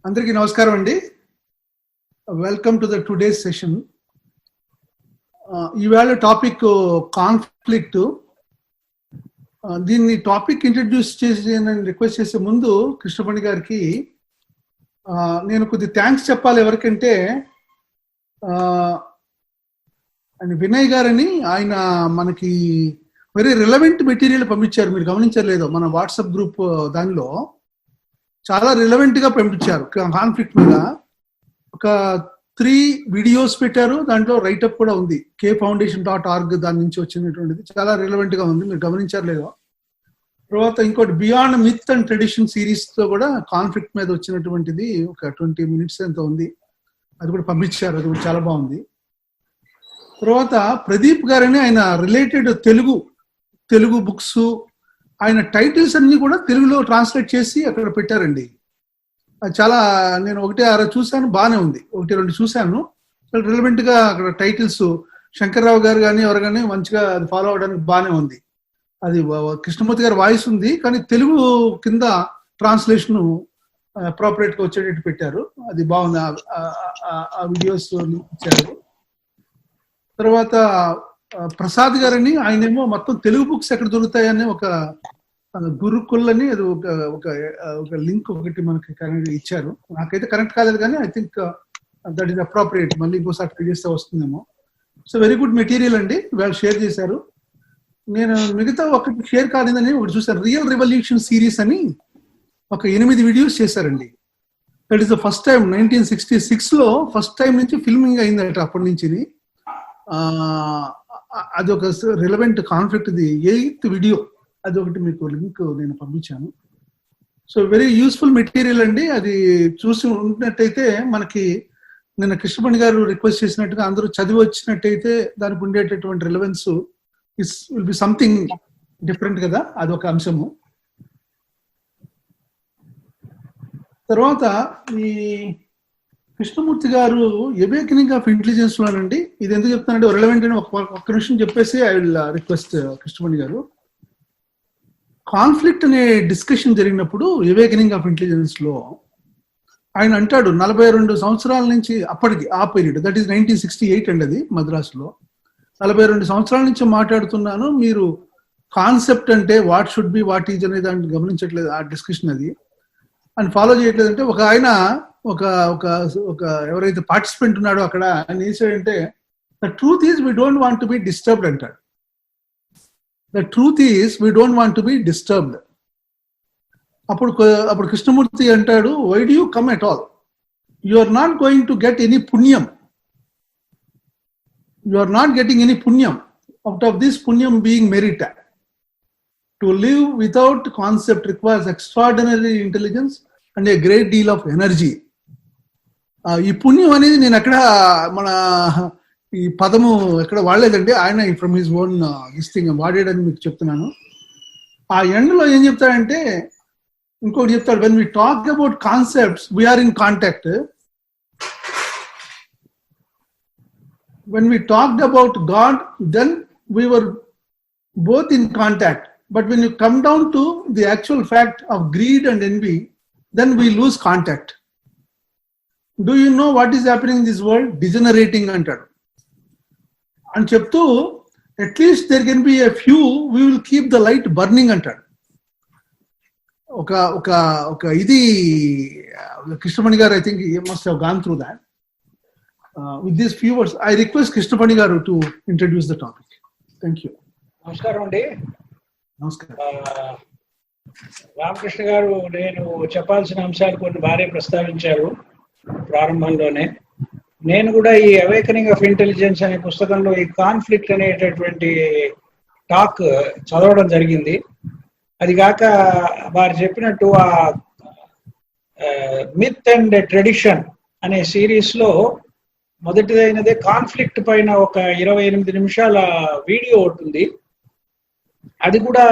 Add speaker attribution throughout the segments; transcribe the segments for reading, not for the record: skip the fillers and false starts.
Speaker 1: అందరికీ నమస్కారం అండి. Welcome to the today's session. ఈవేళ టాపిక్ కాన్ఫ్లిక్ట్. దీన్ని టాపిక్ ఇంట్రడ్యూస్ చేసి నేను రిక్వెస్ట్ చేసే ముందు కృష్ణపణి గారికి నేను కొద్ది థ్యాంక్స్ చెప్పాలి. ఎవరికంటే ఆయన వినయ్ గారని ఆయన మనకి వెరీ రిలవెంట్ మెటీరియల్ పంపించారు. మీరు గమనించలేదో, మన వాట్సాప్ గ్రూప్ దానిలో చాలా రిలవెంట్ గా పంపించారు. కాన్ఫ్లిక్ట్ మీద ఒక 3 వీడియోస్ పెట్టారు. దాంట్లో రైటప్ కూడా ఉంది. kfoundation.org దాని నుంచి వచ్చినటువంటిది చాలా రిలవెంట్ గా ఉంది. మీరు గమనించారు లేదో. తర్వాత ఇంకోటి beyond myth and tradition series తో కూడా కాన్ఫ్లిక్ట్ మీద వచ్చినటువంటిది ఒక 20 minutes ఎంతో ఉంది. అది కూడా పంపించారు. అది కూడా చాలా బాగుంది. తర్వాత ప్రదీప్ గారని ఆయన రిలేటెడ్ తెలుగు బుక్స్, ఆయన టైటిల్స్ అన్ని కూడా తెలుగులో ట్రాన్స్లేట్ చేసి అక్కడ పెట్టారండి. అది చాలా, నేను 1-6 చూశాను, బాగానే ఉంది. 1-2 చూశాను. రిలవెంట్ గా అక్కడ టైటిల్స్ శంకర్రావు గారు కానీ ఎవరు కానీ మంచిగా అది ఫాలో అవడానికి బాగానే ఉంది. అది కృష్ణమూర్తి గారి వాయిస్ ఉంది, కానీ తెలుగు కింద ట్రాన్స్లేషన్ అప్రోప్రియేట్ గా వచ్చేటట్టు పెట్టారు. అది బాగుంది. ఆ వీడియోస్ ఇచ్చారు. తర్వాత ప్రసాద్ గారని ఆయనేమో మొత్తం తెలుగు బుక్స్ ఎక్కడ దొరుకుతాయని ఒక గురుకుల్ అని అది ఒక లింక్ ఒకటి మనకి ఇచ్చారు. నాకైతే కరెక్ట్ కాలేదు, కానీ I think that is appropriate. మళ్ళీ ఇంకోసారి ట్రై చేస్తే వస్తుందేమో. సో వెరీ గుడ్ మెటీరియల్ అండి. వాళ్ళు షేర్ చేశారు. నేను మిగతా ఒకటి షేర్ కాలేదని ఒకటి చూసాను. రియల్ రెవల్యూషన్ సిరీస్ అని ఒక 8 వీడియోస్ చేశారండి. That is the first time 1966 లో ఫస్ట్ టైం నుంచి ఫిల్మింగ్ అయిందట. అప్పటి నుంచి అది ఒక రిలవెంట్ కాన్ఫ్లిక్ట్. ఇది 8th వీడియో. అది ఒకటి మీకు లింక్ నేను పంపించాను. సో వెరీ యూస్ఫుల్ మెటీరియల్ అండి. అది చూసి ఉన్నట్టయితే మనకి నిన్న కృష్ణపణి గారు రిక్వెస్ట్ చేసినట్టుగా అందరూ చదివి వచ్చినట్టయితే దానికి ఉండేటటువంటి relevance will be something different కదా. అదొక అంశము. తర్వాత ఈ కృష్ణమూర్తి గారు అవేకనింగ్ ఆఫ్ ఇంటెలిజెన్స్ లోనండి, ఇది ఎందుకు చెప్తానంటే రిలవెంట్ అని ఒక్క నిమిషం చెప్పేసి ఐ విల్ రిక్వెస్ట్ కృష్ణమణి గారు. కాన్ఫ్లిక్ట్ అనే డిస్కషన్ జరిగినప్పుడు అవేకనింగ్ ఆఫ్ ఇంటెలిజెన్స్ లో ఆయన అంటాడు 42 సంవత్సరాల నుంచి అప్పటికి ఆ పీరియడ్, దట్ ఈస్ 1968 అండి. అది మద్రాసులో 42 సంవత్సరాల నుంచి మాట్లాడుతున్నాను. మీరు కాన్సెప్ట్ అంటే what should be what is అనే దాన్ని గమనించట్లేదు. ఆ డిస్కషన్ అది అని ఫాలో చేయట్లేదంటే ఒక ఆయన ఒక ఒక ఒక ఎవరైతే పార్టిసిపెంట్ ఉన్నాడో అక్కడ ఆయన ఏసాడంటే the truth is we don't want to be disturbed అంటాడు. The truth is we don't want to be disturbed. అప్పుడు కృష్ణమూర్తి అంటాడు, why do you come at all? You are not going to get any పుణ్యం. You are not getting any పుణ్యం. Out of this పుణ్యం being merit. To live without concept requires extraordinary intelligence and a great deal of energy. ఈ పుణ్యం అనేది నేను ఎక్కడ మన ఈ పదము ఎక్కడ వాడలేదండి. ఆయన from his own this thing వాడేడని మీకు చెప్తున్నాను. ఆ ఎండ్లో ఏం చెప్తాడంటే ఇంకోటి చెప్తాడు, when we talk about concepts we are in contact. When we talked about God then we were both in contact, but when you come down to the actual fact of greed and envy, then we lose contact. Do you know what is happening in this world? Degenerating antadu and cheptu at least there can be a few, we will keep the light burning antadu. oka idi Krishnapani garu, I think he must have gone through that. With these few words I request Krishnapani garu to introduce the topic. Thank you.
Speaker 2: నమస్కారం అండి.
Speaker 1: నమస్కారం.
Speaker 2: రామకృష్ణ గారు నేను చెప్పాల్సిన అంశాలు కొన్ని భారీ ప్రస్తావించారు ప్రారంభంలోనే. నేను కూడా ఈ అవేకనింగ్ ఆఫ్ ఇంటెలిజెన్స్ అనే పుస్తకంలో ఈ కాన్ఫ్లిక్ట్ అనేటటువంటి టాక్ చదవడం జరిగింది. అది కాక వారు చెప్పినట్టు ఆ మిత్ అండ్ ట్రెడిషన్ అనే సిరీస్ లో మొదటిదైనదే కాన్ఫ్లిక్ట్ పైన ఒక 28 నిమిషాల వీడియో ఉంటుంది. అది కూడా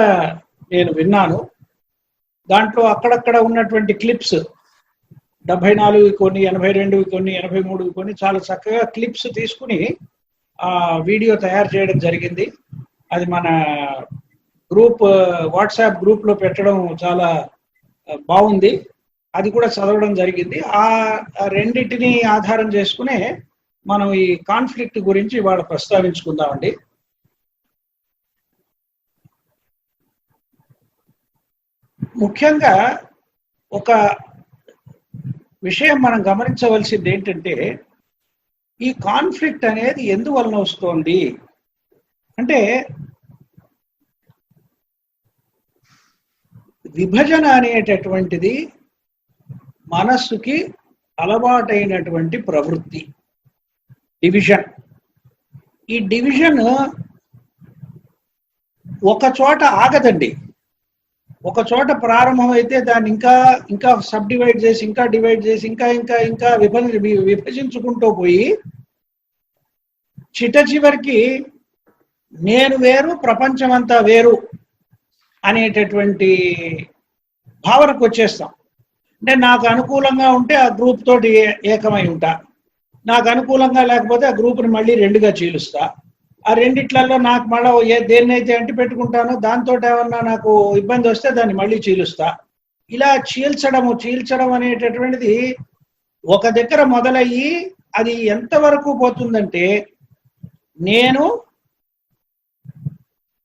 Speaker 2: నేను విన్నాను. దాంట్లో అక్కడక్కడ ఉన్నటువంటి క్లిప్స్ 74 కొన్ని, 82 కొన్ని, 83 కొన్ని చాలా చక్కగా క్లిప్స్ తీసుకుని ఆ వీడియో తయారు చేయడం జరిగింది. అది మన వాట్సాప్ గ్రూప్ లో పెట్టడం చాలా బాగుంది. అది కూడా చదవడం జరిగింది. ఆ రెండింటిని ఆధారం చేసుకునే మనం ఈ కాన్ఫ్లిక్ట్ గురించి ఇవాళ ప్రస్తావించుకుందామండి. ముఖ్యంగా ఒక విషయం మనం గమనించవలసింది ఏంటంటే, ఈ కాన్ఫ్లిక్ట్ అనేది ఎందువలన వస్తోంది అంటే, విభజన అనేటటువంటిది మనస్సుకి అలవాటైనటువంటి ప్రవృత్తి. డివిజన్. ఈ డివిజన్ ఒక చోట ఆగదండి. ఒక చోట ప్రారంభమైతే దాన్ని ఇంకా ఇంకా సబ్ డివైడ్ చేసి, ఇంకా డివైడ్ చేసి, ఇంకా ఇంకా ఇంకా విభజించుకుంటూ పోయి చివరికి నేను వేరు, ప్రపంచం అంతా వేరు అనేటటువంటి భావనకు వచ్చేస్తాం. అంటే నాకు అనుకూలంగా ఉంటే ఆ గ్రూప్ తోటి ఏకమై ఉంటా, నాకు అనుకూలంగా లేకపోతే ఆ గ్రూప్ని మళ్ళీ రెండుగా చీలుస్తా, ఆ రెండిట్లలో నాకు మళ్ళీ దేన్నైతే అంటి పెట్టుకుంటానో దాంతో ఏమన్నా నాకు ఇబ్బంది వస్తే దాన్ని మళ్ళీ చీలుస్తా. ఇలా చీల్చడం అనేటటువంటిది ఒక దగ్గర మొదలయ్యి అది ఎంతవరకు పోతుందంటే, నేను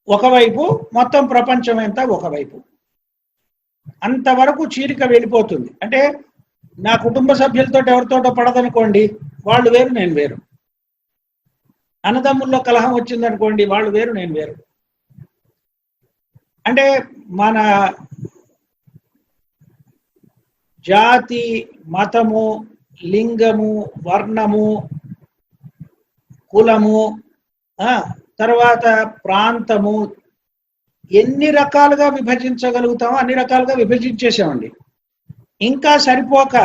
Speaker 2: ఒకవైపు, మొత్తం ప్రపంచం అంతా ఒకవైపు, అంతవరకు చీలిక వెళ్ళిపోతుంది. అంటే నా కుటుంబ సభ్యులతో ఎవరితోటో పడదనుకోండి, వాళ్ళు వేరు నేను వేరు. అన్నదమ్ముల్లో కలహం వచ్చిందనుకోండి, వాళ్ళు వేరు నేను వేరు. అంటే మన జాతి, మతము, లింగము, వర్ణము, కులము, తర్వాత ప్రాంతము, ఎన్ని రకాలుగా విభజించగలుగుతామో అన్ని రకాలుగా విభజించేసామండి. ఇంకా సరిపోక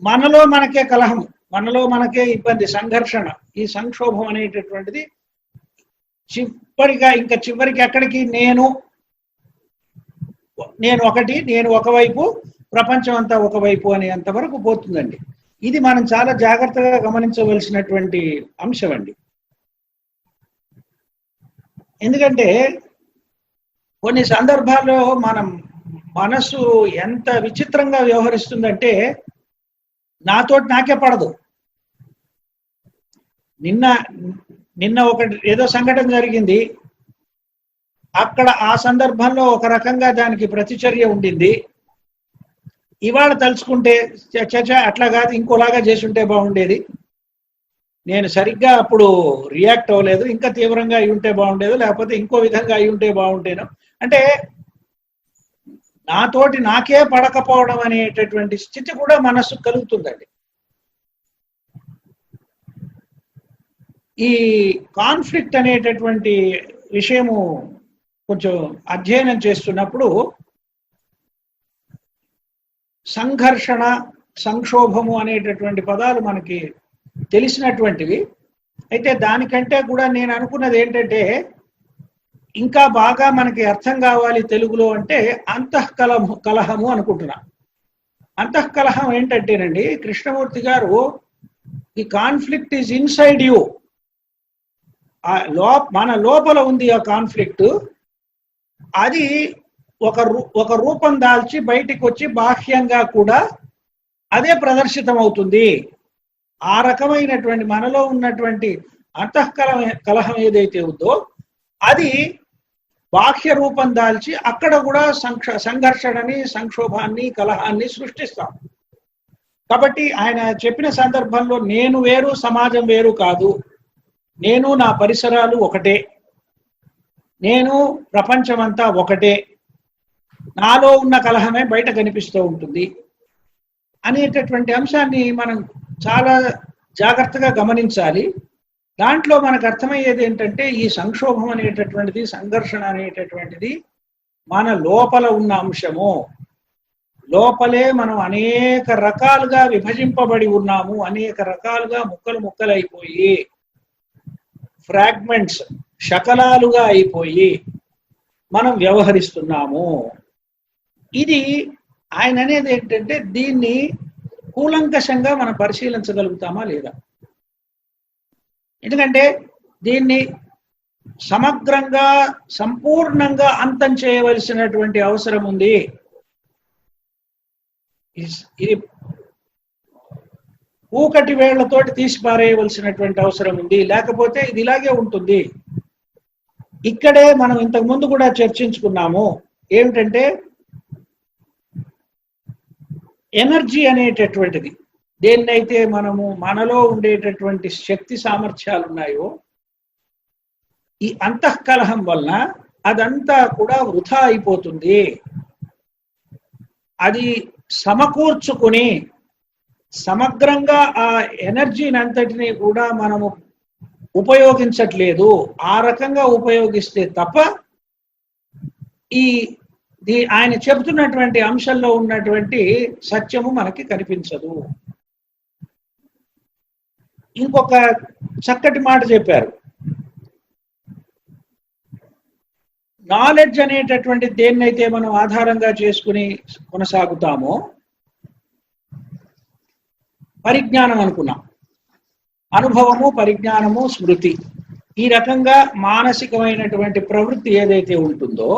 Speaker 2: మనలో మనకే కలహం, మనలో మనకే ఇబ్బంది, సంఘర్షణ, ఈ సంక్షోభం అనేటటువంటిది చివరికి ఎక్కడికి నేను ఒకటి, నేను ఒకవైపు, ప్రపంచం అంతా ఒకవైపు అనేంత వరకు పోతుందండి. ఇది మనం చాలా జాగ్రత్తగా గమనించవలసినటువంటి అంశం అండి. ఎందుకంటే కొన్ని సందర్భాల్లో మనం మనసు ఎంత విచిత్రంగా వ్యవహరిస్తుందంటే, నాకే పడదు. నిన్న ఏదో సంఘటన జరిగింది, అక్కడ ఆ సందర్భంలో ఒక రకంగా దానికి ప్రతిచర్య ఉండింది. ఇవాళ తలుచుకుంటే అట్లా కాదు, ఇంకోలాగా చేసి ఉంటే బాగుండేది, నేను సరిగ్గా అప్పుడు రియాక్ట్ అవ్వలేదు, ఇంకా తీవ్రంగా అయి ఉంటే బాగుండేది, లేకపోతే ఇంకో విధంగా అయి ఉంటే బాగుంటేను. అంటే నాతోటి నాకే పడకపోవడం అనేటటువంటి స్థితి కూడా మనస్సు కలుగుతుందండి. ఈ కాన్ఫ్లిక్ట్ అనేటటువంటి విషయము కొంచెం అధ్యయనం చేస్తున్నప్పుడు సంఘర్షణ, సంక్షోభము అనేటటువంటి పదాలు మనకి తెలిసినటువంటివి. అయితే దానికంటే కూడా నేను అనుకున్నది ఏంటంటే, ఇంకా బాగా మనకి అర్థం కావాలి తెలుగులో అంటే కలహము అనుకుంటున్నా. అంతఃకలహం ఏంటంటేనండి, కృష్ణమూర్తి గారు, ఈ కాన్ఫ్లిక్ట్ ఈజ్ ఇన్సైడ్ యూ, మన లోపల ఉంది ఆ కాన్ఫ్లిక్ట్. అది ఒక రూపం దాల్చి బయటికి వచ్చి బాహ్యంగా కూడా అదే ప్రదర్శితం అవుతుంది. ఆ రకమైనటువంటి మనలో ఉన్నటువంటి కలహం ఏదైతే ఉందో అది బాహ్య రూపం దాల్చి అక్కడ కూడా సంఘర్షణని, సంక్షోభాన్ని, కలహాన్ని సృష్టిస్తాం. కాబట్టి ఆయన చెప్పిన సందర్భంలో నేను వేరు, సమాజం వేరు కాదు, నేను నా పరిసరాలు ఒకటే, నేను ప్రపంచమంతా ఒకటే, నాలో ఉన్న కలహమే బయట కనిపిస్తూ ఉంటుంది అనేటటువంటి అంశాన్ని మనం చాలా జాగ్రత్తగా గమనించాలి. దాంట్లో మనకు అర్థమయ్యేది ఏంటంటే, ఈ సంక్షోభం అనేటటువంటిది, సంఘర్షణ అనేటటువంటిది మన లోపల ఉన్న అంశము. లోపలే మనం అనేక రకాలుగా విభజింపబడి ఉన్నాము, అనేక రకాలుగా ముక్కలైపోయి, ఫ్రాగ్మెంట్స్, శకలాలుగా అయిపోయి మనం వ్యవహరిస్తున్నాము. ఇది ఆయన అనేది ఏంటంటే, దీన్ని కూలంకషంగా మనం పరిశీలించగలుగుతామా లేదా. ఎందుకంటే దీన్ని సమగ్రంగా, సంపూర్ణంగా అంతం చేయవలసినటువంటి అవసరం ఉంది. ఇది ఊకటి వేళ్లతోటి తీసి పారేయవలసినటువంటి అవసరం ఉంది, లేకపోతే ఇది ఇలాగే ఉంటుంది. ఇక్కడే మనం ఇంతకు ముందు కూడా చర్చించుకున్నాము ఏమిటంటే ఎనర్జీ అనేటటువంటిది, దేన్నైతే మనలో ఉండేటటువంటి శక్తి సామర్థ్యాలు ఉన్నాయో ఈ అంతఃకలహం వలన అదంతా కూడా వృధా అయిపోతుంది. అది సమకూర్చుకుని సమగ్రంగా ఆ ఎనర్జీని అంతటిని కూడా మనము ఉపయోగించట్లేదు. ఆ రకంగా ఉపయోగిస్తే తప్ప ఆయన చెబుతున్నటువంటి అంశంలో ఉన్నటువంటి సత్యము మనకి కనిపించదు. ఇంకొక చక్కటి మాట చెప్పారు, నాలెడ్జ్ అనేటటువంటి దేన్నైతే మనం ఆధారంగా చేసుకుని కొనసాగుతామో పరిజ్ఞానం అనుకున్నాం, అనుభవము, పరిజ్ఞానము, స్మృతి, ఈ రకంగా మానసికమైనటువంటి ప్రవృత్తి ఏదైతే ఉంటుందో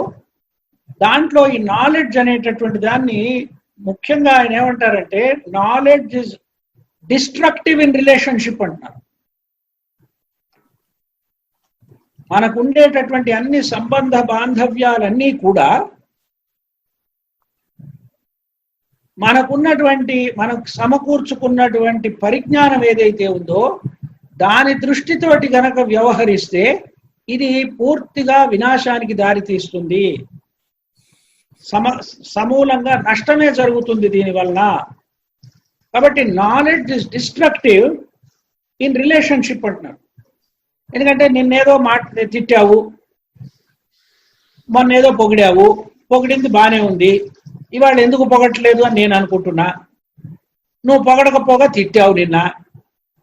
Speaker 2: దాంట్లో ఈ నాలెడ్జ్ అనేటటువంటి దాన్ని ముఖ్యంగా ఆయన ఏమంటారంటే knowledge is destructive in relationship అంటున్నారు. మనకు ఉండేటటువంటి అన్ని సంబంధ బాంధవ్యాలన్నీ కూడా మనకు సమకూర్చుకున్నటువంటి పరిజ్ఞానం ఏదైతే ఉందో దాని దృష్టితోటి గనక వ్యవహరిస్తే ఇది పూర్తిగా వినాశానికి దారితీస్తుంది, సమూలంగా నష్టమే జరుగుతుంది దీనివలన. కాబట్టి knowledge is destructive in relationship అంటున్నారు. ఎందుకంటే నిన్నేదో తిట్టావు, మొన్నేదో పొగిడావు, పొగిడింది బానే ఉంది, ఇవాళ ఎందుకు పొగట్లేదు అని నేను అనుకుంటున్నా. నువ్వు పొగడకపోగా తిట్టావు,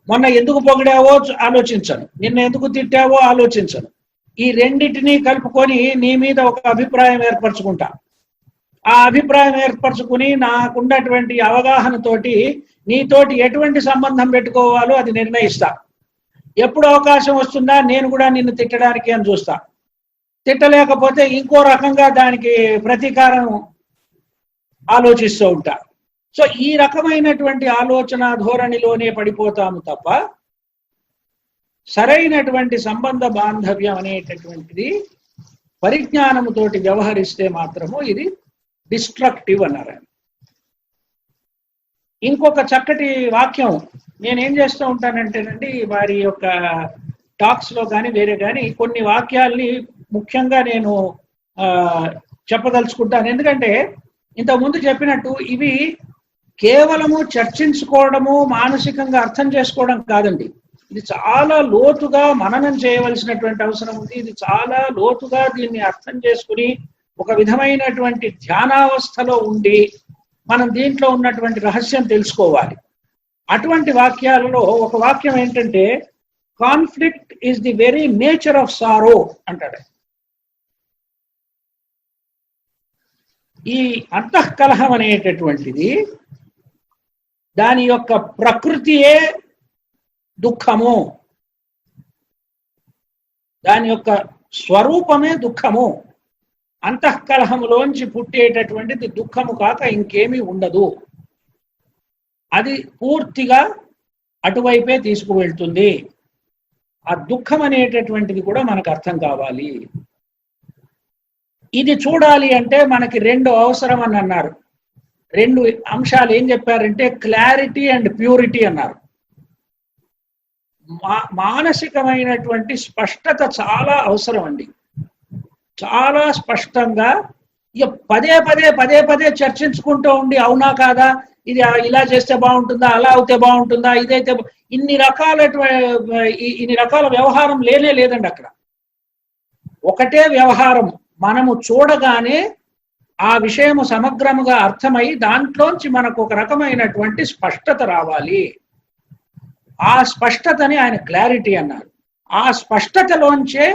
Speaker 2: మొన్న ఎందుకు పొగిడావో ఆలోచించను, నిన్న ఎందుకు తిట్టావో ఆలోచించను. ఈ రెండింటినీ కలుపుకొని నీ మీద ఒక అభిప్రాయం ఏర్పరచుకుంటా. ఆ అభిప్రాయం ఏర్పరచుకుని నాకున్నటువంటి అవగాహనతోటి నీతోటి ఎటువంటి సంబంధం పెట్టుకోవాలో అది నిర్ణయిస్తా. ఎప్పుడు అవకాశం వస్తుందా నేను కూడా నిన్ను తిట్టడానికి అని చూస్తా. తిట్టలేకపోతే ఇంకో రకంగా దానికి ప్రతీకారం ఆలోచిస్తూ ఉంటా. సో ఈ రకమైనటువంటి ఆలోచన ధోరణిలోనే పడిపోతాము తప్ప సరైనటువంటి సంబంధ బాంధవ్యం అనేటటువంటిది పరిజ్ఞానముతోటి వ్యవహరిస్తే మాత్రము ఇది డిస్ట్రక్టివ్ అన్నారు. ఇంకొక చక్కటి వాక్యం నేనేం చేస్తూ ఉంటానంటేనండి, వారి యొక్క టాక్స్ లో కానీ వేరే కానీ కొన్ని వాక్యాల్ని ముఖ్యంగా నేను చెప్పదలుచుకుంటాను. ఎందుకంటే ఇంతకుముందు చెప్పినట్టు ఇవి కేవలము చర్చించుకోవడము, మానసికంగా అర్థం చేసుకోవడం కాదండి. ఇది చాలా లోతుగా మననం చేయవలసినటువంటి అవసరం ఉంది. ఇది చాలా లోతుగా దీన్ని అర్థం చేసుకుని ఒక విధమైనటువంటి ధ్యానావస్థలో ఉండి మనం దీంట్లో ఉన్నటువంటి రహస్యం తెలుసుకోవాలి. అటువంటి వాక్యాలలో ఒక వాక్యం ఏంటంటే conflict is the very nature of sorrow అంటాడు. ఈ అంతఃకలహం అనేటటువంటిది దాని యొక్క ప్రకృతియే దుఃఖము, దాని యొక్క స్వరూపమే దుఃఖము. అంతఃకలహములోంచి పుట్టేటటువంటిది దుఃఖము కాక ఇంకేమీ ఉండదు. అది పూర్తిగా అటువైపే తీసుకువెళ్తుంది. ఆ దుఃఖం అనేటటువంటిది కూడా మనకు అర్థం కావాలి. ఇది చూడాలి అంటే మనకి రెండు అవసరం అని అన్నారు. రెండు అంశాలు ఏం చెప్పారంటే క్లారిటీ అండ్ ప్యూరిటీ అన్నారు. మానసికమైనటువంటి స్పష్టత చాలా అవసరం అండి. చాలా స్పష్టంగా ఇక పదే పదే చర్చించుకుంటూ ఉండి అవునా కాదా, ఇది ఇలా చేస్తే బాగుంటుందా, అలా అవుతే బాగుంటుందా, ఇదైతే ఇన్ని రకాల వ్యవహారం లేదండి. అక్కడ ఒకటే వ్యవహారం. మనము చూడగానే ఆ విషయము సమగ్రముగా అర్థమై దాంట్లోంచి మనకు ఒక రకమైనటువంటి స్పష్టత రావాలి. ఆ స్పష్టతని ఆయన క్లారిటీ అన్నారు. ఆ స్పష్టతలోంచే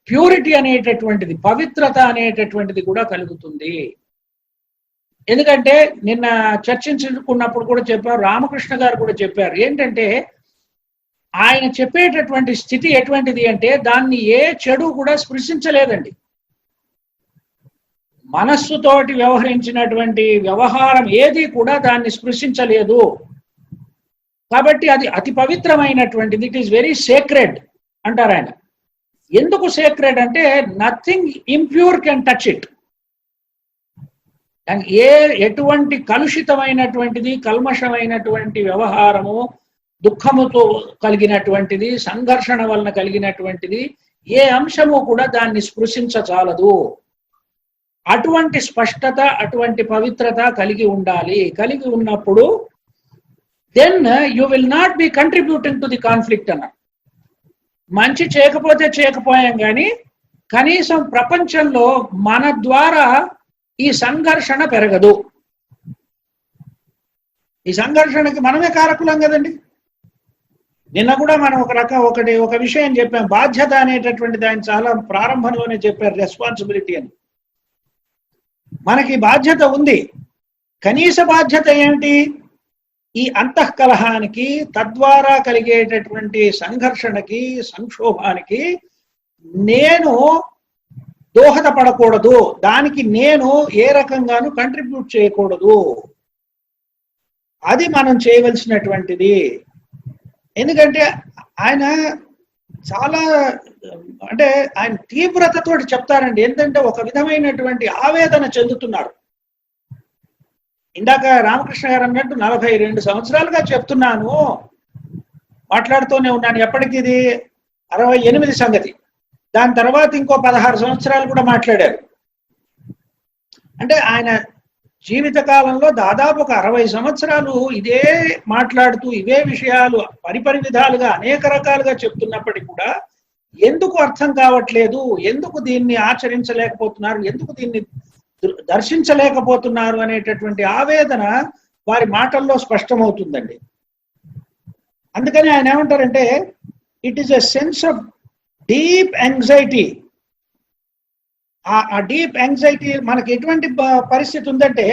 Speaker 2: ప్యూరిటీ అనేటటువంటిది, పవిత్రత అనేటటువంటిది కూడా కలుగుతుంది. ఎందుకంటే నిన్న చర్చించుకున్నప్పుడు కూడా చెప్పారు, రామకృష్ణ గారు కూడా చెప్పారు, ఏంటంటే ఆయన చెప్పేటటువంటి స్థితి ఎటువంటిది అంటే దాన్ని ఏ చెడు కూడా స్పృశించలేదండి. మనస్సుతోటి వ్యవహరించినటువంటి వ్యవహారం ఏది కూడా దాన్ని స్పృశించలేదు. కాబట్టి అది అతి పవిత్రమైనటువంటిది. ఇట్ ఈస్ వెరీ సేక్రెడ్ అంటారు ఆయన. ఎందుకు సేక్రెడ్ అంటే nothing impure can touch it. ఎటువంటి కలుషితమైనటువంటిది, కల్మషమైనటువంటి వ్యవహారము, దుఃఖముతో కలిగినటువంటిది, సంఘర్షణ వలన కలిగినటువంటిది ఏ అంశము కూడా దాన్ని స్పృశించచాలదు. అటువంటి స్పష్టత, అటువంటి పవిత్రత కలిగి ఉండాలి. కలిగి ఉన్నప్పుడు then you will not be contributing to the conflict అన్న. మంచి చేయకపోతే చేయకపోయాం కానీ కనీసం ప్రపంచంలో మన ద్వారా ఈ సంఘర్షణ పెరగదు. ఈ సంఘర్షణకి మనమే కారకులం కదండి. నిన్న కూడా మనం ఒక విషయం చెప్పాం, బాధ్యత అనేటటువంటిది ఆయన చాలా ప్రారంభంలోనే చెప్పారు, రెస్పాన్సిబిలిటీ అని. మనకి బాధ్యత ఉంది. కనీస బాధ్యత ఏమిటి? ఈ అంతఃకలహానికి, తద్వారా కలిగేటటువంటి సంఘర్షణకి, సంక్షోభానికి నేను దోహదపడకూడదు. దానికి నేను ఏ రకంగానూ కంట్రిబ్యూట్ చేయకూడదు. అది మనం చేయవలసినటువంటిది. ఎందుకంటే ఆయన చాలా ఆయన తీవ్రతతో చెప్తారండి. ఏంటంటే ఒక విధమైనటువంటి ఆవేదన చెందుతున్నారు. ఇందాక రామకృష్ణ గారు అన్నట్టు 42 సంవత్సరాలుగా చెప్తున్నాను, మాట్లాడుతూనే ఉన్నాను. ఎప్పటికి ఇది 68 సంగతి. దాని తర్వాత ఇంకో 16 సంవత్సరాలు కూడా మాట్లాడారు. అంటే ఆయన జీవిత కాలంలో దాదాపు ఒక 60 సంవత్సరాలు ఇదే మాట్లాడుతూ ఇవే విషయాలు పరిపరి విధాలుగా అనేక రకాలుగా చెప్తున్నప్పటికీ కూడా ఎందుకు అర్థం కావట్లేదు, ఎందుకు దీన్ని ఆచరించలేకపోతున్నారు, ఎందుకు దీన్ని దర్శించలేకపోతున్నారు అనేటటువంటి ఆవేదన వారి మాటల్లో స్పష్టమవుతుందండి. అందుకని ఆయన ఏమంటారంటే it is a sense of deep anxiety. ఆ డీప్ యాంగ్జైటీ మనకి ఎటువంటి పరిస్థితి ఉందంటే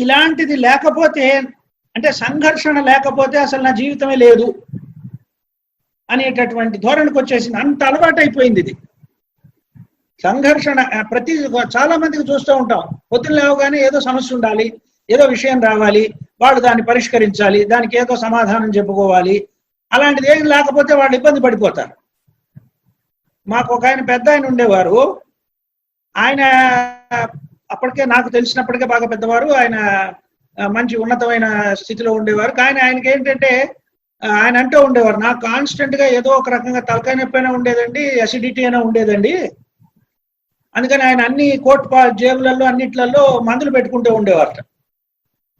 Speaker 2: ఇలాంటిది లేకపోతే, అంటే సంఘర్షణ లేకపోతే అసలు నా జీవితమే లేదు అనేటటువంటి ధోరణికి వచ్చేసింది. అంత అలవాటు అయిపోయింది ఇది. సంఘర్షణ చాలా మందికి చూస్తూ ఉంటాం. పొద్దున్న లేవగానే ఏదో సమస్య ఉండాలి, ఏదో విషయం రావాలి, వాళ్ళు దాన్ని పరిష్కరించాలి, దానికి ఏదో సమాధానం చెప్పుకోవాలి. అలాంటిది ఏం లేకపోతే వాళ్ళు ఇబ్బంది పడిపోతారు. మాకు ఒక ఆయన పెద్ద ఆయన ఉండేవారు. ఆయన అప్పటికే నాకు తెలిసినప్పటికే బాగా పెద్దవారు. ఆయన మంచి ఉన్నతమైన స్థితిలో ఉండేవారు. కానీ ఆయనకి ఏంటంటే ఆయన అంటూ ఉండేవారు, నాకు కాన్స్టెంట్ గా ఏదో ఒక రకంగా తలకాయ నొప్పి అయినా ఉండేదండి, అసిడిటీ అయినా ఉండేదండి. అందుకని ఆయన అన్ని కోట్ జేబులలో అన్నిట్లలో మందులు పెట్టుకుంటూ ఉండేవారట.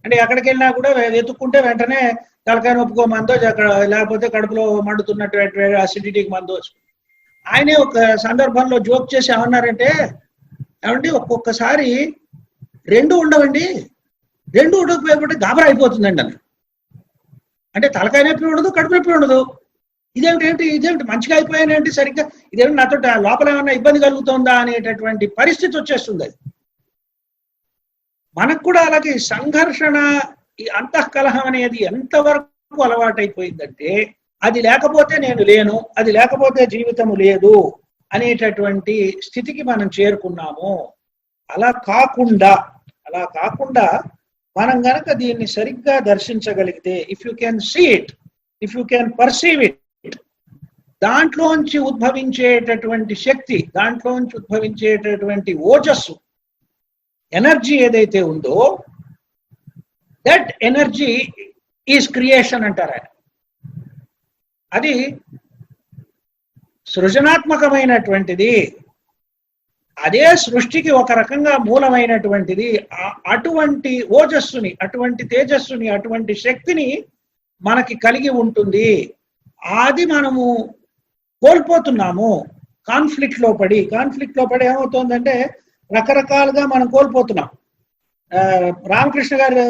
Speaker 2: అంటే ఎక్కడికి వెళ్ళినా కూడా వెతుక్కుంటే వెంటనే తలకాయ నొప్పుకో మందో, లేకపోతే కడుపులో మండుతున్నటువంటి అసిడిటీకి మందో. ఆయనే ఒక సందర్భంలో జోక్ చేసి ఏమన్నారంటే, ఏమంటే ఒక్కొక్కసారి 2 ఉండవండి, 2 ఉండకపోయేపటి గాబరా అయిపోతుందండి అని. అంటే తలకాయ నొప్పి ఉండదు, కడుపు నొప్పి ఉండదు. ఇదేమిటి మంచిగా అయిపోయానేంటి, సరిగ్గా ఇదేమిటి నాతో లోపల ఏమన్నా ఇబ్బంది కలుగుతుందా అనేటటువంటి పరిస్థితి వచ్చేస్తుంది. అది మనకు కూడా అలాగే సంఘర్షణ, ఈ అంతఃకలహం అనేది ఎంతవరకు అలవాటైపోయిందంటే అది లేకపోతే నేను లేను, అది లేకపోతే జీవితము లేదు అనేటటువంటి స్థితికి మనం చేరుకున్నాము. అలా కాకుండా మనం గనక దీన్ని సరిగ్గా దర్శించగలిగితే, if you can see it, if you can perceive it, దాంట్లోంచి ఉద్భవించేటటువంటి శక్తి, దాంట్లోంచి ఉద్భవించేటటువంటి ఓజస్సు, ఎనర్జీ ఏదైతే ఉందో, దట్ ఎనర్జీ ఈజ్ క్రియేషన్ అంటారు ఆయన. అది సృజనాత్మకమైనటువంటిది, అదే సృష్టికి ఒక రకంగా మూలమైనటువంటిది. అటువంటి ఓజస్సుని, అటువంటి తేజస్సుని, అటువంటి శక్తిని మనకి కలిగి ఉంటుంది. అది మనము కోల్పోతున్నాము కాన్ఫ్లిక్ట్ లో పడి ఏమవుతుందంటే రకరకాలుగా మనం కోల్పోతున్నాం. రామకృష్ణ గారు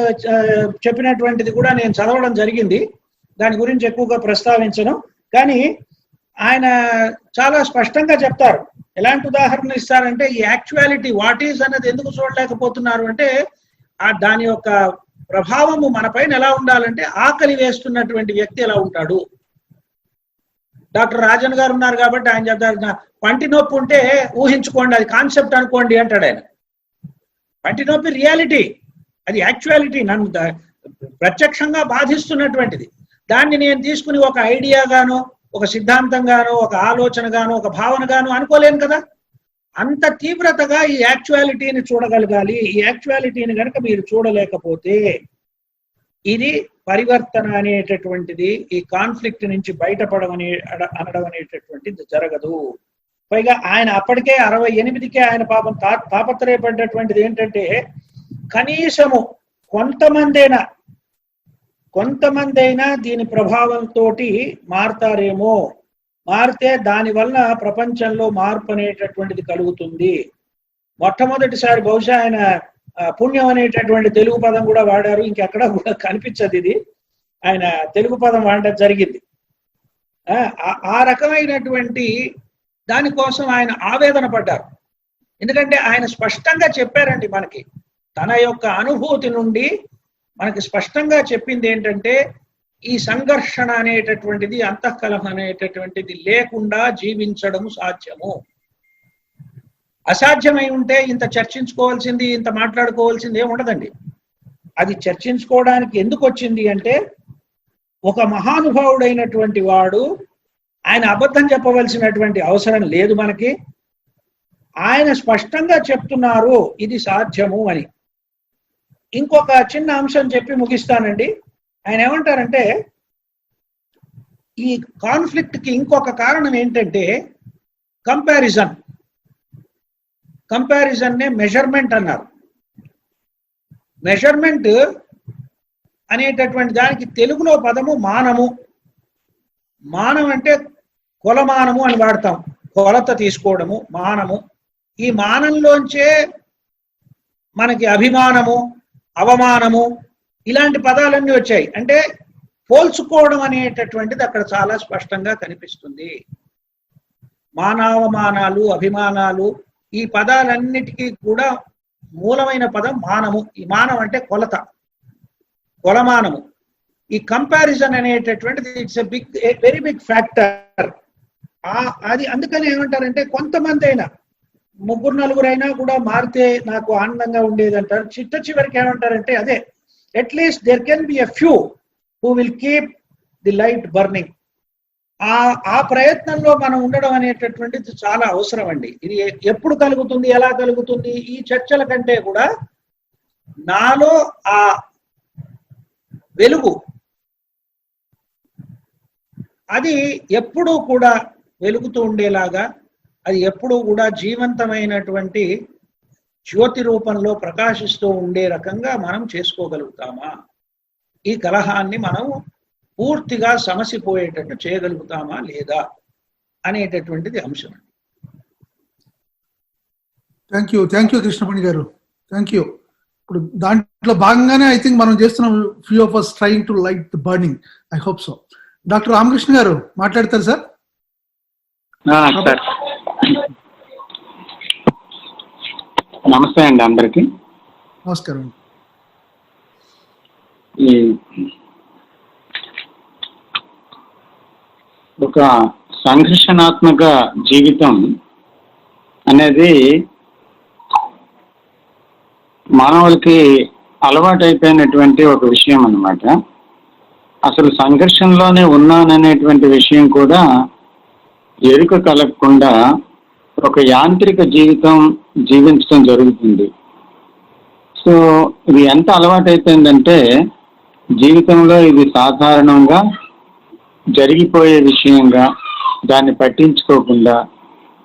Speaker 2: చెప్పినటువంటిది కూడా నేను చదవడం జరిగింది, దాని గురించి ఎక్కువగా ప్రస్తావించను. కానీ ఆయన చాలా స్పష్టంగా చెప్తారు. ఎలాంటి ఉదాహరణ ఇస్తారంటే, ఈ యాక్చువాలిటీ వాట్ ఈజ్ అనేది ఎందుకు చూడలేకపోతున్నారు అంటే, దాని యొక్క ప్రభావము మన పైన ఎలా ఉండాలంటే, ఆకలి వేస్తున్నటువంటి వ్యక్తి ఎలా ఉంటాడు, డాక్టర్ రాజన్ గారు ఉన్నారు కాబట్టి ఆయన చెప్తారు, పంటి నొప్పి ఉంటే ఊహించుకోండి, అది కాన్సెప్ట్ అనుకోండి అంటాడు ఆయన. పంటి నొప్పి రియాలిటీ, అది యాక్చువాలిటీ, నన్ను ప్రత్యక్షంగా బాధిస్తున్నటువంటిది. దాన్ని నేను తీసుకుని ఒక ఐడియాగాను, ఒక సిద్ధాంతంగాను, ఒక ఆలోచనగాను, ఒక భావనగాను అనుకోలేను కదా. అంత తీవ్రతగా ఈ యాక్చువాలిటీని చూడగలగాలి. ఈ యాక్చువాలిటీని కనుక మీరు చూడలేకపోతే ఇది పరివర్తన అనేటటువంటిది, ఈ కాన్ఫ్లిక్ట్ నుంచి అనడం అనేటటువంటిది జరగదు. పైగా ఆయన అప్పటికే 68కే ఆయన పాపం తాపత్రయపడ్డటువంటిది ఏంటంటే, కనీసము కొంతమందైనా దీని ప్రభావంతో మారతారేమో, మారితే దానివల్ల ప్రపంచంలో మార్పు అనేటటువంటిది కలుగుతుంది. మొట్టమొదటిసారి బహుశా ఆయన పుణ్యం అనేటటువంటి తెలుగు పదం కూడా వాడారు, ఇంకెక్కడా కూడా కనిపించదు ఇది, ఆయన తెలుగు పదం వాడడం జరిగింది. ఆ రకమైనటువంటి దానికోసం ఆయన ఆవేదన పడ్డారు. ఎందుకంటే ఆయన స్పష్టంగా చెప్పారండి మనకి, తన యొక్క అనుభూతి నుండి మనకి స్పష్టంగా చెప్పింది ఏంటంటే, ఈ సంఘర్షణ అనేటటువంటిది, అంతఃకలహం అనేటటువంటిది లేకుండా జీవించడం సాధ్యము. అసాధ్యమై ఉంటే ఇంత చర్చించుకోవాల్సింది, ఇంత మాట్లాడుకోవాల్సింది ఏమి ఉండదండి. అది చర్చించుకోవడానికి ఎందుకు వచ్చింది అంటే, ఒక మహానుభావుడైనటువంటి వాడు, ఆయన అబద్ధం చెప్పవలసినటువంటి అవసరం లేదు మనకి. ఆయన స్పష్టంగా చెప్తున్నారు ఇది సాధ్యము అని. ఇంకొక చిన్న అంశం చెప్పి ముగిస్తానండి. ఆయన ఏమంటారంటే, ఈ కాన్ఫ్లిక్ట్ కి ఇంకొక కారణం ఏంటంటే కంపారిజన్ నే మెజర్మెంట్ అన్నారు. మెజర్మెంట్ అనేటటువంటి దానికి తెలుగులో పదము మానము. మానం అంటే కొలమానము అని వాడతాం, కొలత తీసుకోవడము మానము. ఈ మానంలోంచే మనకి అభిమానము, అవమానము ఇలాంటి పదాలన్నీ వచ్చాయి. అంటే పోల్చుకోవడం అనేటటువంటిది అక్కడ చాలా స్పష్టంగా కనిపిస్తుంది. మానవమానాలు, అభిమానాలు, ఈ పదాలన్నిటికీ కూడా మూలమైన పదం మానము. ఈ మానం అంటే కొలత, కొలమానము. ఈ కంపారిజన్ అనేటటువంటిది ఇట్స్ వెరీ బిగ్ ఫ్యాక్టర్. అది అందుకని ఏమంటారంటే, కొంతమంది అయినా, 3-4 అయినా కూడా మారితే నాకు ఆనందంగా ఉండేది అంటారు. చివరికి ఏమంటారంటే, అదే at least there can be a few who will keep the light burning. ఆ ప్రయత్నంలో మనం ఉండడం అనేటటువంటిది చాలా అవసరం అండి. ఇది ఎప్పుడు కలుగుతుంది, ఎలా కలుగుతుంది, ఈ చర్చల కంటే కూడా నాలో ఆ వెలుగు అది ఎప్పుడూ కూడా వెలుగుతూ ఉండేలాగా, అది ఎప్పుడూ కూడా జీవంతమైనటువంటి జ్యోతి రూపంలో ప్రకాశిస్తూ ఉండే రకంగా మనం చేసుకోగలుగుతామా? ఈ కలహాన్ని మనం పూర్తిగా సమసిపోయేటట్టు చేయగలుగుతామా లేదా అనేటటువంటిది అంశం.
Speaker 1: థ్యాంక్ యూ కృష్ణమణి గారు, థ్యాంక్ యూ. ఇప్పుడు దాంట్లో భాగంగానే ఐ థింక్ మనం చేస్తున్నాం, few of us trying to light the burning. I hope so. Doctor Ramakrishna గారు మాట్లాడతారు సార్?
Speaker 3: నమస్తే అండి అందరికి.
Speaker 1: నమస్కారం.
Speaker 3: ఒక సంఘర్షణాత్మక జీవితం అనేది మానవులకి అలవాటైపోయినటువంటి ఒక విషయం అన్నమాట. అసలు సంఘర్షణలోనే ఉన్నాననేటువంటి విషయం కూడా ఎరుక కలగకుండా ఒక యాంత్రిక జీవితం జీవించడం జరుగుతుంది. సో ఇది ఎంత అలవాటైపోయిందంటే, జీవితంలో ఇది సాధారణంగా జరిగిపోయే విషయంగా, దాన్ని పట్టించుకోకుండా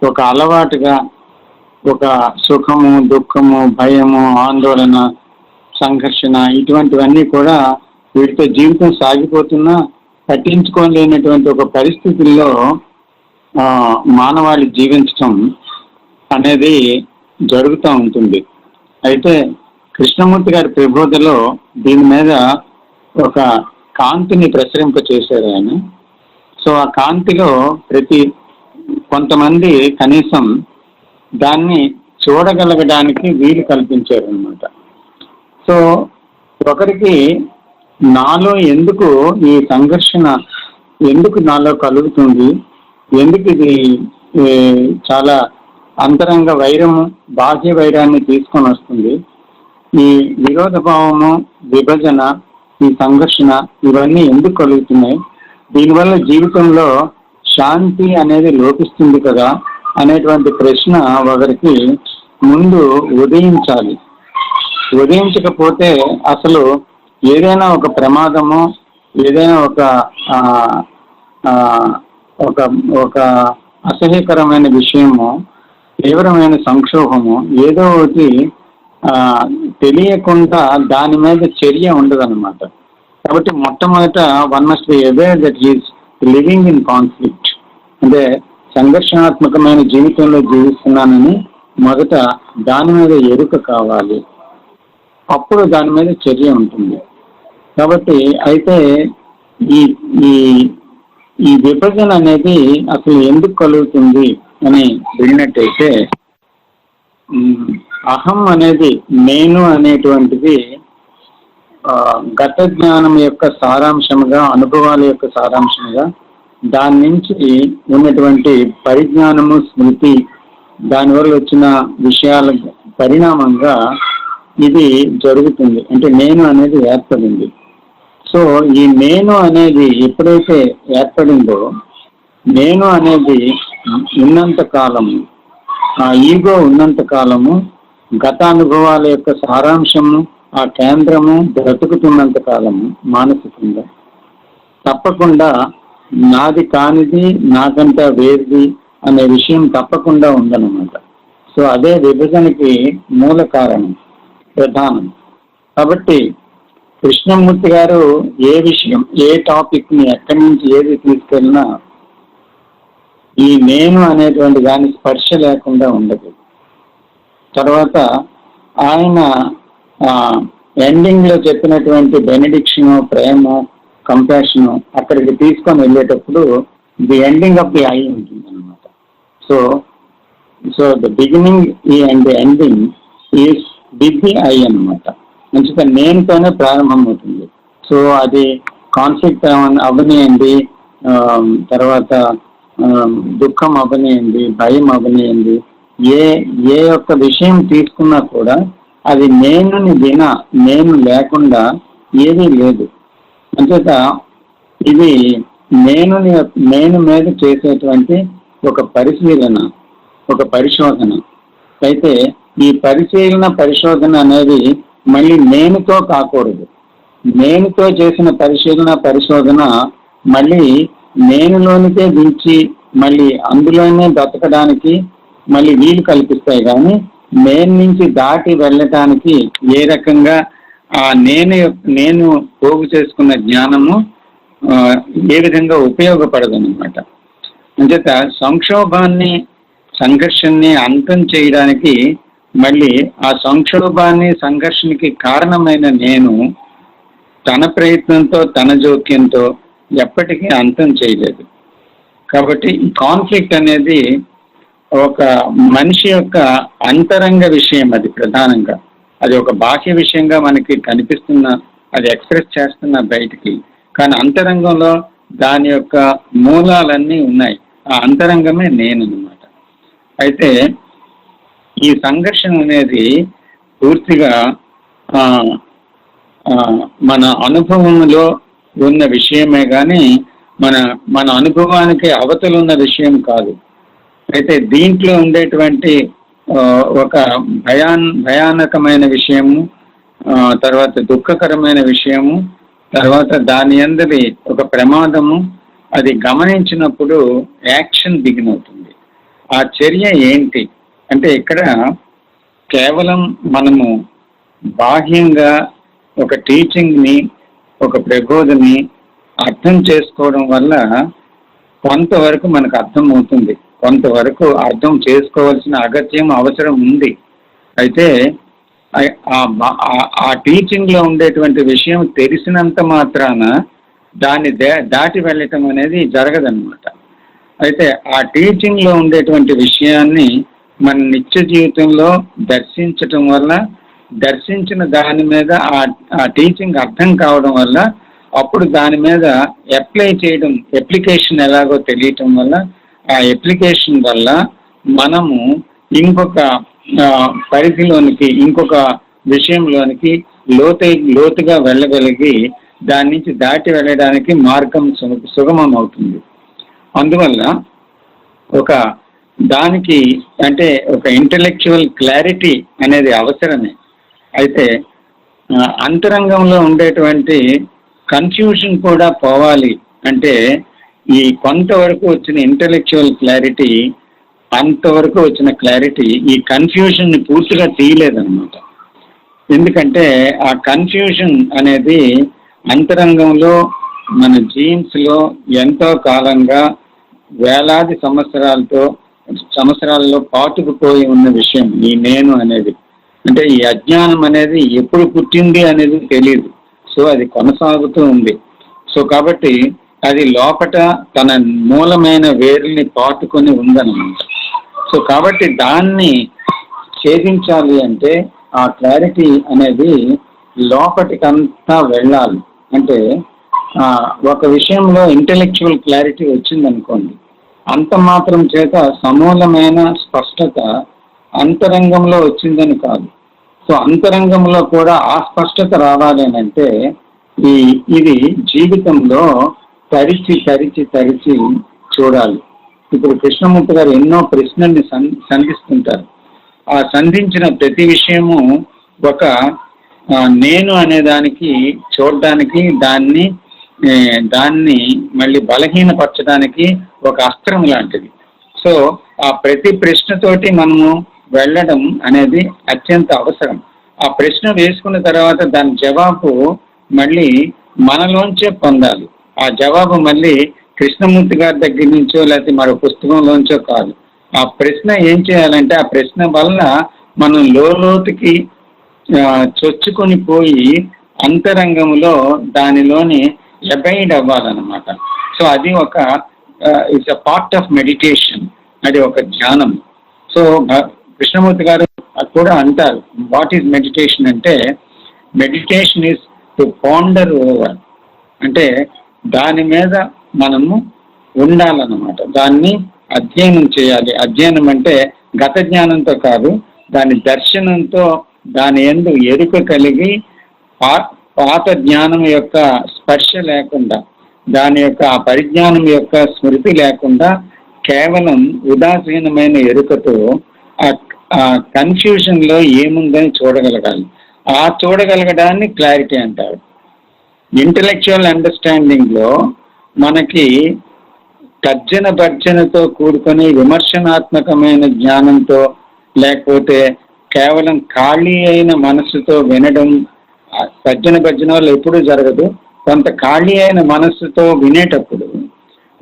Speaker 3: ఒక అలవాటుగా, ఒక సుఖము, దుఃఖము, భయము, ఆందోళన, సంఘర్షణ ఇటువంటివన్నీ కూడా వీటితో జీవితం సాగిపోతున్నా పట్టించుకోలేనటువంటి ఒక పరిస్థితుల్లో మానవాళి జీవించటం అనేది జరుగుతూ ఉంటుంది. అయితే కృష్ణమూర్తి గారి ప్రబోధలో దీని మీద ఒక కాంతిని ప్రసరింపచేశారు ఆయన. సో ఆ కాంతిలో కొంతమంది కనీసం దాన్ని చూడగలగడానికి వీలు కల్పించారు అన్నమాట. సో ఒకరికి నాలో ఎందుకు ఈ సంఘర్షణ ఎందుకు నాలో కలుగుతుంది, ఎందుకు ఇది చాలా అంతరంగ వైరము, బాహ్య వైరాన్ని తీసుకొని వస్తుంది. ఈ విరోధ భావము, విభజన, ఈ సంఘర్షణ ఇవన్నీ ఎందుకు కలుగుతున్నాయి? దీనివల్ల జీవితంలో శాంతి అనేది లోపిస్తుంది కదా అనేటువంటి ప్రశ్న ఒకరికి ముందు ఉదయించాలి. ఉదయించకపోతే అసలు ఏదైనా ఒక ప్రమాదము, ఏదైనా ఒక అసహ్యకరమైన విషయము, తీవ్రమైన సంక్షోభము ఏదో ఒకటి తెలియకుండా దాని మీద చర్య ఉండదన్నమాట. కాబట్టి మొట్టమొదట one must be aware that is living in conflict, అంటే సంఘర్షణాత్మకమైన జీవితంలో జీవిస్తున్నానని మొదట దాని మీద ఎరుక కావాలి, అప్పుడు దాని మీద చర్య ఉంటుంది. కాబట్టి అయితే ఈ ఈ ఈ విభజన అనేది అసలు ఎందుకు కలుగుతుంది అని వెళ్ళినట్టయితే, అహం అనేది, నేను అనేటువంటిది గత జ్ఞానం యొక్క సారాంశముగా, అనుభవాల యొక్క సారాంశముగా, దాని నుంచి ఉన్నటువంటి పరిజ్ఞానము, స్మృతి, దానివల్ల వచ్చిన విషయాల పరిణామంగా ఇది జరుగుతుంది. అంటే నేను అనేది ఏర్పడింది. సో ఈ నేను అనేది ఎప్పుడైతే ఏర్పడిందో, నేను అనేది ఉన్నంత కాలము, ఆ ఈగో ఉన్నంత కాలము, గత అనుభవాల యొక్క సారాంశము, ఆ కేంద్రము బ్రతుకుతున్నంత కాలము మానసికంగా తప్పకుండా నాది కానిది, నాకంటే వేరుది అనే విషయం తప్పకుండా ఉందన్నమాట. సో అదే విభజనకి మూల కారణం, ప్రధానం. కాబట్టి కృష్ణమూర్తి గారు ఏ విషయం, ఏ టాపిక్ ని ఎక్కడి నుంచి ఏది తీసుకెళ్ళినా ఈ నేను అనేటువంటి దాని స్పర్శ లేకుండా ఉండదు. తర్వాత ఆయన ఎండింగ్ లో చెప్పినటువంటి బెనెడిక్షను, ప్రేమ, కంపాషను అక్కడికి తీసుకొని వెళ్ళేటప్పుడు the ending of the I ఉంటుంది అనమాట. So the beginning and the ending is with the I అనమాట. మంచిగా నేనుతోనే ప్రారంభమవుతుంది. సో అది కాన్ఫ్లిక్ట్ అవనియండి, తర్వాత దుఃఖం అవనియండి, భయం అవనియండి, ఏ ఒక్క విషయం తీసుకున్నా కూడా అది నేను లేకుండా ఏదీ లేదు. అంచేత ఇది నేను మీద చేసేటువంటి ఒక పరిశీలన, ఒక పరిశోధన. అయితే ఈ పరిశోధన అనేది మళ్ళీ నేనుతో కాకూడదు. నేనుతో చేసిన పరిశోధన మళ్ళీ నేనులోనికే దించి మళ్ళీ అందులోనే బ్రతకడానికి మళ్ళీ వీలు కల్పిస్తాయి. కానీ నేను నుంచి దాటి వెళ్ళటానికి ఏ రకంగా ఆ నేను పోగు చేసుకున్న జ్ఞానము ఏ విధంగా ఉపయోగపడదన్నమాట. అంచేత సంక్షోభాన్ని, సంఘర్షణని అంతం చేయడానికి మళ్ళీ ఆ సంక్షోభాన్ని, సంఘర్షణకి కారణమైన నేను తన ప్రయత్నంతో, తన జోక్యంతో ఎప్పటికీ అంతం చేయలేదు. కాబట్టి ఈ కాన్ఫ్లిక్ట్ అనేది ఒక మనిషి యొక్క అంతరంగ విషయం. అది ప్రధానంగా అది ఒక బాహ్య విషయంగా మనకి కనిపిస్తున్న, అది ఎక్స్ప్రెస్ చేస్తున్న బయటికి, కానీ అంతరంగంలో దాని యొక్క మూలాలన్నీ ఉన్నాయి. ఆ అంతరంగమే నేను అన్నమాట. అయితే ఈ సంఘర్షణ అనేది పూర్తిగా మన అనుభవంలో ఉన్న విషయమే కానీ మన అనుభవానికి అవతలున్న విషయం కాదు. అయితే దీంట్లో ఉండేటువంటి ఒక భయానకమైన విషయము, తర్వాత దుఃఖకరమైన విషయము, తర్వాత దాని అందరి ఒక ప్రమాదము, అది గమనించినప్పుడు యాక్షన్ బిగిన్ అవుతుంది. ఆ చర్య ఏంటి అంటే, ఇక్కడ కేవలం మనము బాహ్యంగా ఒక టీచింగ్ని, ఒక ప్రబోధని అర్థం చేసుకోవడం వల్ల కొంతవరకు మనకు అర్థం అవుతుంది, కొంతవరకు అర్థం చేసుకోవాల్సిన అగత్యం, అవసరం ఉంది. అయితే ఆ టీచింగ్ లో ఉండేటువంటి విషయం తెలిసినంత మాత్రాన దాన్ని దాటి వెళ్ళటం అనేది జరగదన్నమాట. అయితే ఆ టీచింగ్ లో ఉండేటువంటి విషయాన్ని మన నిత్య జీవితంలో దర్శించటం వల్ల, దర్శించిన దాని మీద ఆ టీచింగ్ అర్థం కావడం వల్ల, అప్పుడు దాని మీద అప్లై చేయడం, అప్లికేషన్ ఎలాగో తెలియటం వల్ల ఆ అప్లికేషన్ వల్ల మనము ఇంకొక పరిధిలోనికి, ఇంకొక విషయంలోనికి లోతుగా వెళ్ళగలిగి దాని నుంచి దాటి వెళ్ళడానికి మార్గం సుగమం అవుతుంది. అందువల్ల ఒక దానికి అంటే ఒక ఇంటలెక్చువల్ క్లారిటీ అనేది అవసరమే. అయితే అంతరంగంలో ఉండేటువంటి కన్ఫ్యూజన్ కూడా పోవాలి అంటే ఈ కొంతవరకు వచ్చిన ఇంటలెక్చువల్ క్లారిటీ, అంతవరకు వచ్చిన క్లారిటీ ఈ కన్ఫ్యూజన్ ని పూర్తిగా తీయలేదన్నమాట. ఎందుకంటే ఆ కన్ఫ్యూజన్ అనేది అంతరంగంలో మన జీన్స్ లో ఎంతో కాలంగా వేలాది సంవత్సరాల్లో పాతుకుపోయి ఉన్న విషయం ఈ నేను అనేది. అంటే ఈ అజ్ఞానం అనేది ఎప్పుడు పుట్టింది అనేది తెలియదు. సో అది కొనసాగుతూ ఉంది. సో కాబట్టి అది లోపట తన మూలమైన వేరుని పాతుకొని ఉందన్నమాట. సో కాబట్టి దాన్ని ఛేదించాలి అంటే ఆ క్లారిటీ అనేది లోపటికంతా వెళ్ళాలి. అంటే ఒక విషయంలో ఇంటెలెక్చువల్ క్లారిటీ వచ్చిందనుకోండి, అంత మాత్రం చేత సమూలమైన స్పష్టత అంతరంగంలో వచ్చిందని కాదు. సో అంతరంగంలో కూడా ఆ స్పష్టత రావాలి అని అంటే ఇది జీవితంలో తరిచి చూడాలి. ఇప్పుడు కృష్ణమూర్తి గారు ఎన్నో ప్రశ్నల్ని సంధిస్తుంటారు. ఆ సంధించిన ప్రతి విషయము ఒక నేను అనే దానికి చూడడానికి, దాన్ని మళ్ళీ బలహీనపరచడానికి ఒక అస్త్రం లాంటిది. సో ఆ ప్రతి ప్రశ్నతోటి మనము వెళ్ళడం అనేది అత్యంత అవసరం. ఆ ప్రశ్న వేసుకున్న తర్వాత దాని జవాబు మళ్ళీ మనలోంచే పొందాలి. ఆ జవాబు మళ్ళీ కృష్ణమూర్తి గారి దగ్గర నుంచో లేకపోతే మరో పుస్తకంలోంచో కాదు. ఆ ప్రశ్న ఏం చేయాలంటే ఆ ప్రశ్న వల్ల మనం లోతుకి చొచ్చుకొని పోయి అంతరంగంలో దానిలోని అబైడ్ అవ్వాలన్నమాట. సో అది ఒక it's a part of meditation, అది ఒక ధ్యానం. సో కృష్ణమూర్తి గారు కూడా అంటారు, వాట్ ఈజ్ మెడిటేషన్ అంటే meditation is to ponder over, అంటే దాని మీద మనము ఉండాలన్నమాట. దాన్ని అధ్యయనం చేయాలి. అధ్యయనం అంటే గత జ్ఞానంతో కాదు, దాని దర్శనంతో, దాని యందు ఎరుక కలిగి పాత జ్ఞానం యొక్క స్పర్శ లేకుండా, దాని యొక్క ఆ పరిజ్ఞానం యొక్క స్మృతి లేకుండా కేవలం ఉదాసీనమైన ఎరుకతో ఆ కన్ఫ్యూజన్ లో ఏముందని చూడగలగాలి. ఆ చూడగలగడాన్ని క్లారిటీ అంటారు. ఇంటలెక్చువల్ అండర్స్టాండింగ్ లో మనకి తర్జన భర్జనతో కూడుకొని విమర్శనాత్మకమైన జ్ఞానంతో, లేకపోతే కేవలం ఖాళీ అయిన మనస్సుతో వినడం, తర్జన భర్జన వల్ల ఎప్పుడూ జరగదు. కొంత ఖాళీ అయిన మనస్సుతో వినేటప్పుడు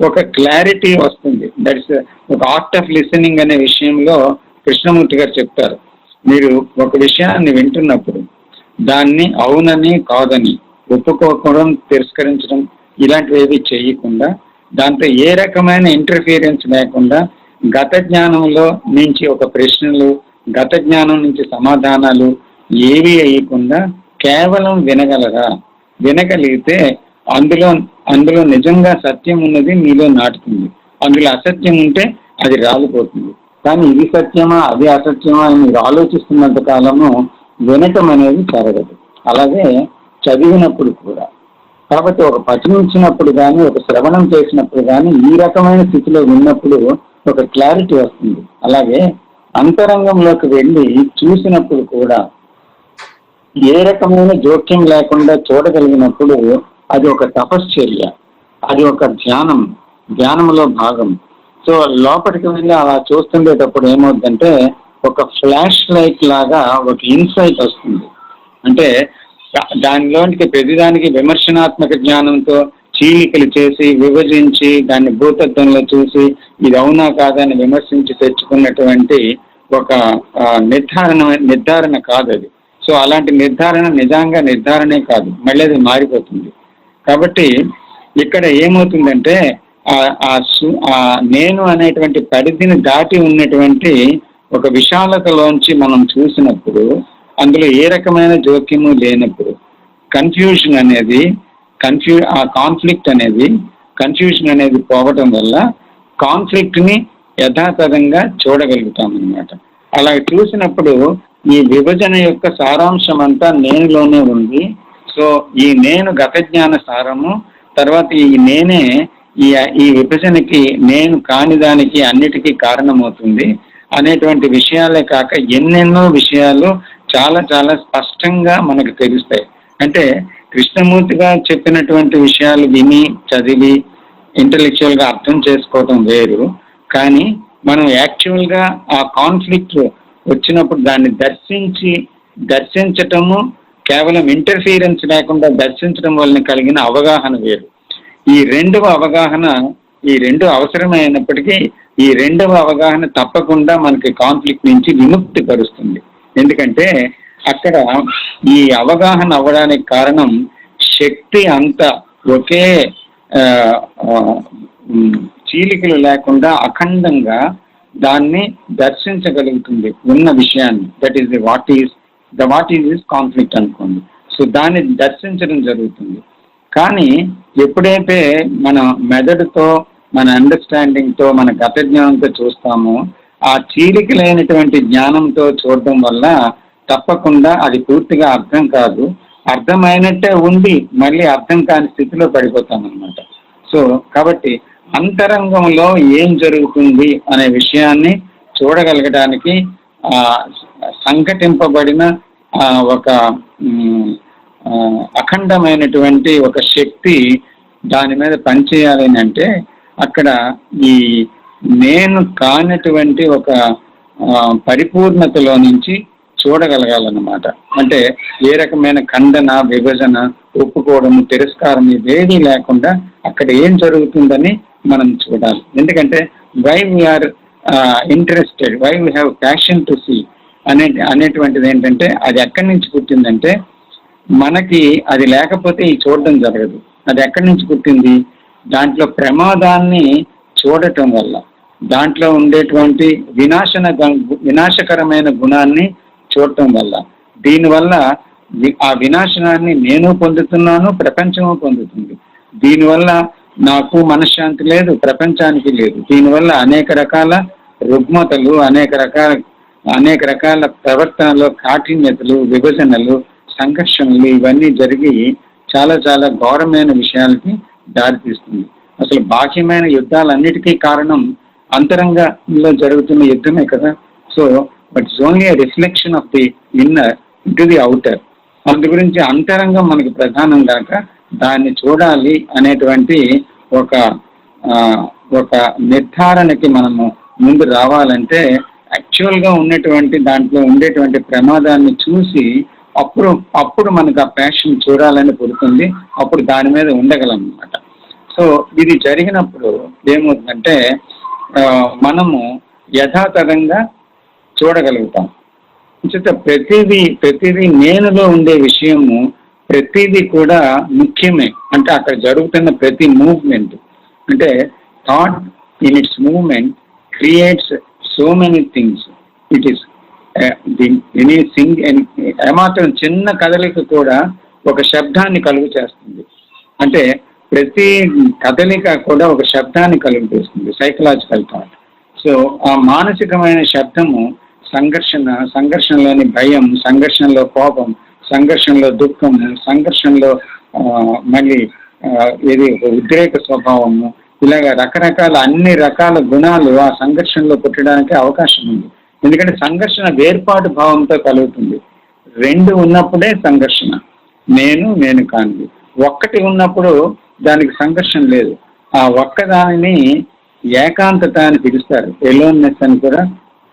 Speaker 3: ఒక క్లారిటీ వస్తుంది. దట్స్ ఒక ఆర్ట్ ఆఫ్ లిసనింగ్ అనే విషయంలో కృష్ణమూర్తి గారు చెప్తారు. మీరు ఒక విషయాన్ని వింటున్నప్పుడు దాన్ని అవునని కాదని ఒప్పుకోవడం, తిరస్కరించడం ఇలాంటివి చేయకుండా, దాంతో ఏ రకమైన ఇంటర్ఫీరెన్స్ లేకుండా గత జ్ఞానంలో నుంచి ఒక ప్రశ్నలు, గత జ్ఞానం నుంచి సమాధానాలు ఏవి వేయకుండా కేవలం వినగలిగితే అందులో నిజంగా సత్యం ఉన్నది మీలో నాటుతుంది. అందులో అసత్యం ఉంటే అది రాలిపోతుంది. కానీ ఇది సత్యమా అది అసత్యమా అని మీరు ఆలోచిస్తున్నంత కాలము వినటం అనేది జరగదు. అలాగే చదివినప్పుడు కూడా. కాబట్టి ఒక పఠనించినప్పుడు కానీ, ఒక శ్రవణం చేసినప్పుడు కానీ ఈ రకమైన స్థితిలో విన్నప్పుడు ఒక క్లారిటీ వస్తుంది. అలాగే అంతరంగంలోకి వెళ్ళి చూసినప్పుడు కూడా ఏ రకమైన జోక్యం లేకుండా చూడగలిగినప్పుడు అది ఒక తపశ్చర్య, అది ఒక ధ్యానంలో భాగం. సో లోపలికి వెళ్ళి అలా చూస్తుండేటప్పుడు ఏమవుతుందంటే ఒక ఫ్లాష్ లైట్ లాగా ఒక ఇన్సైట్ వస్తుంది. అంటే దానిలోనికి ప్రతిదానికి విమర్శనాత్మక జ్ఞానంతో చీలికలు చేసి, విభజించి, దాన్ని భూతత్వంలో చూసి ఇది అవునా కాదని విమర్శించి తెచ్చుకున్నటువంటి ఒక నిర్ధారణ కాదు అది. సో అలాంటి నిర్ధారణ నిజంగా నిర్ధారణే కాదు, మళ్ళీ అది మారిపోతుంది. కాబట్టి ఇక్కడ ఏమవుతుందంటే ఆ నేను అనేటువంటి పరిధిని దాటి ఉన్నటువంటి ఒక విశాలతలోంచి మనం చూసినప్పుడు అందులో ఏ రకమైన జోక్యము లేనప్పుడు కన్ఫ్యూజన్ అనేది ఆ కాన్ఫ్లిక్ట్ అనేది, కన్ఫ్యూజన్ అనేది పోవటం వల్ల కాన్ఫ్లిక్ట్ ని యథాతథంగా చూడగలుగుతాం అన్నమాట. అలా చూసినప్పుడు ఈ విభజన యొక్క సారాంశం అంతా నేనులోనే ఉంది. సో ఈ నేను గత జ్ఞాన సారము, తర్వాత ఈ నేనే ఈ విభజనకి నేను కాని దానికి అన్నిటికీ కారణమవుతుంది అనేటువంటి విషయాలే కాక ఎన్నెన్నో విషయాలు చాలా చాలా స్పష్టంగా మనకు తెలుస్తాయి. అంటే కృష్ణమూర్తిగా చెప్పినటువంటి విషయాలు విని చదివి ఇంటలెక్చువల్ గా అర్థం చేసుకోవటం వేరు, కానీ మనం యాక్చువల్ గా ఆ కాన్ఫ్లిక్ట్ వచ్చినప్పుడు దాన్ని దర్శించటము కేవలం ఇంటర్ఫీరెన్స్ లేకుండా దర్శించడం వలన కలిగిన అవగాహన వేరు. ఈ రెండవ అవసరమైనప్పటికీ ఈ రెండవ అవగాహన తప్పకుండా మనకి కాన్ఫ్లిక్ట్ నుంచి విముక్తి పరుస్తుంది. ఎందుకంటే అక్కడ ఈ అవగాహన అవ్వడానికి కారణం శక్తి అంతా ఒకే చీలికలు లేకుండా అఖండంగా దాన్ని దర్శించగలుగుతుంది ఉన్న విషయాన్ని. That is what is conflict అనుకోండి. సో దాన్ని దర్శించడం జరుగుతుంది. కానీ ఎప్పుడైతే మన మెదడుతో, మన అండర్స్టాండింగ్తో, మన గత జ్ఞానంతో చూస్తామో, ఆ చీలికలైనటువంటి జ్ఞానంతో చూడడం వల్ల తప్పకుండా అది పూర్తిగా అర్థం కాదు, అర్థమైనట్టే ఉండి మళ్ళీ అర్థం కాని స్థితిలో పడిపోతాం అన్నమాట. సో కాబట్టి అంతరంగంలో ఏం జరుగుతుంది అనే విషయాన్ని చూడగలగడానికి సంఘటింపబడిన ఒక అఖండమైనటువంటి ఒక శక్తి దాని మీద పనిచేయాలి అంటే అక్కడ ఈ నేను కానటువంటి ఒక పరిపూర్ణతలో నుంచి చూడగలగాలన్నమాట. అంటే ఏ రకమైన ఖండన, విభజన, ఒప్పుకోవడము, తిరస్కారం ఇవేదీ లేకుండా అక్కడ ఏం జరుగుతుందని మనం చూడాలి. ఎందుకంటే why we are interested, why we have passion to see అనేటువంటిది ఏంటంటే అది ఎక్కడి నుంచి పుట్టిందంటే మనకి అది లేకపోతే ఈ చూడడం జరగదు. అది ఎక్కడి నుంచి పుట్టింది? దాంట్లో ప్రమాదాన్ని చూడటం వల్ల, దాంట్లో ఉండేటువంటి వినాశకరమైన గుణాన్ని చూడటం వల్ల, దీనివల్ల ఆ వినాశనాన్ని నేను పొందుతున్నాను, ప్రపంచము పొందుతుంది. దీనివల్ల నాకు మనశ్శాంతి లేదు, ప్రపంచానికి లేదు. దీనివల్ల అనేక రకాల రుగ్మతలు, అనేక రకాల ప్రవర్తనలో కాఠిన్యతలు, విభజనలు, సంఘర్షణలు ఇవన్నీ జరిగి చాలా చాలా ఘోరమైన విషయాలకి దారితీస్తుంది. అసలు బాహ్యమైన యుద్ధాలన్నిటికీ కారణం అంతరంగంలో జరుగుతున్న యుద్ధమే కదా. So but it's only a reflection of the inner into the outer. అందు గురించి అంతరంగం మనకి ప్రధానం కాక దాన్ని చూడాలి అనేటువంటి ఒక నిర్ధారణకి మనము ముందు రావాలంటే యాక్చువల్గా ఉన్నటువంటి దాంట్లో ఉండేటువంటి ప్రమాదాన్ని చూసి అప్పుడు మనకు ఆ ప్యాషన్ చూడాలని పుడుతుంది. అప్పుడు దాని మీద ఉండగలం అన్నమాట. సో ఇది జరిగినప్పుడు ఏమవుతుందంటే మనము యథాతథంగా చూడగలుగుతాం. ప్రతిదీ నేనులో ఉండే విషయము ప్రతిదీ కూడా ముఖ్యమే. అంటే అక్కడ జరుగుతున్న ప్రతి మూవ్మెంట్, అంటే thought in it's movement creates so many things. It is ఏమాత్రం చిన్న కదలిక కూడా ఒక శబ్దాన్ని కలుగు చేస్తుంది. అంటే ప్రతి కదలిక కూడా ఒక శబ్దాన్ని కలుగు చేస్తుంది, సైకలాజికల్ థాట్. సో ఆ మానసికమైన శబ్దము సంఘర్షణలోని భయం, సంఘర్షణలో కోపం, సంఘర్షణలో దుఃఖము, సంఘర్షణలో మళ్ళీ ఏది ఉద్రేక స్వభావము, ఇలాగ రకరకాల అన్ని రకాల గుణాలు ఆ సంఘర్షణలో పుట్టడానికి అవకాశం ఉంది. ఎందుకంటే సంఘర్షణ వేర్పాటు భావంతో కలుగుతుంది. రెండు ఉన్నప్పుడే సంఘర్షణ, నేను కానిది. ఒక్కటి ఉన్నప్పుడు దానికి సంఘర్షణ లేదు. ఆ ఒక్కదానిని ఏకాంతత అని పిలుస్తారు, ఎలోన్నెస్ అని కూడా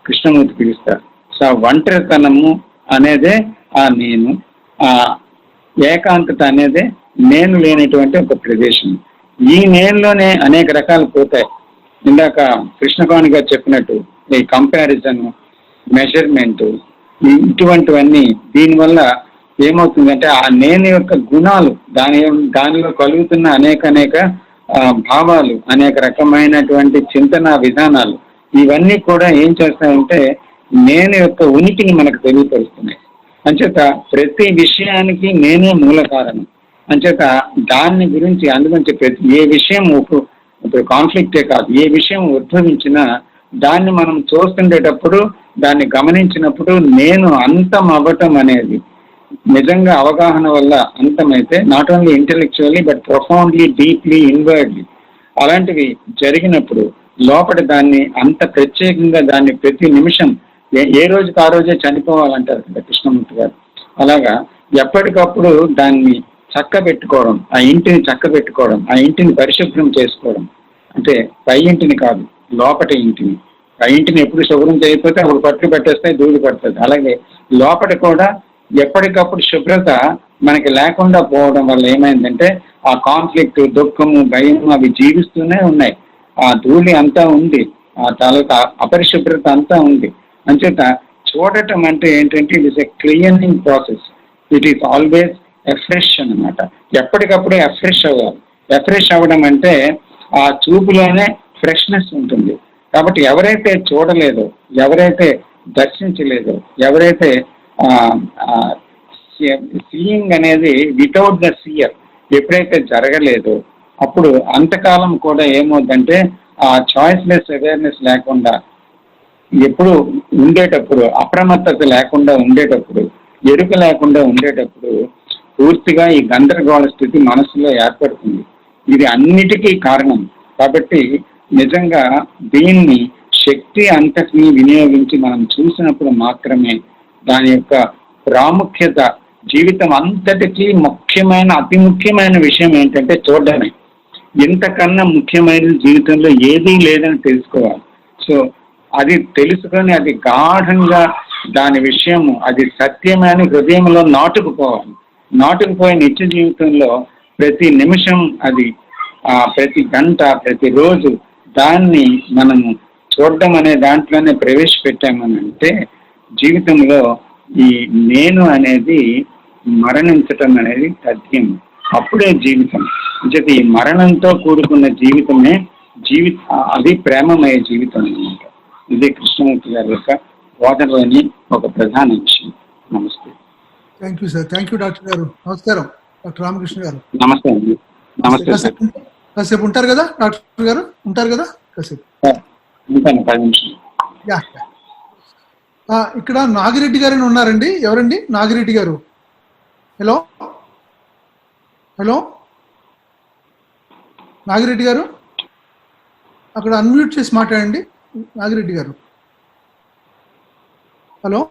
Speaker 3: కృష్ణమూర్తి పిలుస్తారు. సో ఆ ఒంటరితనము అనేదే ఆ నేను, ఆ ఏకాంతత అనేదే నేను లేనటువంటి ఒక ప్రదేశం. ఈ నేనులోనే అనేక రకాలు పోతాయి. ఇందాక కృష్ణకాణి గారు చెప్పినట్టు ఈ కంపారిజన్, మెజర్మెంట్, ఇటువంటివన్నీ దీనివల్ల ఏమవుతుందంటే ఆ నేను యొక్క గుణాలు, దానిలో కలుగుతున్న అనేక భావాలు, అనేక రకమైనటువంటి చింతన విధానాలు, ఇవన్నీ కూడా ఏం చేస్తాయంటే నేను యొక్క ఉనికిని మనకు తెలియపరుస్తున్నాయి. అంచేత ప్రతి విషయానికి నేనే మూల కారణం. అంచేత దాన్ని గురించి అందుగురించి ఏ విషయం ఇప్పుడు కాన్ఫ్లిక్టే కాదు, ఏ విషయం ఉద్భవించినా దాన్ని మనం చూస్తుండేటప్పుడు, దాన్ని గమనించినప్పుడు నేను అంతం అవ్వటం అనేది నిజంగా అవగాహన వల్ల అంతమైతే not only intellectually but profoundly, deeply, inwardly అలాంటివి జరిగినప్పుడు లోపల దాన్ని అంత ప్రత్యేకంగా దాన్ని ప్రతి నిమిషం ఏ రోజుకి ఆ రోజే చనిపోవాలంటారు కదా కృష్ణమూర్తి గారు. అలాగా ఎప్పటికప్పుడు దాన్ని చక్క పెట్టుకోవడం, ఆ ఇంటిని చక్క పెట్టుకోవడం, ఆ ఇంటిని పరిశుభ్రం చేసుకోవడం, అంటే పై ఇంటిని కాదు లోపటి ఇంటిని. ఆ ఇంటిని ఎప్పుడు శుభ్రం చేయకపోతే అప్పుడు పట్లు పెట్టేస్తే ధూళి పడుతుంది. అలాగే లోపల కూడా ఎప్పటికప్పుడు శుభ్రత మనకి లేకుండా పోవడం వల్ల ఏమైందంటే ఆ కాన్ఫ్లిక్ట్, దుఃఖము, భయము అవి జీవిస్తూనే ఉన్నాయి. ఆ ధూళి అంతా ఉంది, ఆ తాలూకా అపరిశుభ్రత అంతా ఉంది. అంచేత చూడటం అంటే ఏంటంటే it is a cleaning process, it is always afresh అనమాట. ఎప్పటికప్పుడే ఎఫ్రెష్ అవ్వాలి. ఎఫ్రెష్ అవ్వడం అంటే ఆ చూపులోనే ఫ్రెష్నెస్ ఉంటుంది. కాబట్టి ఎవరైతే చూడలేదో, ఎవరైతే దర్శించలేదో, ఎవరైతే సీయింగ్ అనేది వితౌట్ ద సీయర్ ఎప్పుడైతే జరగలేదో అప్పుడు అంతకాలం కూడా ఏమవుతుందంటే ఆ చాయిస్లెస్ అవేర్నెస్ లేకుండా ఎప్పుడు ఉండేటప్పుడు, అప్రమత్తత లేకుండా ఉండేటప్పుడు, ఎరుక లేకుండా ఉండేటప్పుడు పూర్తిగా ఈ గందరగోళ స్థితి మనసులో ఏర్పడుతుంది. ఇది అన్నిటికీ కారణం. కాబట్టి నిజంగా దీన్ని శక్తి అంతటిని వినియోగించి మనం చూసినప్పుడు మాత్రమే దాని యొక్క ప్రాముఖ్యత, జీవితం అంతటికీ ముఖ్యమైన అతి ముఖ్యమైన విషయం ఏంటంటే చూడడమే. ఇంతకన్నా ముఖ్యమైన జీవితంలో ఏదీ లేదని తెలుసుకోవాలి. సో అది తెలుసుకొని అది గాఢంగా దాని విషయము అది సత్యమని హృదయంలో నాటుకుపోవాలి. నాటుకుపోయే నిత్య జీవితంలో ప్రతి నిమిషం అది ప్రతి గంట, ప్రతిరోజు దాన్ని మనము చూడడం అనే దాంట్లోనే ప్రవేశపెట్టామని అంటే జీవితంలో ఈ నేను అనేది మరణించటం అనేది తథ్యం. అప్పుడే జీవితం. అంటే ఈ మరణంతో కూడుకున్న జీవితమే అది ప్రేమమయ జీవితం అన్నమాట. ఇది కృష్ణమూర్తి గారి యొక్క బోధనలోని ఒక ప్రధాన విషయం. నమస్తే.
Speaker 1: Thank you sir. Thank you doctor గారు. నమస్కారం డాక్టర్ రామకృష్ణ గారు.
Speaker 3: నమస్తే అండి. నమస్తే.
Speaker 1: కాసేపు ఉంటారు కదా డాక్టర్ గారు? ఉంటారు కదా కాసేపు?
Speaker 3: ఉంటాను 10 నిమిషాలు.
Speaker 1: ఇక్కడ నాగిరెడ్డి గారు ఉన్నారండి. ఎవరండి నాగిరెడ్డి గారు? హలో హలో నాగిరెడ్డి గారు, అక్కడ అన్మ్యూట్ చేసి మాట్లాడండి నాగిరెడ్డి గారు. హలో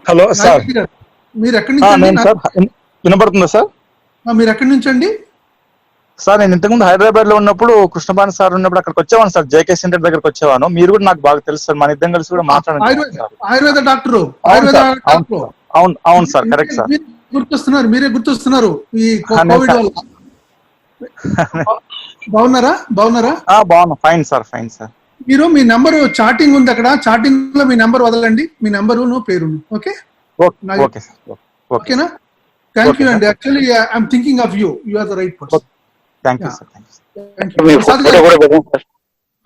Speaker 4: హలో సార్,
Speaker 1: మీరు ఎక్కడి నుంచి?
Speaker 4: వినపడుతుందా సార్?
Speaker 1: మీరు ఎక్కడి నుంచి అండి?
Speaker 4: సార్ నేను ఇంతకుముందు హైదరాబాద్ లో ఉన్నప్పుడు కృష్ణపాణి సార్ ఉన్నప్పుడు అక్కడికి వచ్చేవాను సార్, జేకే సెంటర్ దగ్గరకు వచ్చేవాను. మీరు కూడా నాకు బాగా తెలుసు సార్, మన ఇద్దరం కలిసి కూడా మాట్లాడారు.
Speaker 1: ఆయుర్వేద డాక్టర్.
Speaker 4: అవును సార్, కరెక్ట్ సార్.
Speaker 1: మీరే గుర్తొస్తున్నారు ఈ కోవిడ్ వల్ల. బాగున్నారా?
Speaker 4: బాగున్నా. Fine sir.
Speaker 1: మీరు మీ నెంబర్ చాటింగ్ ఉంది అక్కడ, చాటింగ్ లో మీ నెంబర్ వదలండి, మీ నెంబరు పేరు. ఓకే ఓకేనా? థ్యాంక్ యూ అండి. Actually I'm thinking of you. You are the right person.
Speaker 4: Thank you sir.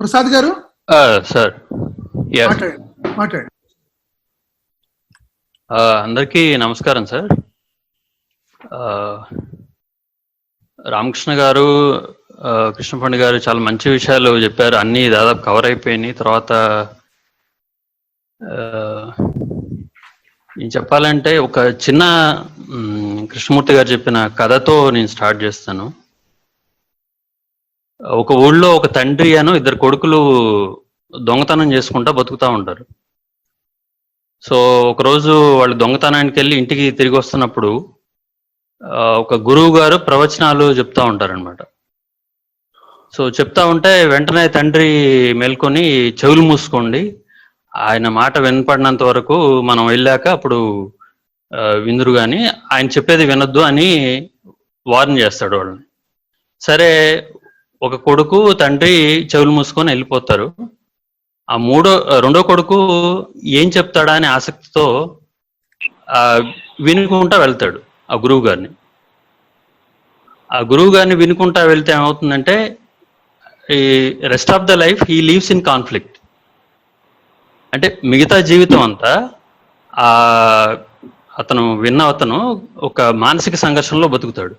Speaker 1: Prasad garu
Speaker 5: sir
Speaker 1: మాట్లాడండి.
Speaker 5: అందరికీ నమస్కారం సార్. రామకృష్ణ గారు, కృష్ణపండి గారు చాలా మంచి విషయాలు చెప్పారు. అన్నీ దాదాపు కవర్ అయిపోయినాయి. తర్వాత నేను చెప్పాలంటే ఒక చిన్న కృష్ణమూర్తి గారు చెప్పిన కథతో నేను స్టార్ట్ చేస్తాను. ఒక ఊళ్ళో ఒక తండ్రి ఇద్దరు కొడుకులు దొంగతనం చేసుకుంటా బతుకుతా ఉంటారు. సో ఒకరోజు వాళ్ళు దొంగతనానికి వెళ్ళి ఇంటికి తిరిగి వస్తున్నప్పుడు ఒక గురువు గారు ప్రవచనాలు చెప్తా ఉంటారనమాట. సో చెప్తా ఉంటే వెంటనే తండ్రి మేల్కొని చెవులు మూసుకోండి, ఆయన మాట వినపడినంత వరకు మనం వెళ్ళాక అప్పుడు విందురు కానీ ఆయన చెప్పేది వినొద్దు అని వార్న్ చేస్తాడు వాళ్ళని. సరే ఒక కొడుకు తండ్రి చెవులు మూసుకొని వెళ్ళిపోతారు. ఆ రెండో కొడుకు ఏం చెప్తాడా అనే ఆసక్తితో వినుకుంటా వెళ్తాడు ఆ గురువు గారిని. ఆ గురువు గారిని వినుకుంటా వెళ్తే ఏమవుతుందంటే ఈ rest of the life he leaves in conflict. అంటే మిగతా జీవితం అంతా అతను ఒక మానసిక సంఘర్షణలో బతుకుతాడు.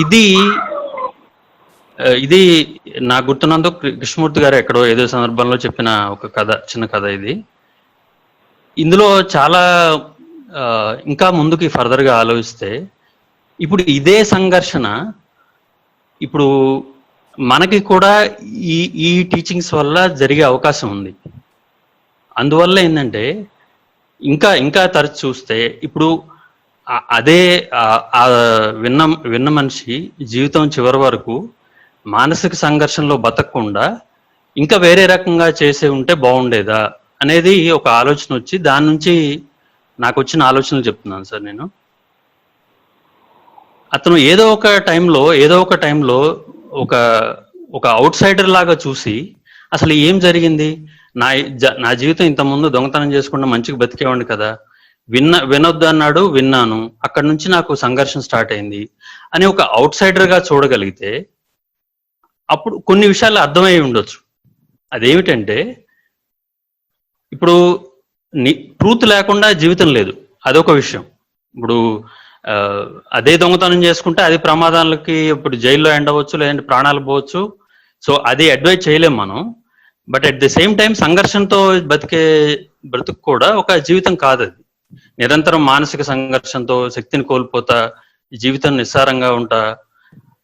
Speaker 5: ఇది ఇది నాకు గుర్తున్నందుకు కృష్ణమూర్తి గారు ఎక్కడో ఏదో సందర్భంలో చెప్పిన ఒక కథ, చిన్న కథ ఇది. ఇందులో చాలా ఇంకా ముందుకి ఫర్దర్గా ఆలోచిస్తే ఇప్పుడు ఇదే సంఘర్షణ ఇప్పుడు మనకి కూడా ఈ టీచింగ్స్ వల్ల జరిగే అవకాశం ఉంది. అందువల్ల ఏంటంటే ఇంకా తరచు చూస్తే ఇప్పుడు అదే విన్న మనిషి జీవితం చివరి వరకు మానసిక సంఘర్షణలో బతకకుండా ఇంకా వేరే రకంగా చేసే ఉంటే బాగుండేదా అనేది ఒక ఆలోచన వచ్చి దాని నుంచి నాకు వచ్చిన ఆలోచనలు చెప్తున్నాను సార్. నేను అతను ఏదో ఒక టైంలో ఒక అవుట్ సైడర్ లాగా చూసి అసలు ఏం జరిగింది, నా జీవితం ఇంతకుముందు దొంగతనం చేసుకుంటే మంచిగా బతికేవాడిని కదా, వినొద్దు అన్నాడు, విన్నాను, అక్కడ నుంచి నాకు సంఘర్షణ స్టార్ట్ అయింది అని ఒక అవుట్ సైడర్ గా చూడగలిగితే అప్పుడు కొన్ని విషయాలు అర్థమై ఉండొచ్చు. అదేమిటంటే ఇప్పుడు ట్రూత్ లేకుండా జీవితం లేదు, అదొక విషయం. ఇప్పుడు అదే దొంగతనం చేసుకుంటే అది ప్రమాదాలకి ఇప్పుడు జైల్లో ఎండ్ అవ్వచ్చు, లేదంటే ప్రాణాలు పోవచ్చు. సో అది అడ్వైజ్ చేయలేం మనం. But at the same time సంఘర్షణతో బ్రతుకు కూడా ఒక జీవితం కాదు. అది నిరంతరం మానసిక సంఘర్షణతో శక్తిని కోల్పోతా జీవితం నిస్సారంగా ఉంటా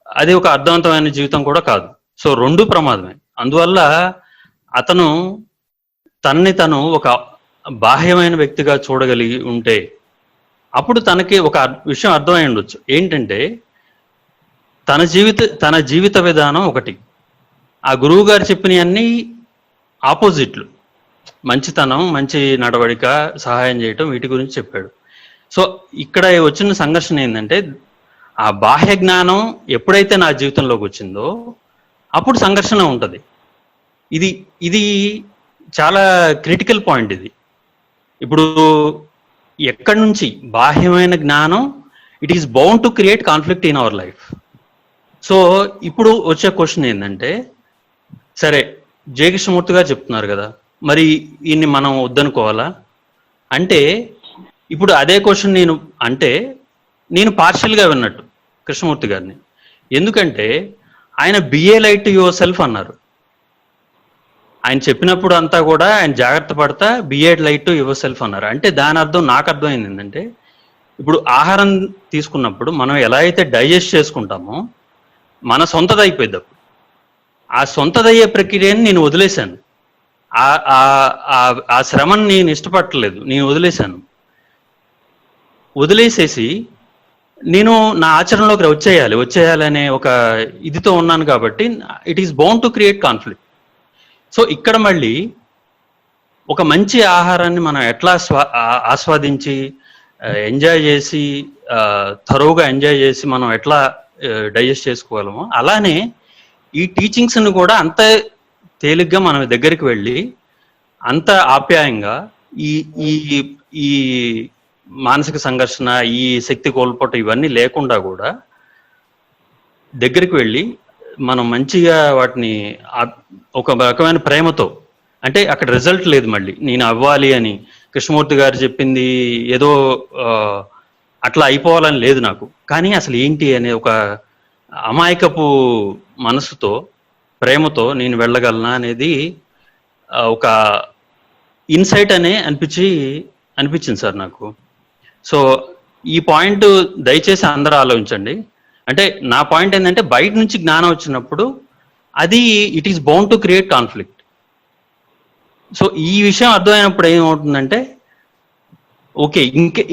Speaker 5: అది ఒక అర్థవంతమైన జీవితం కూడా కాదు. సో రెండు ప్రమాదమే. అందువల్ల అతను తను ఒక బాహ్యమైన వ్యక్తిగా చూడగలిగి ఉంటే అప్పుడు తనకి ఒక విషయం అర్థమై ఉండొచ్చు. ఏంటంటే తన జీవిత విధానం ఒకటి, ఆ గురువు గారు చెప్పినవన్నీ ఆపోజిట్లు. మంచితనం, మంచి నడవడిక, సహాయం చేయటం, వీటి గురించి చెప్పాడు. సో ఇక్కడ వచ్చిన సంఘర్షణ ఏంటంటే ఆ బాహ్య జ్ఞానం ఎప్పుడైతే నా జీవితంలోకి వచ్చిందో అప్పుడు సంఘర్షణ ఉంటుంది. ఇది చాలా క్రిటికల్ పాయింట్. ఇది ఇప్పుడు ఎక్కడి నుంచి బాహ్యమైన జ్ఞానం it is bound to create conflict in our life. So ఇప్పుడు వచ్చే క్వశ్చన్ ఏంటంటే, సరే జే కృష్ణమూర్తి గారు చెప్తున్నారు కదా, మరి ఈయన్ని మనం వద్దనుకోవాలా అంటే ఇప్పుడు అదే క్వశ్చన్ నేను పార్షియల్గా విన్నట్టు కృష్ణమూర్తి గారిని. ఎందుకంటే ఆయన బిఏ లైట్ యువర్ సెల్ఫ్ అన్నారు. ఆయన చెప్పినప్పుడు అంతా కూడా ఆయన జాగ్రత్త పడతా be a light to yourself అన్నారు. అంటే దాని అర్థం నాకు అర్థమైంది ఏంటంటే ఇప్పుడు ఆహారం తీసుకున్నప్పుడు మనం ఎలా అయితే డైజెస్ట్ చేసుకుంటామో మన సొంతదైపోయింది. అప్పుడు ఆ సొంతదయ్యే ప్రక్రియని నేను వదిలేశాను. ఆ శ్రమను నేను ఇష్టపడలేదు, నేను వదిలేసేసి నేను నా ఆచరణలోకి వచ్చేయాలి అనే ఒక ఇదితో ఉన్నాను. కాబట్టి it is bound to create conflict. So ఇక్కడ మళ్ళీ ఒక మంచి ఆహారాన్ని మనం ఎట్లా ఆస్వాదించి ఎంజాయ్ చేసి థరోగా ఎంజాయ్ చేసి మనం ఎట్లా డైజెస్ట్ చేసుకోగలమో అలానే ఈ టీచింగ్స్ని కూడా అంత తేలిగ్గా మనం దగ్గరికి వెళ్ళి అంత ఆప్యాయంగా ఈ మానసిక సంఘర్షణ, ఈ శక్తి కోల్పోవటం ఇవన్నీ లేకుండా కూడా దగ్గరికి వెళ్ళి మనం మంచిగా వాటిని ఒక రకమైన ప్రేమతో, అంటే అక్కడ రిజల్ట్ లేదు, మళ్ళీ నేను అవ్వాలి అని కృష్ణమూర్తి గారు చెప్పింది ఏదో అట్లా అయిపోవాలని లేదు నాకు. కానీ అసలు ఏంటి అనే ఒక అమాయకపు మనసుతో, ప్రేమతో నేను వెళ్ళగలనా అనేది ఒక ఇన్సైట్ అనే అనిపించింది సార్ నాకు. సో ఈ పాయింట్ దయచేసి అందరూ ఆలోచించండి. అంటే నా పాయింట్ ఏంటంటే బయట నుంచి జ్ఞానం వచ్చినప్పుడు అది it is bound to create conflict. So ఈ విషయం అర్థమైనప్పుడు ఏమవుతుందంటే ఓకే,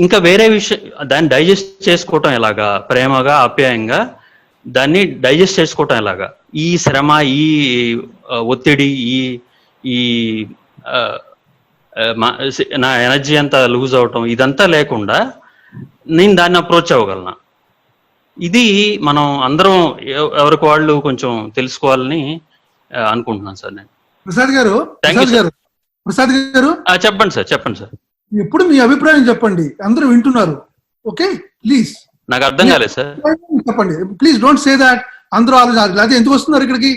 Speaker 5: ఇంకా వేరే విషయం దాన్ని డైజెస్ట్ చేసుకోవటం ఎలాగా, ప్రేమగా ఆప్యాయంగా దాన్ని డైజెస్ట్ చేసుకోవటం ఎలాగా, ఈ శ్రమ, ఈ ఒత్తిడి, ఈ నా ఎనర్జీ అంతా లూజ్ అవటం ఇదంతా లేకుండా నేను దాన్ని అప్రోచ్ అవ్వగలను. ఇది మనం అందరం ఎవరికి వాళ్ళు కొంచెం తెలుసుకోవాలని అనుకుంటున్నాను సార్. నేను
Speaker 1: ప్రసాద్ గారు
Speaker 5: చెప్పండి సార్.
Speaker 1: ఇప్పుడు మీ అభిప్రాయం చెప్పండి, అందరూ వింటున్నారు. Okay, please.
Speaker 5: నాకు అర్థం కాలేదు సార్.
Speaker 1: చెప్పండి ప్లీజ్, డోంట్ సే దాట్ అందరూ ఆలోచన లేకపోతే ఎందుకు వస్తున్నారు ఇక్కడికి,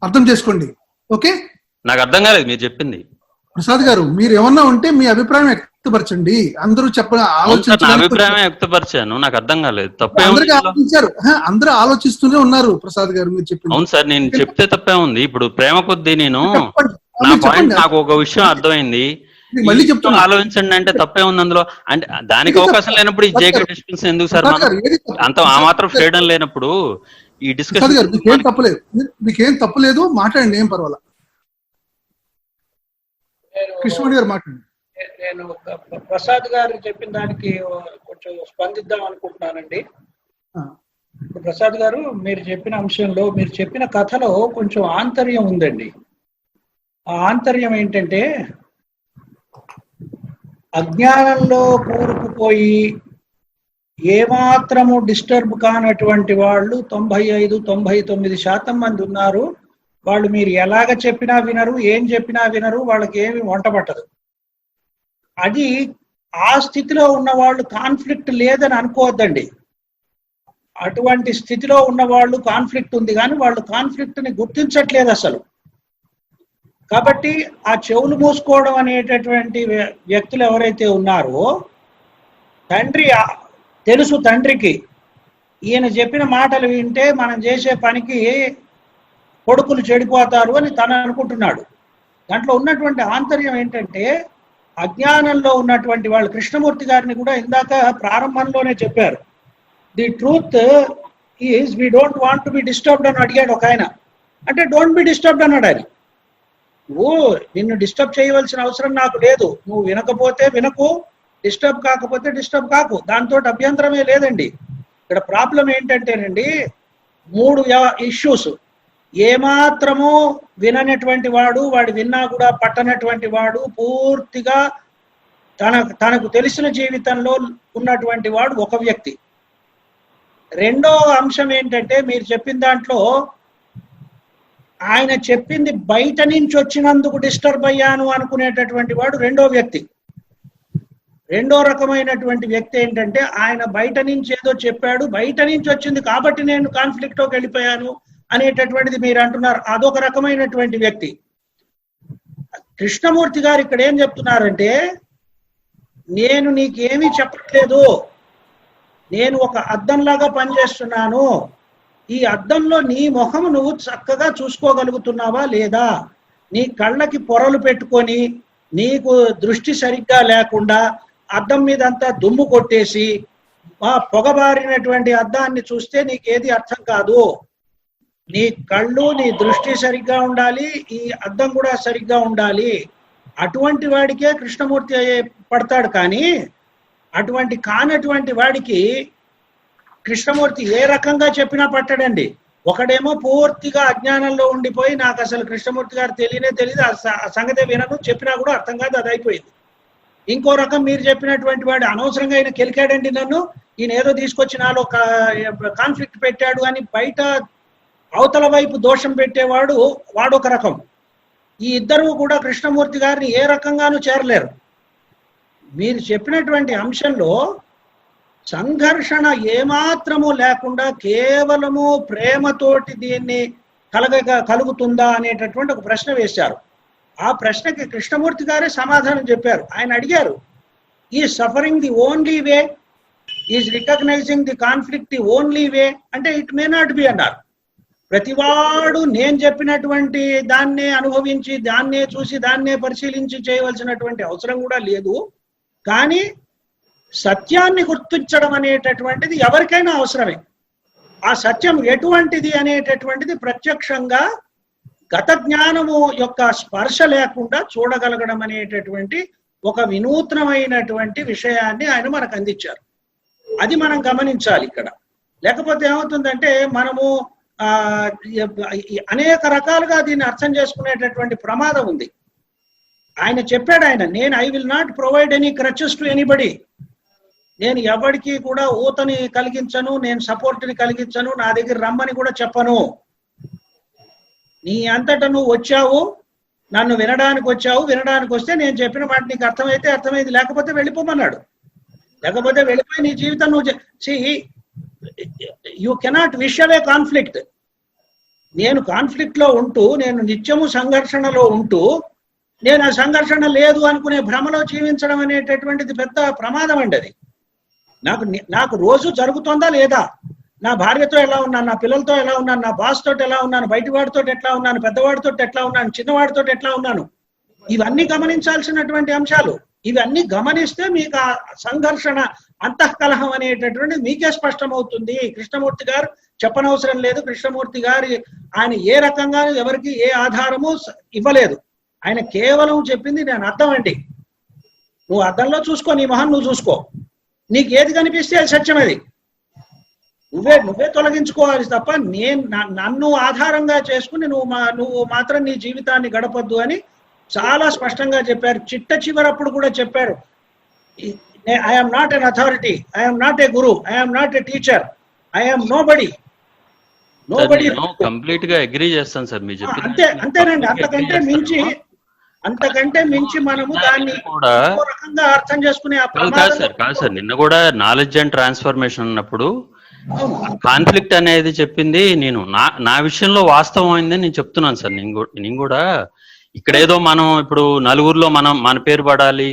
Speaker 1: అర్థం చేసుకోండి. ఓకే,
Speaker 5: నాకు అర్థం కాలేదు మీరు చెప్పింది.
Speaker 1: ప్రసాద్ గారు మీరు ఏమన్నా ఉంటే మీ అభిప్రాయం వ్యక్తపరచండి. అందరూ
Speaker 5: అవును సార్, నా
Speaker 1: ఆలోచించడానికి
Speaker 5: అభిప్రాయమే వ్యక్తపరిచాను. నాకు అర్థం కాలేదు. తప్పే
Speaker 1: అందరికీ
Speaker 5: ఉంది.
Speaker 1: ఆలోచించారు. అందరూ ఆలోచిస్తూనే ఉన్నారు ప్రసాద్ గారు మీరు చెప్పింది.
Speaker 5: అవును సార్, నేను చెప్తే తప్పే ఉంది. ఇప్పుడు ప్రేమ కొద్దీ నేను
Speaker 1: చెప్పండి.
Speaker 5: నా
Speaker 1: మీరు
Speaker 5: పాయింట్,
Speaker 1: చెప్పండి.
Speaker 5: నాకు ఒక విషయం అర్థమైంది.
Speaker 1: నేను మళ్ళీ
Speaker 5: ఈ విషయం
Speaker 1: చెప్తున్నా.
Speaker 5: ఆలోచించండి అంటే తప్పే ఉంది అందులో. అంటే దానికి
Speaker 1: ఇది
Speaker 5: అవకాశం
Speaker 1: తప్ప.
Speaker 5: లేనప్పుడు ఈ జేకే డిస్కషన్స్ ఎందుకు సార్?
Speaker 1: ప్రసాద్ గారు,
Speaker 5: మనం
Speaker 1: ఏది తప్పు?
Speaker 5: అంత ఆ మాత్రం ఫ్రీడమ్ లేనప్పుడు ఈ
Speaker 1: ప్రసాద్
Speaker 5: డిస్కషన్
Speaker 1: గారు మీకేం తప్పలేదు, మీకేం తప్పలేదు, మాట్లాడండి, ఏం పర్వాలా. కృష్ణమణి గారు మాట్లాడండి.
Speaker 2: నేను ప్రసాద్ గారు చెప్పిన దానికి కొంచెం స్పందిద్దాం అనుకుంటున్నానండి. ప్రసాద్ గారు, మీరు చెప్పిన అంశంలో, మీరు చెప్పిన కథలో కొంచెం ఆంతర్యం ఉందండి. ఆ ఆంతర్యం ఏంటంటే, అజ్ఞానంలో కూరుకుపోయి ఏమాత్రము డిస్టర్బ్ కానటువంటి వాళ్ళు 95-99% మంది ఉన్నారు. వాళ్ళు మీరు ఎలాగ చెప్పినా వినరు, ఏం చెప్పినా వినరు, వాళ్ళకి ఏమి వంట పట్టదు. అది ఆ స్థితిలో ఉన్న వాళ్ళు కాన్ఫ్లిక్ట్ లేదని అనుకోవద్దండి. అటువంటి స్థితిలో ఉన్న వాళ్ళు కాన్ఫ్లిక్ట్ ఉంది, కానీ వాళ్ళు కాన్ఫ్లిక్ట్ ని గుర్తించట్లేదు అసలు. కాబట్టి ఆ చెవులు మూసుకోవడం అనేటటువంటి వ్యక్తులు ఎవరైతే ఉన్నారో, తండ్రి తెలుసు తండ్రికి ఈయన చెప్పిన మాటలు వింటే మనం చేసే పనికి కొడుకులు చెడిపోతారు అని తను అనుకుంటున్నాడు. దాంట్లో ఉన్నటువంటి ఆంతర్యం ఏంటంటే, అజ్ఞానంలో ఉన్నటువంటి వాళ్ళు, కృష్ణమూర్తి గారిని కూడా ఇందాక ప్రారంభంలోనే చెప్పారు, the truth is we don't want to be disturbed అని అడిగాడు ఒక ఆయన. అంటే డోంట్ బి డిస్టర్బ్డ్ అన్నాడు ఆయన. నువ్వు నిన్ను డిస్టర్బ్ చేయవలసిన అవసరం నాకు లేదు, నువ్వు వినకపోతే వినకు, డిస్టర్బ్ కాకపోతే డిస్టర్బ్ కాకు, దాంతో అభ్యంతరమే లేదండి. ఇక్కడ ప్రాబ్లం ఏంటంటేనండి, 3 ఇష్యూస్. ఏమాత్రము విననటువంటి వాడు, వాడు విన్నా కూడా పట్టనటువంటి వాడు, పూర్తిగా తనకు తెలిసిన జీవితంలో ఉన్నటువంటి వాడు ఒక వ్యక్తి. రెండో అంశం ఏంటంటే, మీరు చెప్పిన దాంట్లో ఆయన చెప్పింది బయట నుంచి వచ్చినందుకు డిస్టర్బ్ అయ్యాను అనుకునేటటువంటి వాడు రెండో వ్యక్తి. రెండో రకమైనటువంటి వ్యక్తి ఏంటంటే, ఆయన బయట నుంచి ఏదో చెప్పాడు, బయట నుంచి వచ్చింది కాబట్టి నేను కాన్ఫ్లిక్ట్లోకి వెళ్ళిపోయాను అనేటటువంటిది మీరు అంటున్నారు, అదొక రకమైనటువంటి వ్యక్తి. కృష్ణమూర్తి గారు ఇక్కడ ఏం చెప్తున్నారంటే, నేను నీకేమీ చెప్పట్లేదు, నేను ఒక అద్దంలాగా పనిచేస్తున్నాను, ఈ అద్దంలో నీ ముఖం నువ్వు చక్కగా చూసుకోగలుగుతున్నావా లేదా, నీ కళ్ళకి పొరలు పెట్టుకొని నీకు దృష్టి సరిగ్గా లేకుండా అద్దం మీద అంతా దుమ్ము కొట్టేసి పొగబారినటువంటి అద్దాన్ని చూస్తే నీకేది అర్థం కాదు. నీ కళ్ళు, నీ దృష్టి సరిగ్గా ఉండాలి, ఈ అద్దం కూడా సరిగ్గా ఉండాలి. అటువంటి వాడికే కృష్ణమూర్తి పడతాడు, కానీ అటువంటి కానటువంటి వాడికి కృష్ణమూర్తి ఏ రకంగా చెప్పినా పట్టడండి. ఒకడేమో పూర్తిగా అజ్ఞానంలో ఉండిపోయి, నాకు అసలు కృష్ణమూర్తి గారు తెలియదు, ఆ సంగతే వినను, చెప్పినా కూడా అర్థం కాదు, అది అయిపోయింది. ఇంకో రకం మీరు చెప్పినటువంటి వాడు, అనవసరంగా ఈయన కెలికాడండి నన్ను, ఈయన ఏదో తీసుకొచ్చి నాలో కాన్ఫ్లిక్ట్ పెట్టాడు అని బయట అవతల వైపు దోషం పెట్టేవాడు వాడొక రకం. ఈ ఇద్దరు కూడా కృష్ణమూర్తి గారిని ఏ రకంగానూ చేరలేరు. మీరు చెప్పినటువంటి అంశంలో సంఘర్షణ ఏమాత్రము లేకుండా కేవలము ప్రేమతోటి దీన్ని కలుగుతుందా అనేటటువంటి ఒక ప్రశ్న వేశారు. ఆ ప్రశ్నకి కృష్ణమూర్తి గారే సమాధానం చెప్పారు. ఆయన అడిగారు, ఈ suffering the only way, is recognising the conflict the only way అంటే ఇట్ మే నాట్ బి అన్నారు. ప్రతివాడు నేను చెప్పినటువంటి దాన్నే అనుభవించి, దాన్నే చూసి, దాన్నే పరిశీలించి చేయవలసినటువంటి అవసరం కూడా లేదు. కానీ సత్యాన్ని గుర్తించడం అనేటటువంటిది ఎవరికైనా అవసరమే. ఆ సత్యం ఎటువంటిది అనేటటువంటిది ప్రత్యక్షంగా గత జ్ఞానము యొక్క స్పర్శ లేకుండా చూడగలగడం అనేటటువంటి ఒక వినూత్నమైనటువంటి విషయాన్ని ఆయన మనకు అందించారు. అది మనం గమనించాలి ఇక్కడ. లేకపోతే ఏమవుతుందంటే, మనము అనేక రకాలుగా దీన్ని అర్థం చేసుకునేటటువంటి ప్రమాదం ఉంది. ఆయన చెప్పాడు, నేను I will not provide any crutches to anybody, నేను ఎవరికి కూడా ఊతని కలిగించను, నేను సపోర్ట్ని కలిగించను, నా దగ్గర రమ్మని కూడా చెప్పను. నీ అంతటా నువ్వు వచ్చావు, నన్ను వినడానికి వచ్చావు, వినడానికి వస్తే నేను చెప్పిన మాట నీకు అర్థమైతే అర్థమైంది, లేకపోతే వెళ్ళిపోమన్నాడు. లేకపోతే వెళ్ళిపోయి నీ జీవితం నువ్వు you cannot wish away conflict. నేను కాన్ఫ్లిక్ట్ లో ఉంటూ, నేను నిత్యము సంఘర్షణలో ఉంటూ నేను ఆ సంఘర్షణ లేదు అనుకునే భ్రమలో జీవించడం అనేటటువంటిది పెద్ద ప్రమాదం అండి. అది నాకు రోజు జరుగుతుందా లేదా, నా భార్యతో ఎలా ఉన్నాను, నా పిల్లలతో ఎలా ఉన్నాను, నా బాస్ తోటి ఎలా ఉన్నాను, బయటి వాడితో ఎట్లా ఉన్నాను, పెద్దవాడితో ఎట్లా ఉన్నాను, చిన్నవాడితో ఎట్లా ఉన్నాను, ఇవన్నీ గమనించాల్సినటువంటి అంశాలు. ఇవన్నీ గమనిస్తే మీకు ఆ సంఘర్షణ, అంతఃకలహం అనేటటువంటిది మీకే స్పష్టమవుతుంది. కృష్ణమూర్తి గారు చెప్పనవసరం లేదు. కృష్ణమూర్తి గారి ఆయన ఏ రకంగా ఎవరికి ఏ ఆధారము ఇవ్వలేదు. ఆయన కేవలం చెప్పింది నేను అర్థం అండి. నువ్వు అర్థంలో చూసుకో, నీ మొహం నువ్వు చూసుకో, నీకు ఏది కనిపిస్తే అది సత్యం. అది నువ్వే తొలగించుకోవాలి తప్ప నన్ను ఆధారంగా చేసుకుని నువ్వు మాత్రం నీ జీవితాన్ని గడపద్దు అని చాలా స్పష్టంగా చెప్పారు. చిట్ట చివరప్పుడు కూడా చెప్పారు, I'm not an authority, I'm not a Guru, I'm not a teacher, I'm nobody.
Speaker 5: Complete గా అగ్రీ చేస్తాను సార్ మీరు చెప్పి.
Speaker 2: అంతేనండి. అంతకంటే మించి మనము దాన్ని
Speaker 5: కూడా
Speaker 2: రకంగా అర్థం చేసుకునే
Speaker 5: కాదు సార్. నిన్న కూడా నాలెడ్జ్ అండ్ ట్రాన్స్ఫర్మేషన్ అన్నప్పుడు కాన్ఫ్లిక్ట్ అనేది చెప్పింది నేను నా విషయంలో వాస్తవం అయిందని నేను చెప్తున్నాను సార్. నేను కూడా ఇక్కడ ఏదో మనం ఇప్పుడు నలుగురిలో మన పేరు పడాలి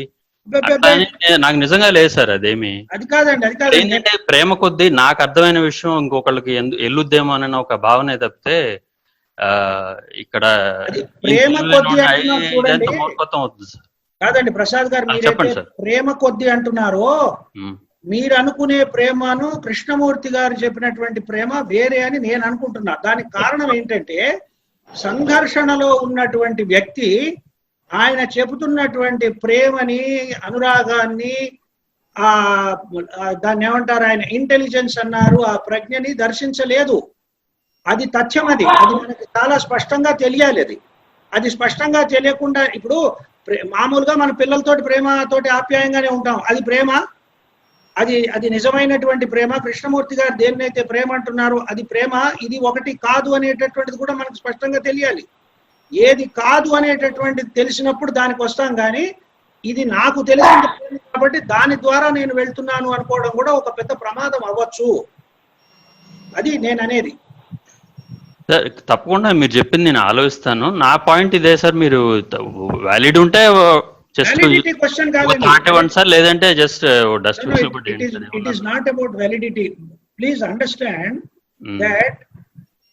Speaker 5: నాకు నిజంగా లేదు సార్. అదేమి
Speaker 2: అది కాదండి.
Speaker 5: ఏంటంటే ప్రేమ కొద్దీ నాకు అర్థమైన విషయం ఇంకొకళ్ళకి ఎల్లుద్దేమో అనే ఒక భావనే తప్పితే ఇక్కడ మూర్ఖత్వం అవుతుంది సార్.
Speaker 2: కాదండి ప్రసాద్ గారు, మీరు ప్రేమ కొద్ది అంటున్నారో, మీరు అనుకునే ప్రేమను కృష్ణమూర్తి గారు చెప్పినటువంటి ప్రేమ వేరే అని నేను అనుకుంటున్నా. దానికి కారణం ఏంటంటే సంఘర్షణలో ఉన్నటువంటి వ్యక్తి ఆయన చెబుతున్నటువంటి ప్రేమని, అనురాగాన్ని, దాన్ని ఏమంటారు, ఆయన ఇంటెలిజెన్స్ అన్నారు, ఆ ప్రజ్ఞని దర్శించలేదు. అది తథ్యం. అది మనకి చాలా స్పష్టంగా తెలియాలి. అది స్పష్టంగా తెలియకుండా ఇప్పుడు మామూలుగా మన పిల్లలతోటి ప్రేమతోటి ఆప్యాయంగానే ఉంటాం. అది ప్రేమ? అది నిజమైనటువంటి ప్రేమ? కృష్ణమూర్తి గారు దేన్నైతే ప్రేమ అంటున్నారో అది ప్రేమ. ఇది ఒకటి కాదు అనేటటువంటిది కూడా మనకు స్పష్టంగా తెలియాలి. ఏది కాదు అనేటటువంటిది తెలిసినప్పుడు దానికి వస్తాం. కానీ ఇది నాకు తెలిసింది కాబట్టి దాని ద్వారా నేను వెళ్తున్నాను అనుకోవడం కూడా ఒక పెద్ద ప్రమాదం అవ్వచ్చు. అది నేను అనేది.
Speaker 5: సార్ తప్పకుండా మీరు చెప్పింది నేను ఆలోచిస్తాను. నా పాయింట్ ఇదే సార్, మీరు వ్యాలిడ్ ఉంటే సార్, లేదంటే just dust.
Speaker 2: It is not about validity. Please understand that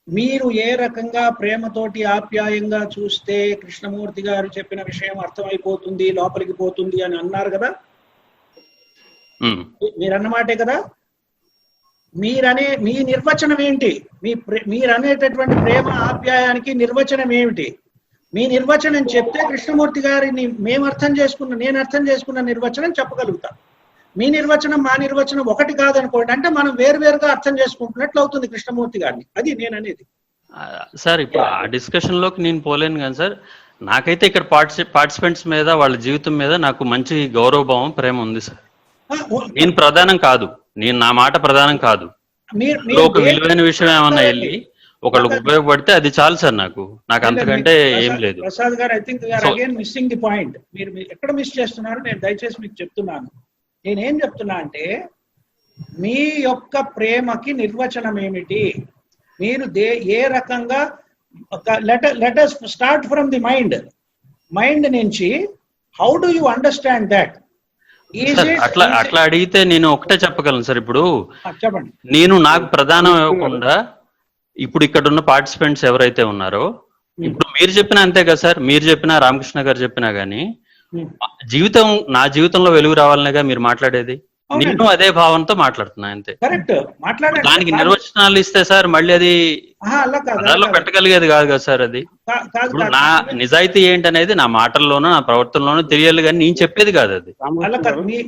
Speaker 2: మీరు ఏ రకంగా ప్రేమతోటి ఆప్యాయంగా చూస్తే కృష్ణమూర్తి గారు చెప్పిన విషయం అర్థమైపోతుంది, లోపలికి పోతుంది అని అన్నారు కదా. మీరన్నమాటే కదా. మీ నిర్వచనం ఏంటి? మీరు అనేటటువంటి ప్రేమ ఆప్యాయానికి నిర్వచనం ఏమిటి? మీ నిర్వచనం చెప్తే కృష్ణమూర్తి గారిని నేను అర్థం చేసుకున్న నిర్వచనం చెప్పగలుగుతా. మీ నిర్వచనం మా నిర్వచనం ఒకటి కాదనుకోండి, అంటే మనం వేరువేరుగా అర్థం చేసుకుంటున్నట్లు అవుతుంది కృష్ణమూర్తి గారిని. అది నేను అనేది.
Speaker 5: సార్ ఇప్పుడు ఆ డిస్కషన్ లోకి నేను పోలేను కానీ సార్, నాకైతే ఇక్కడ పార్టిసిపెంట్స్ మీద, వాళ్ళ జీవితం మీద నాకు మంచి గౌరవభావం, ప్రేమ ఉంది సార్. నేను ప్రధానం కాదు, నా మాట ప్రధానం కాదు. ఒక విలువైన విషయం ఏమన్నా వెళ్ళి ఒకళ్ళకి ఉపయోగపడితే అది చాలు సార్. నాకు అంతకంటే ఏం లేదు.
Speaker 2: ప్రసాద్ గారు, I think again missing the point. మీరు ఎక్కడ మిస్ చేస్తున్నారు నేను దయచేసి మీకు చెప్తున్నాను. నేనేం చెప్తున్నా అంటే, మీ యొక్క ప్రేమకి నిర్వచనం ఏమిటి? మీరు ఏ రకంగా let us start from the mind నుంచి how do you understand that?
Speaker 5: అట్లా అడిగితే నేను ఒకటే చెప్పగలను సార్. ఇప్పుడు
Speaker 2: చెప్పండి.
Speaker 5: నేను నాకు ప్రధానం ఇవ్వకుండా ఇప్పుడు ఇక్కడ ఉన్న పార్టిసిపెంట్స్ ఎవరైతే ఉన్నారో, ఇప్పుడు మీరు చెప్పినా అంతే కదా సార్, మీరు చెప్పినా రామకృష్ణ గారు చెప్పినా గానీ నా జీవితంలో వెలుగు రావాలనేగా మీరు మాట్లాడేది. నేను అదే భావంతో మాట్లాడుతున్నా అంతే.
Speaker 2: కరెక్ట్.
Speaker 5: దానికి నిర్వచనాలు ఇస్తే సార్ మళ్ళీ అది పదాల్లో పెట్టగలిగేది కాదు కదా సార్. అది నా నిజాయితీ ఏంటనేది నా మాటల్లోనూ నా ప్రవర్తనలోనూ తెలియాలి, కానీ నేను చెప్పేది కాదు. అది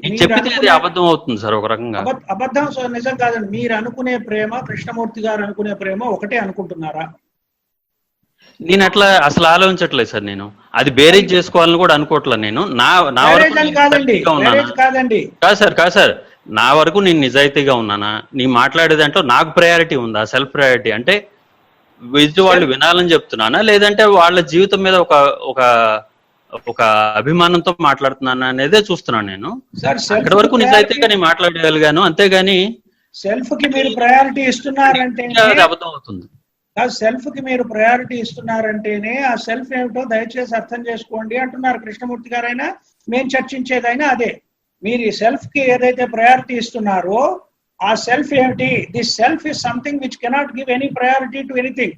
Speaker 5: నేను చెప్పేది అది అబద్ధం అవుతుంది సార్ ఒక రకంగా.
Speaker 2: అబద్ధం నిజం కాదండి. మీరు అనుకునే ప్రేమ, కృష్ణమూర్తి గారు అనుకునే ప్రేమ ఒకటే అనుకుంటున్నారా?
Speaker 5: నేను అట్లా అసలు ఆలోచించట్లేదు సార్. నేను అది బేరేజ్ చేసుకోవాలని కూడా అనుకోవట్లేదు. నేను నా వరకు కాదు సార్, నా వరకు నేను నిజాయితీగా ఉన్నానా? నీ మాట్లాడే దాంట్లో నాకు ప్రయారిటీ ఉందా? సెల్ఫ్ ప్రయారిటీ అంటే వాళ్ళు వినాలని చెప్తున్నానా, లేదంటే వాళ్ళ జీవితం మీద ఒక అభిమానంతో మాట్లాడుతున్నానా అనేదే చూస్తున్నాను నేను. అక్కడి వరకు నిజాయితీగా నేను మాట్లాడగలిగాను, అంతేగాని
Speaker 2: సెల్ఫ్ కి మీరు ప్రయారిటీ ఇస్తున్నారంటే
Speaker 5: అబద్ధం అవుతుంది.
Speaker 2: సెల్ఫ్ కి మీరు ప్రయారిటీ ఇస్తున్నారంటేనే ఆ సెల్ఫ్ ఏమిటో దయచేసి అర్థం చేసుకోండి అంటున్నారు కృష్ణమూర్తి గారైనా మేము చర్చించేదైనా అదే. మీరు ఈ సెల్ఫ్ కి ఏదైతే ప్రయారిటీ ఇస్తున్నారో ఆ సెల్ఫ్ ఏమిటి? This self is something which cannot give any priority to anything.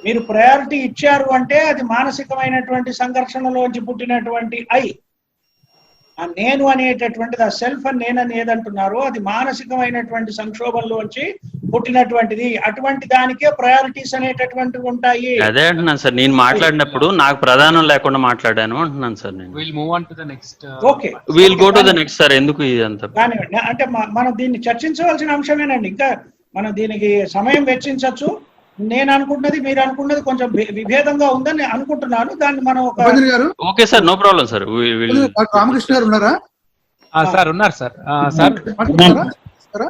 Speaker 2: మీరు ప్రయారిటీ ఇచ్చారు అంటే అది మానసికమైనటువంటి సంఘర్షణలోంచి పుట్టినటువంటి ఆ నేను అనేటటువంటిది, ఆ సెల్ఫ్ అని నేనని ఏదంటున్నారో అది మానసికమైనటువంటి సంక్షోభంలోంచి పుట్టినటువంటిది. అటువంటి దానికే ప్రయారిటీస్ అనేటటువంటివి ఉంటాయి.
Speaker 5: అదే అంటున్నాను సార్, నేను మాట్లాడినప్పుడు నాకు ప్రధానం లేకుండా మాట్లాడాను అంటున్నాను సార్ నేను.
Speaker 6: We'll move on to the next.
Speaker 2: Okay,
Speaker 5: we'll go to the next sir. ఎందుకు ఇదంతా?
Speaker 2: కానివ్వండి. అంటే మనం దీన్ని చర్చించవలసిన అంశమేనండి. ఇంకా మనం దీనికి సమయం వెచ్చించవచ్చు. నేను అనుకుంటున్నది మీరు అనుకున్నది కొంచెం విభేదంగా ఉందని అనుకుంటున్నాను. దాన్ని మనం ఒక
Speaker 1: Upendra garu,
Speaker 5: okay sir, no problem sir.
Speaker 1: Doctor Ramakrishna garu ఉన్నారా?
Speaker 6: సార్ ఉన్నారు సార్. సార్
Speaker 1: మాట్లాడతారా?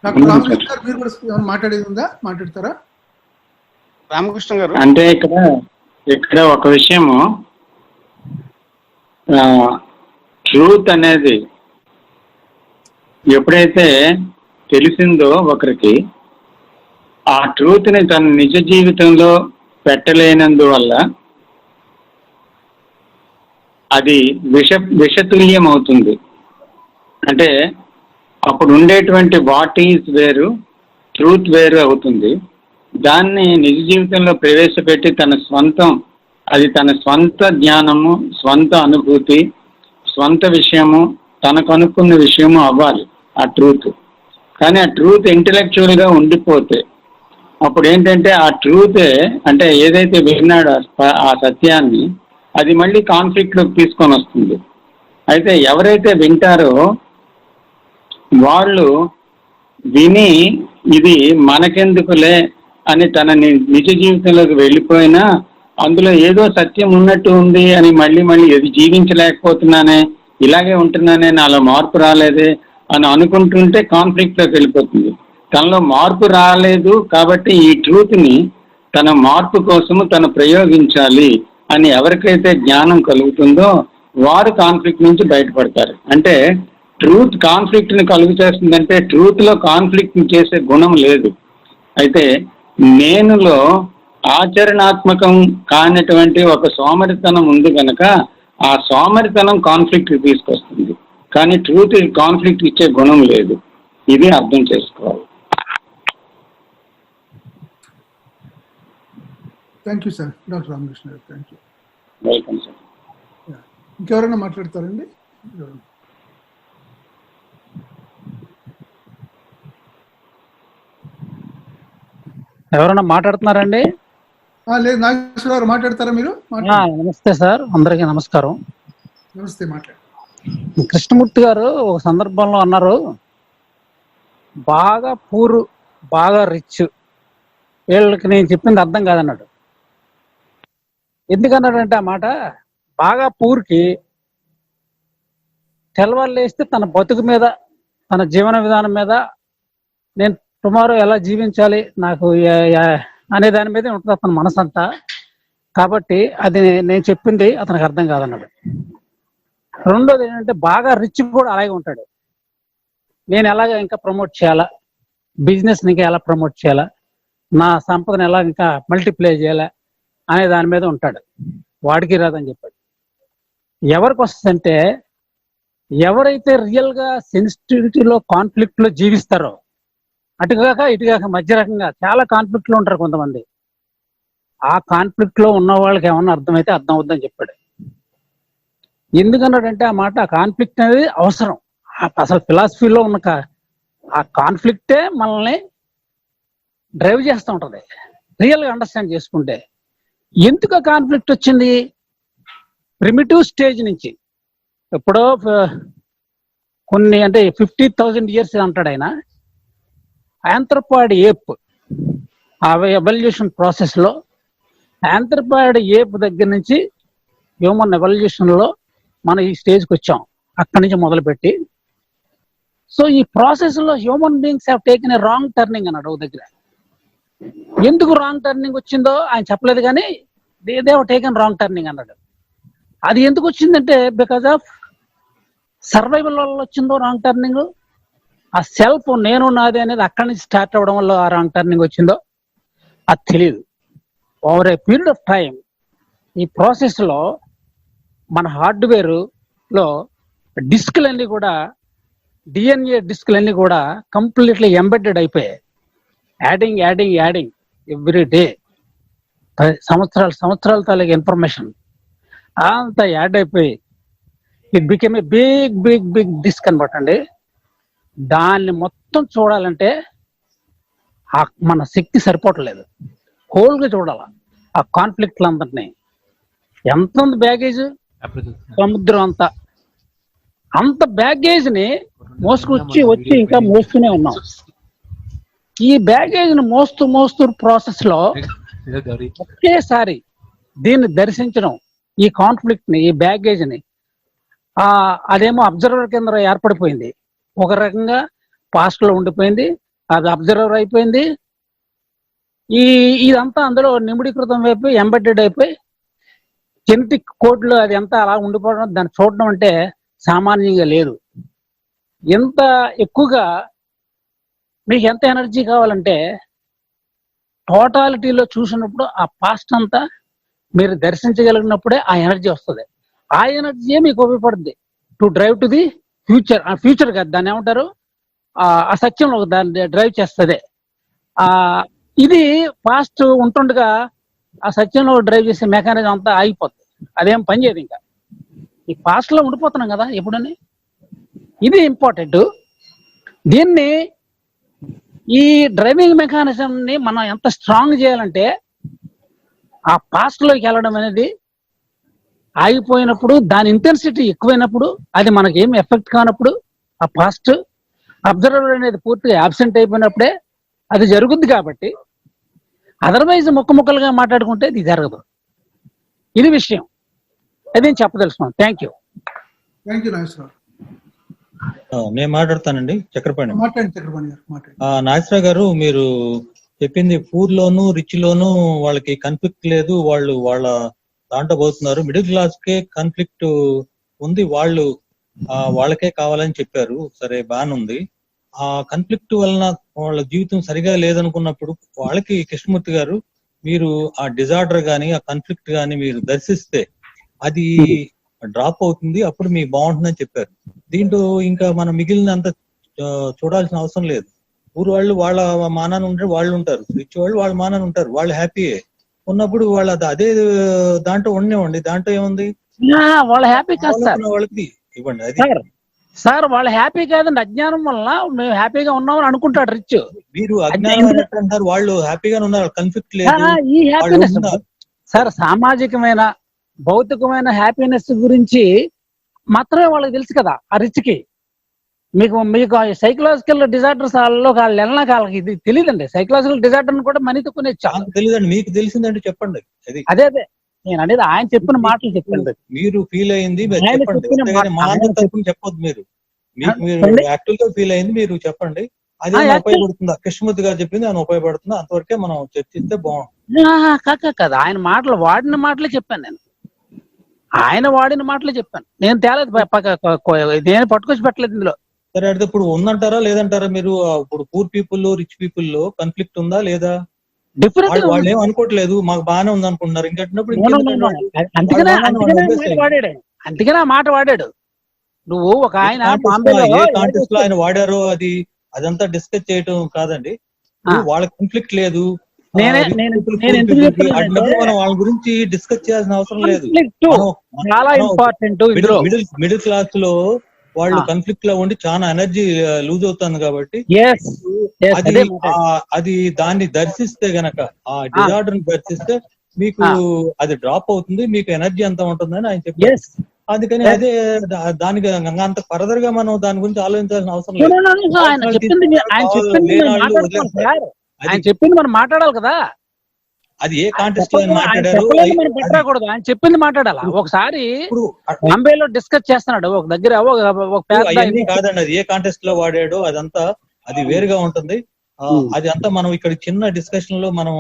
Speaker 1: డాక్టర్ రామకృష్ణ గారు మీరు కూడా మాట్లాడేది ఉందా? మాట్లాడతారా?
Speaker 7: రామకృష్ణ గారు,
Speaker 3: అంటే ఇక్కడ ఒక విషయము, ట్రూత్ అనేది ఎప్పుడైతే తెలిసిందో ఒకరికి, ఆ ట్రూత్ ని తన నిజ జీవితంలో పెట్టలేనందువల్ల అది విషతుల్యం అవుతుంది. అంటే అప్పుడు ఉండేటువంటి వాట్ ఈజ్ వేరు, ట్రూత్ వేరు అవుతుంది. దాన్ని నిజ జీవితంలో ప్రవేశపెట్టి తన స్వంత జ్ఞానము, స్వంత అనుభూతి, స్వంత విషయము, తనకు అనుకున్న విషయము అవ్వాలి ఆ ట్రూత్. కానీ ఆ ట్రూత్ ఇంటెలెక్చువల్ గా ఉండిపోతే అప్పుడు ఏంటంటే ఆ ట్రూతే, అంటే ఏదైతే విన్నాడో ఆ సత్యాన్ని, అది మళ్ళీ కాన్ఫ్లిక్ట్ లోకి తీసుకొని వస్తుంది. అయితే ఎవరైతే వింటారో వాళ్ళు విని ఇది మనకెందుకులే అని తన నిజ జీవితంలోకి వెళ్ళిపోయినా అందులో ఏదో సత్యం ఉన్నట్టు ఉంది అని మళ్ళీ ఇది జీవించలేకపోతున్నానే, ఇలాగే ఉంటున్నానే, నాలో మార్పు రాలేదే అని అనుకుంటుంటే కాన్ఫ్లిక్ట్ లోకి వెళ్ళిపోతుంది. తనలో మార్పు రాలేదు కాబట్టి ఈ ట్రూత్ ని తన మార్పు కోసము తను ప్రయోగించాలి అని ఎవరికైతే జ్ఞానం కలుగుతుందో వారు కాన్ఫ్లిక్ట్ నుంచి బయటపడతారు. అంటే ట్రూత్ కాన్ఫ్లిక్ట్ ని కలుగు చేస్తుందంటే ట్రూత్ లో కాన్ఫ్లిక్ట్ చేసే గుణం లేదు. అయితే నేనులో ఆచరణాత్మకం కానటువంటి ఒక సోమరితనం ఉంది కనుక ఆ సోమరితనం కాన్ఫ్లిక్ట్ తీసుకొస్తుంది. కానీ ట్రూత్ కాన్ఫ్లిక్ట్ ఇచ్చే గుణం లేదు. ఇది అర్థం చేసుకోవాలి.
Speaker 1: Thank you sir. Doctor Ramakrishna గారు, థ్యాంక్ యూ.
Speaker 3: Welcome sir.
Speaker 1: ఇంకెవరైనా మాట్లాడతారండి?
Speaker 8: ఎవరైనా మాట్లాడుతున్నారండి?
Speaker 1: లేదు, నాగేశ్వర గారు మాట్లాడతారా మీరు?
Speaker 8: నమస్తే సార్, అందరికీ నమస్కారం.
Speaker 1: నమస్తే, మాట్లాడు.
Speaker 8: కృష్ణమూర్తి గారు ఒక సందర్భంలో అన్నారు, బాగా పూరు బాగా రిచ్ వీళ్ళకి నేను చెప్పింది అర్థం కాదన్నాడు. ఎందుకన్నాడంటే ఆ మాట, బాగా పూర్కి తెల్లవాళ్ళు వేస్తే తన బతుకు మీద, తన జీవన విధానం మీద, నేను టుమారో ఎలా జీవించాలి నాకు అనే దాని మీదే ఉంటుంది అతని మనసంతా. కాబట్టి అది నేను చెప్పింది అతనికి అర్థం కాదన్నాడు. రెండోది ఏంటంటే బాగా రిచ్ కూడా అలాగే ఉంటాడు. నేను ఎలాగ ఇంకా ప్రమోట్ చేయాలా, బిజినెస్ ఇంకా ఎలా ప్రమోట్ చేయాలా, నా సంపదను ఎలా ఇంకా మల్టిప్లై చేయాలా అనే దాని మీద ఉంటాడు. వాడికి రాదని చెప్పాడు. ఎవరికి వస్తుందంటే ఎవరైతే రియల్గా సెన్సిటివిటీలో కాన్ఫ్లిక్ట్లో జీవిస్తారో, అటుగాక ఇటుగాక మధ్య రకంగా చాలా కాన్ఫ్లిక్ట్లో ఉంటారు కొంతమంది. ఆ కాన్ఫ్లిక్ట్లో ఉన్న వాళ్ళకి ఏమన్నా అర్థమైతే అర్థం అవుద్దని చెప్పాడు. ఎందుకన్నాడంటే ఆ మాట, ఆ కాన్ఫ్లిక్ట్ అనేది అవసరం. అసలు ఫిలాసఫీలో ఉన్న ఆ కాన్ఫ్లిక్టే మనల్ని డ్రైవ్ చేస్తూ ఉంటుంది రియల్గా అండర్స్టాండ్ చేసుకుంటే. ఎందుకు ఆ కాన్ఫ్లిక్ట్ వచ్చింది? ప్రిమిటివ్ స్టేజ్ నుంచి ఎప్పుడో కొన్ని అంటే 50,000 years అంటాడు ఆయన. ఆంథ్రోపాయిడ్ ఏప్ ఆ ఎవల్యూషన్ ప్రాసెస్లో ఆంథ్రోపాయిడ్ ఏప్ దగ్గర నుంచి హ్యూమన్ ఎవల్యూషన్లో మనం ఈ స్టేజ్కి వచ్చాం. అక్కడి నుంచి మొదలుపెట్టి సో ఈ ప్రాసెస్లో human beings have taken a wrong turning అన్నాడు ఒక దగ్గర. ఎందుకు రాంగ్ టర్నింగ్ వచ్చిందో ఆయన చెప్పలేదు, కానీ they have taken wrong turning అన్నాడు. అది ఎందుకు వచ్చిందంటే బికాజ్ ఆఫ్ సర్వైవల్ వల్ల వచ్చిందో రాంగ్ టర్నింగ్. ఆ సెల్ఫ్ నేను నాది అనేది అక్కడి నుంచి స్టార్ట్ అవ్వడం వల్ల ఆ రాంగ్ టర్నింగ్ వచ్చిందో. అది తెలియదు. Over a period of time ఈ ప్రాసెస్లో మన హార్డ్వేర్లో డిస్క్లన్నీ కూడా, డిఎన్ఏ డిస్క్లన్నీ కూడా కంప్లీట్లీ ఎంబెడెడ్ అయిపోయాయి. యాడింగ్ ఎవ్రీ డే, సంవత్సరాల తాలూకు ఇన్ఫర్మేషన్ అంతా యాడ్ అయిపోయి it became a big disk అనమాట అండి. దాన్ని మొత్తం చూడాలంటే మన శక్తి సరిపోవట్లేదు. హోల్గా చూడాల ఆ కాన్ఫ్లిక్ట్లందరినీ. ఎంత ఉంది బ్యాగేజ్? సముద్రం అంత బ్యాగేజ్ని వచ్చి ఇంకా మోస్తూనే ఉన్నాం. ఈ బ్యాగేజ్ని మోస్తూ ప్రాసెస్లో ఒకేసారి దీన్ని దర్శించడం, ఈ కాన్ఫ్లిక్ట్ని, ఈ బ్యాగేజ్ని, అదేమో అబ్జర్వర్ కింద ఏర్పడిపోయింది. ఒక రకంగా పాస్ట్లో ఉండిపోయింది, అది అబ్జర్వర్ అయిపోయింది. ఇదంతా అందులో నిమిడీకృతం అయిపోయి ఎంబెడెడ్ అయిపోయి జెనెటిక్ కోడ్లో అది ఎంత అలా ఉండిపోవడం, దాన్ని చూడడం అంటే సామాన్యంగా లేదు. ఎంత ఎక్కువగా మీకు ఎంత ఎనర్జీ కావాలంటే టోటాలిటీలో చూసినప్పుడు ఆ పాస్ట్ అంతా మీరు దర్శించగలిగినప్పుడే ఆ ఎనర్జీ వస్తుంది. ఆ ఎనర్జీయే మీకు ఉపయోగపడుతుంది to drive to the future. ఆ ఫ్యూచర్ కాదు, దాన్ని ఏమంటారు, ఆ సత్యంలో దాన్ని డ్రైవ్ చేస్తుంది. ఇది పాస్ట్ ఉంటుండగా ఆ సత్యంలో డ్రైవ్ చేసే మెకానిజం అంతా ఆగిపోతుంది, అదేం పని చేయదు. ఇంకా ఈ పాస్ట్లో ఉండిపోతున్నాం కదా ఎప్పుడని. ఇది ఇంపార్టెంట్. దీన్ని, ఈ డ్రైవింగ్ మెకానిజంని మనం ఎంత స్ట్రాంగ్ చేయాలంటే ఆ పాస్ట్లోకి వెళ్ళడం అనేది ఆగిపోయినప్పుడు, దాని ఇంటెన్సిటీ ఎక్కువైనప్పుడు, అది మనకి ఏమి ఎఫెక్ట్ కానప్పుడు, ఆ పాస్ట్ అబ్జర్వర్ అనేది పూర్తిగా అబ్సెంట్ అయిపోయినప్పుడే అది జరుగుద్ది. కాబట్టి అదర్వైజ్ ముక్కలుగా మాట్లాడుకుంటే ఇది జరగదు. ఇది విషయం, అది నేను చెప్పదలుచుకున్నాను. Thank you
Speaker 1: Nageswararao.
Speaker 9: నేను మాట్లాడతానండి. చక్రపాణి.
Speaker 1: మాట్లాడండి.
Speaker 9: నాగేశ్వరరావు గారు, మీరు చెప్పింది పూర్ లోను రిచ్ లోను వాళ్ళకి కాన్ఫ్లిక్ట్ లేదు, వాళ్ళు వాళ్ళ దాంట్లో పోతున్నారు. మిడిల్ క్లాస్ కే కాన్ఫ్లిక్ట్ ఉంది, వాళ్ళకే కావాలని చెప్పారు. సరే, బానుంది. ఆ కాన్ఫ్లిక్ట్ వలన వాళ్ళ జీవితం సరిగా లేదనుకున్నప్పుడు వాళ్ళకి కృష్ణమూర్తి గారు, మీరు ఆ డిజార్డర్ గాని ఆ కాన్ఫ్లిక్ట్ గాని మీరు దర్శిస్తే అది డ్రాప్ అవుతుంది, అప్పుడు మీకు బాగుంటుందని చెప్పారు. దీంట్లో ఇంకా మనం మిగిలినంత చూడాల్సిన అవసరం లేదు. ఊరు వాళ్ళు వాళ్ళ మానాన్ని ఉంటారు, వాళ్ళు ఉంటారు. రిచ్ వాళ్ళు వాళ్ళ మానాన్ని ఉంటారు, వాళ్ళు హ్యాపీయే ఉన్నప్పుడు వాళ్ళు అదే దాంట్లో ఉండేవండి. దాంట్లో ఏముంది,
Speaker 8: వాళ్ళ హ్యాపీ కాదు సార్,
Speaker 9: వాళ్ళకి ఇవ్వండి. అది
Speaker 8: సార్ వాళ్ళ హ్యాపీ కాదండి. అజ్ఞానం వల్ల మేము హ్యాపీగా ఉన్నామని అనుకుంటాడు రిచ్.
Speaker 9: మీరు అజ్ఞానం అంటారు, వాళ్ళు హ్యాపీగానే ఉన్నారు, కాన్ఫ్లిక్ట్ లేదు.
Speaker 8: ఈ హ్యాపీనెస్ సార్ సామాజికమైన భౌతికమైన హ్యాపీనెస్ గురించి మాత్రమే వాళ్ళకి తెలుసు కదా ఆ రిచ్ కి. మీకు సైకలాజికల్ డిజార్డర్స్ వాళ్ళకి వాళ్ళకి ఇది తెలియదండి. సైకలాజికల్ డిజార్డర్ కూడా మనీతో కొనే
Speaker 9: తెలియదండి. మీకు తెలిసిందంటే చెప్పండి.
Speaker 8: అదే నేను అనేది ఆయన చెప్పిన మాటలు చెప్పండి.
Speaker 9: మీరు ఫీల్ అయింది చెప్పొద్దు. మీరు యాక్చువల్ గా ఫీల్ అయింది మీరు చెప్పండి. అది ఉపయోగపడుతుందా? కృష్ణమూర్తి గారు చెప్పింది ఆయన ఉపయోగపడుతుందా? అంతవరకే మనం చర్చిస్తే బాగుంటుంది.
Speaker 8: కాదు, ఆయన మాటలు వాడిన మాటలే చెప్పాను నేను. ఆయన వాడిన మాటలే చెప్పాను నేను. తేలేదు, నేను పట్టుకొచ్చి పెట్టలేదు ఇందులో.
Speaker 9: సరే, అయితే ఇప్పుడు ఉందంటారా లేదంటారా? మీరు ఇప్పుడు పూర్ పీపుల్ రిచ్ పీపుల్ లో కాన్ఫ్లిక్ట్ ఉందా లేదా?
Speaker 8: డిఫరెంట్
Speaker 9: వాళ్ళు ఏం అనుకోవట్లేదు, మాకు బాగానే ఉంది అనుకుంటున్నారు. ఇంకెట్టినప్పుడు
Speaker 8: అందుకనే ఆ మాట వాడాడు. నువ్వు ఒక ఆయన
Speaker 9: ఏ కాంటెస్ట్ లో ఆయన వాడారో అదంతా డిస్కస్ చేయటం కాదండి. వాళ్ళ కాన్ఫ్లిక్ట్ లేదు, మనం వాళ్ళ గురించి డిస్కస్ చేయాల్సిన అవసరం లేదు.
Speaker 8: చాలా ఇంపార్టెంట్.
Speaker 9: మిడిల్ క్లాస్ లో వాళ్ళు కాన్ఫ్లిక్ట్ లో ఉండి చాలా ఎనర్జీ లూజ్ అవుతుంది కాబట్టి అది దాన్ని దర్శిస్తే గనక, ఆ డిజార్డర్ ని దర్శిస్తే మీకు అది డ్రాప్ అవుతుంది, మీకు ఎనర్జీ ఎంత ఉంటుందని ఆయన చెప్పారు. అందుకని అదే దానికి అంత ఫర్దర్ గా మనం దాని గురించి ఆలోచించాల్సిన అవసరం లేదు.
Speaker 8: ఆయన చెప్పింది మనం మాట్లాడాలి కదా.
Speaker 9: అది ఏ కాంటెస్ట్ లో మాట్లాడారు
Speaker 8: పెట్టకూడదు, ఆయన చెప్పింది మాట్లాడాలా. ఒకసారి బాంబేలో డిస్కస్ చేస్తున్నాడు ఒక దగ్గర,
Speaker 9: కాదండి అది ఏ కాంటెస్ట్ లో వాడాడో అదంతా అది వేరుగా ఉంటుంది. అది అంతా మనం ఇక్కడ చిన్న డిస్కషన్ లో మనం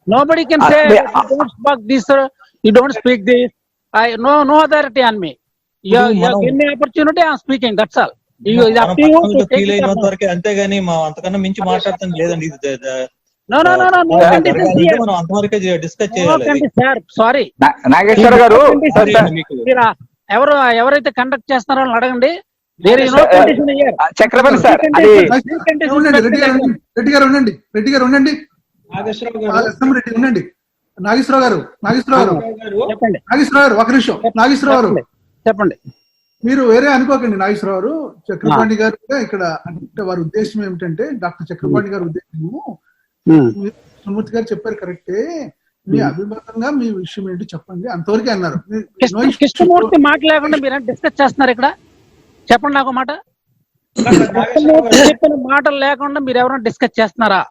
Speaker 8: nobody can say don't speak this, no authority on me. ఎన్ని opportunity I speaking, that's all.
Speaker 9: Feel అయినంత వరకే, అంతేగాని మా అంతకన్నా మించి మాట్లాడతాం లేదండి. మనం అంతవరకే డిస్కస్ చేయాలి.
Speaker 8: సారీ
Speaker 4: నాగేశ్వర గారు,
Speaker 8: ఎవరైతే కండక్ట్ చేస్తున్నారో వాళ్ళని అడగండి.
Speaker 4: చక్రపాణి సార్, అది
Speaker 1: రెడ్డి గారు ఉండండి. ఉండండి. నాగేశ్వరరావు గారు ఒక నిమిషం. నాగేశ్వరరావు గారు
Speaker 8: చెప్పండి.
Speaker 1: మీరు వేరే అనుకోకండి. నాగేశ్వరరావు గారు, చక్రపాణి గారు ఇక్కడ అంటే వారి ఉద్దేశం ఏమిటంటే, డాక్టర్ చక్రపాణి గారి ఉద్దేశము, సుమూర్తి గారు చెప్పారు కరెక్టే, మీ అభిమతంగా మీ విషయం ఏంటి చెప్పండి, అంతవరకే అన్నారు.
Speaker 8: కృష్ణమూర్తి మాట లేకుండా మీరు డిస్కస్ చేస్తున్నారు ఇక్కడ, చెప్పండి నాకు మాట. చెప్పిన మాటలు లేకుండా మీరు ఎవరైనా డిస్కస్ చేస్తున్నారా?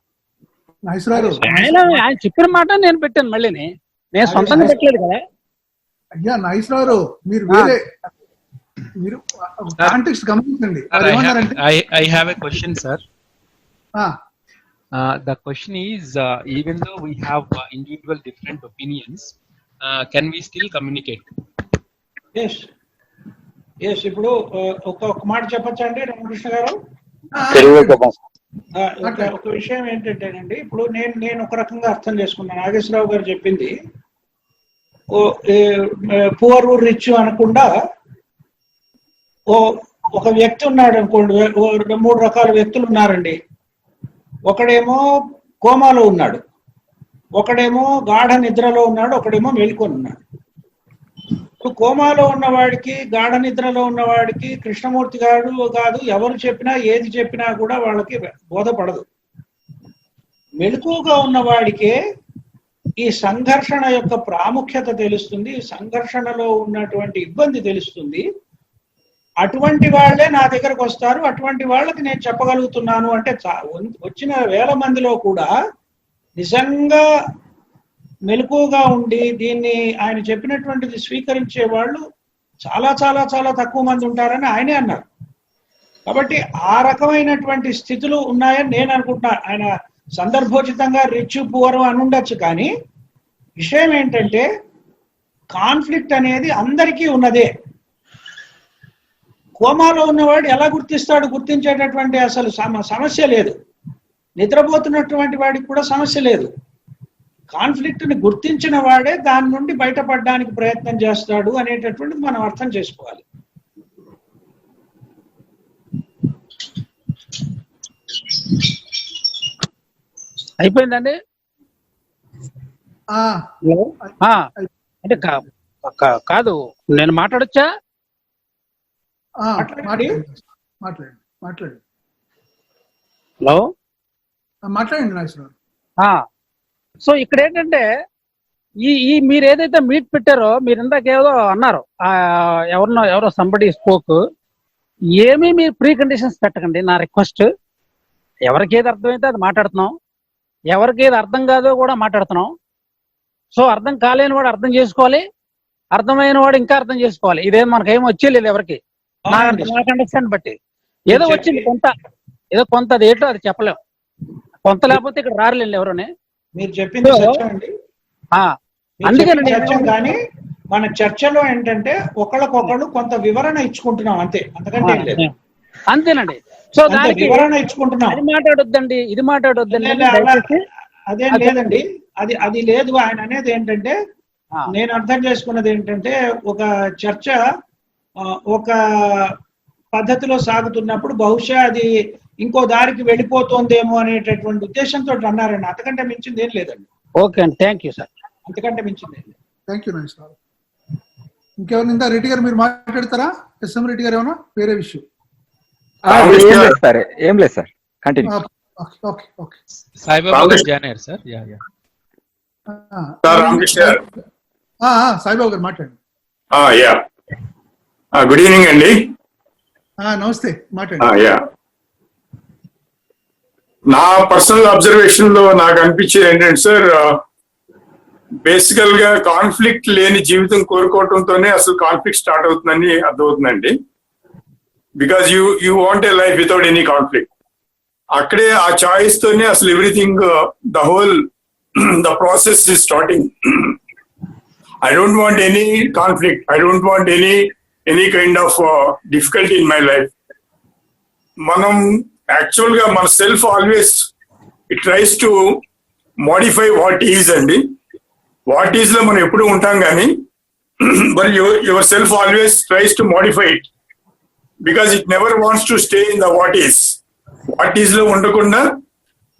Speaker 8: ఆయన చెప్పిన మాట నేను పెట్టాను, మళ్ళీ నేను సొంతంగా పెట్టలేదు కదా.
Speaker 1: అయ్యా నాగేశ్వరరావు, మీరు వేరే మీరు కాంటెక్స్ట్ గమనించండి.
Speaker 6: I have a question, sir. The question is, even though we have individual different opinions, can we still communicate?
Speaker 2: Yes, ఇప్పుడు ఒక మాట చెప్పచ్చండి రామకృష్ణ గారు. ఒక విషయం ఏంటంటేనండి, ఇప్పుడు నేను ఒక రకంగా అర్థం చేసుకున్నాను. నాగేశ్వరరావు గారు చెప్పింది పూర్ రిచ్ అనకుండా, ఒక వ్యక్తి ఉన్నాడు అనుకోండి, 3 రకాల వ్యక్తులు ఉన్నారండి. ఒకడేమో కోమాలో ఉన్నాడు, ఒకడేమో గాఢ నిద్రలో ఉన్నాడు, ఒకడేమో మేల్కొని ఉన్నాడు. ఇప్పుడు కోమాలో ఉన్నవాడికి, గాఢ నిద్రలో ఉన్నవాడికి కృష్ణమూర్తి గారు కాదు ఎవరు చెప్పినా ఏది చెప్పినా కూడా వాళ్ళకి బోధపడదు. మెలకువగా ఉన్నవాడికే ఈ సంఘర్షణ యొక్క ప్రాముఖ్యత తెలుస్తుంది, సంఘర్షణలో ఉన్నటువంటి ఇబ్బంది తెలుస్తుంది. అటువంటి వాళ్ళే నా దగ్గరకు వస్తారు, అటువంటి వాళ్ళకి నేను చెప్పగలుగుతున్నాను అంటే, వచ్చిన 1000 మందిలో కూడా నిజంగా మెలకువగా ఉండి దీన్ని ఆయన చెప్పినటువంటిది స్వీకరించే వాళ్ళు చాలా చాలా చాలా తక్కువ మంది ఉంటారని ఆయనే అన్నారు. కాబట్టి ఆ రకమైనటువంటి స్థితులు ఉన్నాయని నేను అనుకుంటున్నా. ఆయన సందర్భోచితంగా రిచ్ పూర్ అని ఉండొచ్చు, కానీ విషయం ఏంటంటే కాన్ఫ్లిక్ట్ అనేది అందరికీ ఉన్నదే. కోమాలో ఉన్నవాడు ఎలా గుర్తిస్తాడు? గుర్తించేటటువంటి అసలు సమస్య లేదు. నిద్రపోతున్నటువంటి వాడికి కూడా సమస్య లేదు. కాన్ఫ్లిక్ట్ ని గుర్తించిన వాడే దాని నుండి బయటపడడానికి ప్రయత్నం చేస్తాడు అనేటటువంటిది మనం అర్థం చేసుకోవాలి.
Speaker 8: అయిపోయిందండి. అంటే కాదు, నేను మాట్లాడొచ్చా?
Speaker 1: మాట్లాడండి.
Speaker 8: హలో,
Speaker 1: మాట్లాడండి నాగేశ్వరరావు.
Speaker 8: సో ఇక్కడ ఏంటంటే ఈ మీరు ఏదైతే మీట్ పెట్టారో, మీరు ఇందాక ఏదో అన్నారు, ఎవరో సంబడి స్పోక్, ఏమీ మీరు ప్రీ కండిషన్స్ పెట్టకండి. నా రిక్వెస్ట్, ఎవరికి ఏది అర్థమైతే అది మాట్లాడుతున్నాం, ఎవరికి ఏది అర్థం కాదో కూడా మాట్లాడుతున్నాం. సో అర్థం కాలేని వాడు అర్థం చేసుకోవాలి, అర్థమైన వాడు ఇంకా అర్థం చేసుకోవాలి. ఇదేం మనకేం వచ్చేలేదు ఎవరికి, నాకు అండర్స్టాండ్ బట్టి. ఏదో వచ్చింది కొంత అది ఏంటో అది చెప్పలేము, కొంత లేకపోతే ఇక్కడ రారులేండి ఎవరునే.
Speaker 2: మీరు చెప్పింది అందుకే కానీ మన చర్చలో ఏంటంటే ఒకళ్ళకొకళ్ళు కొంత వివరణ ఇచ్చుకుంటున్నాం, అంతే, అంతకంటే
Speaker 8: అంతేనండి. సో దానికి
Speaker 2: వివరణ ఇచ్చుకుంటున్నాం.
Speaker 8: అది మాట్లాడొద్దండి, ఇది మాట్లాడొద్దండి,
Speaker 2: అదేం లేదండి. అది లేదు. ఆయన అనేది ఏంటంటే, నేను అర్థం చేసుకున్నది ఏంటంటే, ఒక చర్చ ఒక పద్ధతిలో సాగుతున్నప్పుడు బహుశా అది ఇంకో దారికి వెళ్ళిపోతుందేమో అనేటటువంటి ఉద్దేశంతో అన్నారండి. అంతకంటే మించింది ఏం లేదండి.
Speaker 8: ఓకే అండి, థ్యాంక్ యూ సార్.
Speaker 2: అంతకంటే మించింది ఏం లేదు.
Speaker 1: థ్యాంక్ యూ నాగేష్ గారు. ఇంకెవరినిందా? రెడ్డి గారు మీరు మాట్లాడతారా? ఎస్ఎం రెడ్డి గారు ఏమన్నా వేరే విషయం?
Speaker 4: ఏం లేదు సార్, కంటిన్యూ.
Speaker 1: ఓకే.
Speaker 6: సాయిబాబా జానర్ సార్.
Speaker 1: సాయిబాబు గారు మాట్లాడండి.
Speaker 10: గుడ్ ఈవినింగ్ అండి.
Speaker 1: నమస్తే, మాట్లాడండి.
Speaker 10: నా పర్సనల్ అబ్జర్వేషన్ లో నాకు అనిపించేది ఏంటంటే సార్, బేసికల్ గా కాన్ఫ్లిక్ట్ లేని జీవితం కోరుకోవడంతోనే అసలు కాన్ఫ్లిక్ట్ స్టార్ట్ అవుతుందని అర్థమవుతుందండి. Because you want a life without any conflict. అక్కడే ఆ చాయిస్ తోనే అసలు everything, the whole the process is starting. I don't want any conflict. I don't want any any kind of difficulty in my life. మనం actual గా మన self always it tries to modify what is అండి. What is లో మనం ఎప్పుడు ఉంటాం కానీ but your self always tries to modify it because it never wants to stay in the what is. What is లో ఉండకుండా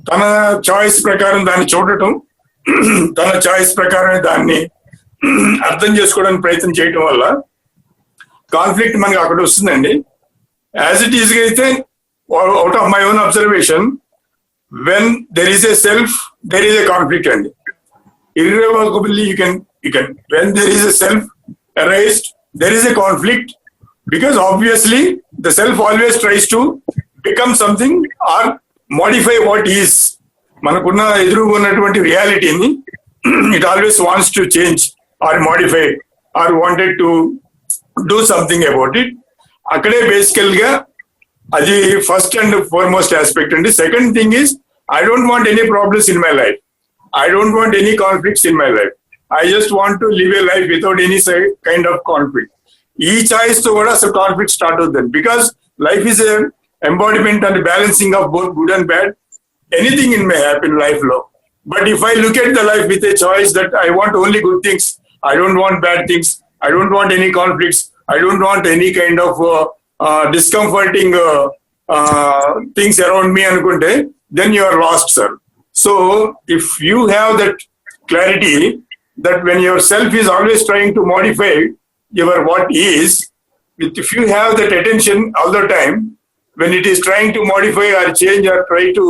Speaker 10: తన చాయిస్ ప్రకారం దాన్ని చూడటం, తన చాయిస్ ప్రకారం దాన్ని అర్థం చేసుకోవడానికి ప్రయత్నం చేయటం వల్ల కాన్ఫ్లిక్ట్ మనకి అక్కడ వస్తుందండి. యాజ్ ఇట్ ఈస్ అయితే out of my own observation when there is a self there is a conflict అండి. irrevocably you can when there is a self arised there is a conflict because obviously the self always tries to become something or modify what is. మనకున్న ఎదురుగా ఉన్నటువంటి రియాలిటీని it always wants to change or modify or wanted to do something about it. అక్కడే బేసికల్ గా అది first and foremost aspect అండి. Second thing is I don't want any problems in my life. I don't want any conflicts in my life. I just want to live a life without any kind of conflict. ఈ choice తో కూడా అసలు conflict start అవుతుంది because life is a embodiment and balancing of both good and bad. Anything in my happy life లో. But if I look at the life with a choice that I want only good things, I don't want bad things, I don't want any conflicts, I don't want any kind of discomforting things around me అనుకుంటే then you are lost, sir. So if you have that clarity that when yourself is always trying to modify your what is, if you have that attention all the time when it is trying to modify or change or try to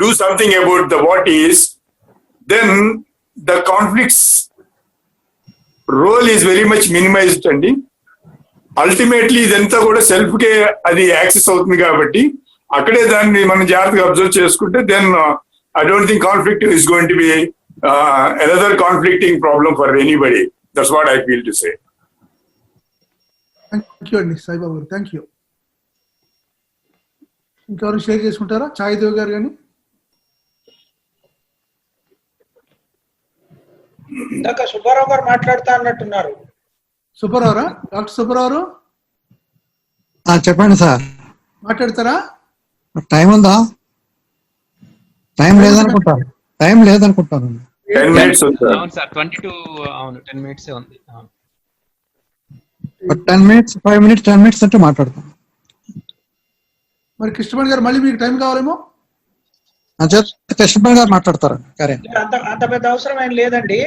Speaker 10: do something about the what is, then the conflicts role is very much minimized అండి. Ultimately ఇదంతా కూడా self కే అది access అవుతుంది కాబట్టి అక్కడే దాన్ని మనం జాగ్రత్తగా అబ్జర్వ్ చేసుకుంటే then I don't think conflict is going to be another conflicting problem for anybody. That's what I feel to say.
Speaker 1: Thank you అండి సాయిబాబు గారు, థ్యాంక్ యూ. ఇంకెవరు షేర్ చేసుకుంటారా? ఛాయ్దేవ్ గారు కానీ.
Speaker 2: ఇందాక సుబ్బారావు గారు మాట్లాడుతా అన్నట్టున్నారు.
Speaker 1: సుబ్బారావురా? డాక్టర్ సుబ్బారావు
Speaker 11: చెప్పండి సార్.
Speaker 1: మాట్లాడతారా?
Speaker 11: టైం ఉందా? టైం లేదనుకుంటాను.
Speaker 10: 10 minutes
Speaker 6: అవును సార్, 22 అవును 10 minutes ఉంది.
Speaker 11: 10 minutes 5 minutes 10 minutes అంటే మాట్లాడతాం.
Speaker 1: మరి కృష్ణమణి గారు మళ్ళీ మీకు టైం కావాలేమో.
Speaker 11: కృష్ణమణి గారు మాట్లాడతారు.
Speaker 2: అంత పెద్ద అవసరం ఏం లేదండి.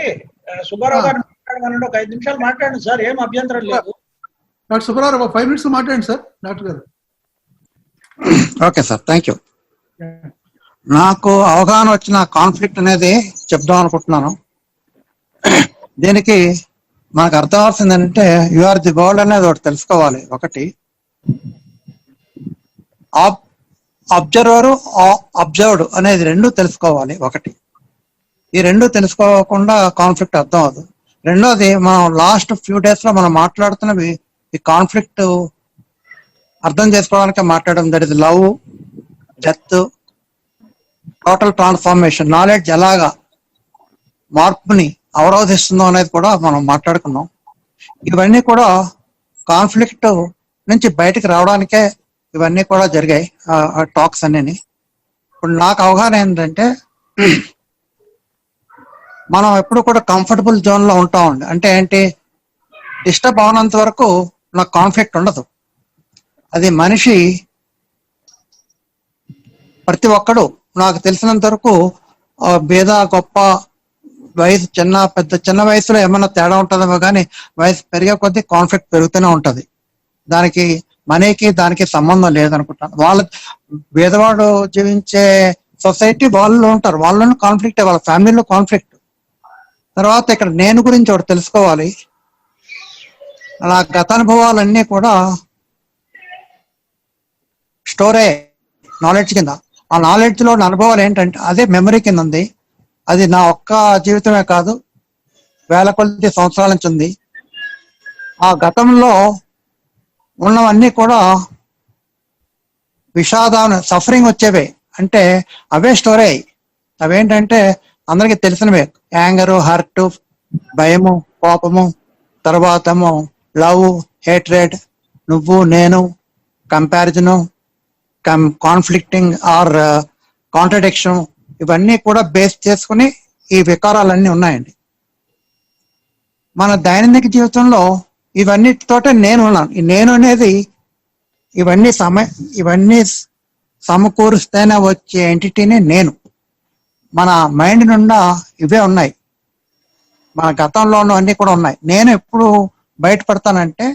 Speaker 2: సుబ్బారావు గారు మాట్లాడమనండి, ఒక 5 నిమిషాలు మాట్లాడండి సార్, ఏం అభ్యంతరం లేదు.
Speaker 1: డాక్టర్ సుబ్బారావు 5 minutes మాట్లాడండి సార్. డాక్టర్ గారు.
Speaker 11: Okay sir, thank you. నాకు అవగాహన వచ్చిన కాన్ఫ్లిక్ట్ అనేది చెప్దాం అనుకుంటున్నాను. దీనికి మనకు అర్థం అవ్వాల్సింది ఏంటంటే యు ఆర్ ది వరల్డ్ అనేది ఒకటి తెలుసుకోవాలి. ఒకటి అబ్జర్వరు, అబ్జర్వ్డ్ అనేది రెండు తెలుసుకోవాలి. ఒకటి ఈ రెండు తెలుసుకోకుండా కాన్ఫ్లిక్ట్ అర్థం అవ్వదు. రెండోది మనం లాస్ట్ ఫ్యూ డేస్ లో మనం మాట్లాడుతున్నవి ఈ కాన్ఫ్లిక్ట్ అర్థం చేసుకోవడానికి మాట్లాడడం. That is love, death, total transformation, knowledge ఎలాగా మార్పుని అవరోధిస్తుందో అనేది కూడా మనం మాట్లాడుకున్నాం. ఇవన్నీ కూడా కాన్ఫ్లిక్ట్ నుంచి బయటకు రావడానికే ఇవన్నీ కూడా జరిగాయి టాక్స్ అన్నీ. ఇప్పుడు నాకు అవగాహన ఏంటంటే మనం ఎప్పుడు కూడా కంఫర్టబుల్ జోన్ లో ఉంటామండి. అంటే ఏంటి, డిస్టర్బ్ అవనంత వరకు నాకు కాన్ఫ్లిక్ట్ ఉండదు. అది మనిషి ప్రతి ఒక్కడు నాకు తెలిసినంత వరకు భేద గొప్ప వయసు చిన్న వయసులో ఏమన్నా తేడా ఉంటుందేమో కానీ వయసు పెరిగే కొద్దీ కాన్ఫ్లిక్ట్ పెరుగుతూనే ఉంటది. దానికి మనీకి దానికి సంబంధం లేదనుకుంటాను. వాళ్ళ భేదవాడు జీవించే సొసైటీ వాళ్ళు ఉంటారు, వాళ్ళను కాన్ఫ్లిక్ట్, వాళ్ళ ఫ్యామిలీలో కాన్ఫ్లిక్ట్. తర్వాత ఇక్కడ నేను గురించి ఒకటి తెలుసుకోవాలి. నా గత అనుభవాలన్నీ కూడా స్టోరే నాలెడ్జ్ కింద. ఆ నాలెడ్జ్ లో నా అనుభవాలు ఏంటంటే అదే మెమరీ కింద ఉంది. అది నా ఒక్క జీవితమే కాదు, వేల కొద్ది సంవత్సరాల నుంచి ఉంది. ఆ గతంలో ఉన్నవన్నీ కూడా విషాదాన్ని, సఫరింగ్ వచ్చేవే. అంటే అవే స్టోరీ. అవేంటంటే అందరికి తెలిసినవే. యాంగరు, హర్ట్, భయము, కోపము, తర్వాతము లవ్, హేట్రెడ్, నువ్వు నేను, కంపారిజను, కాన్ఫ్లిక్టింగ్ ఆర్ కాంట్రడిక్షన్, ఇవన్నీ కూడా బేస్ చేసుకుని ఈ వికారాలన్నీ ఉన్నాయండి. మన దైనందిక జీవితంలో ఇవన్నిటితోటే నేను ఉన్నాను. ఈ నేను అనేది ఇవన్నీ సమకూరుస్తేనే వచ్చే ఎంటిటీనే నేను. మన మైండ్ నుండా ఇవే ఉన్నాయి, మన గతంలో ఉన్నవన్నీ కూడా ఉన్నాయి. నేను ఎప్పుడు బయటపడతానంటే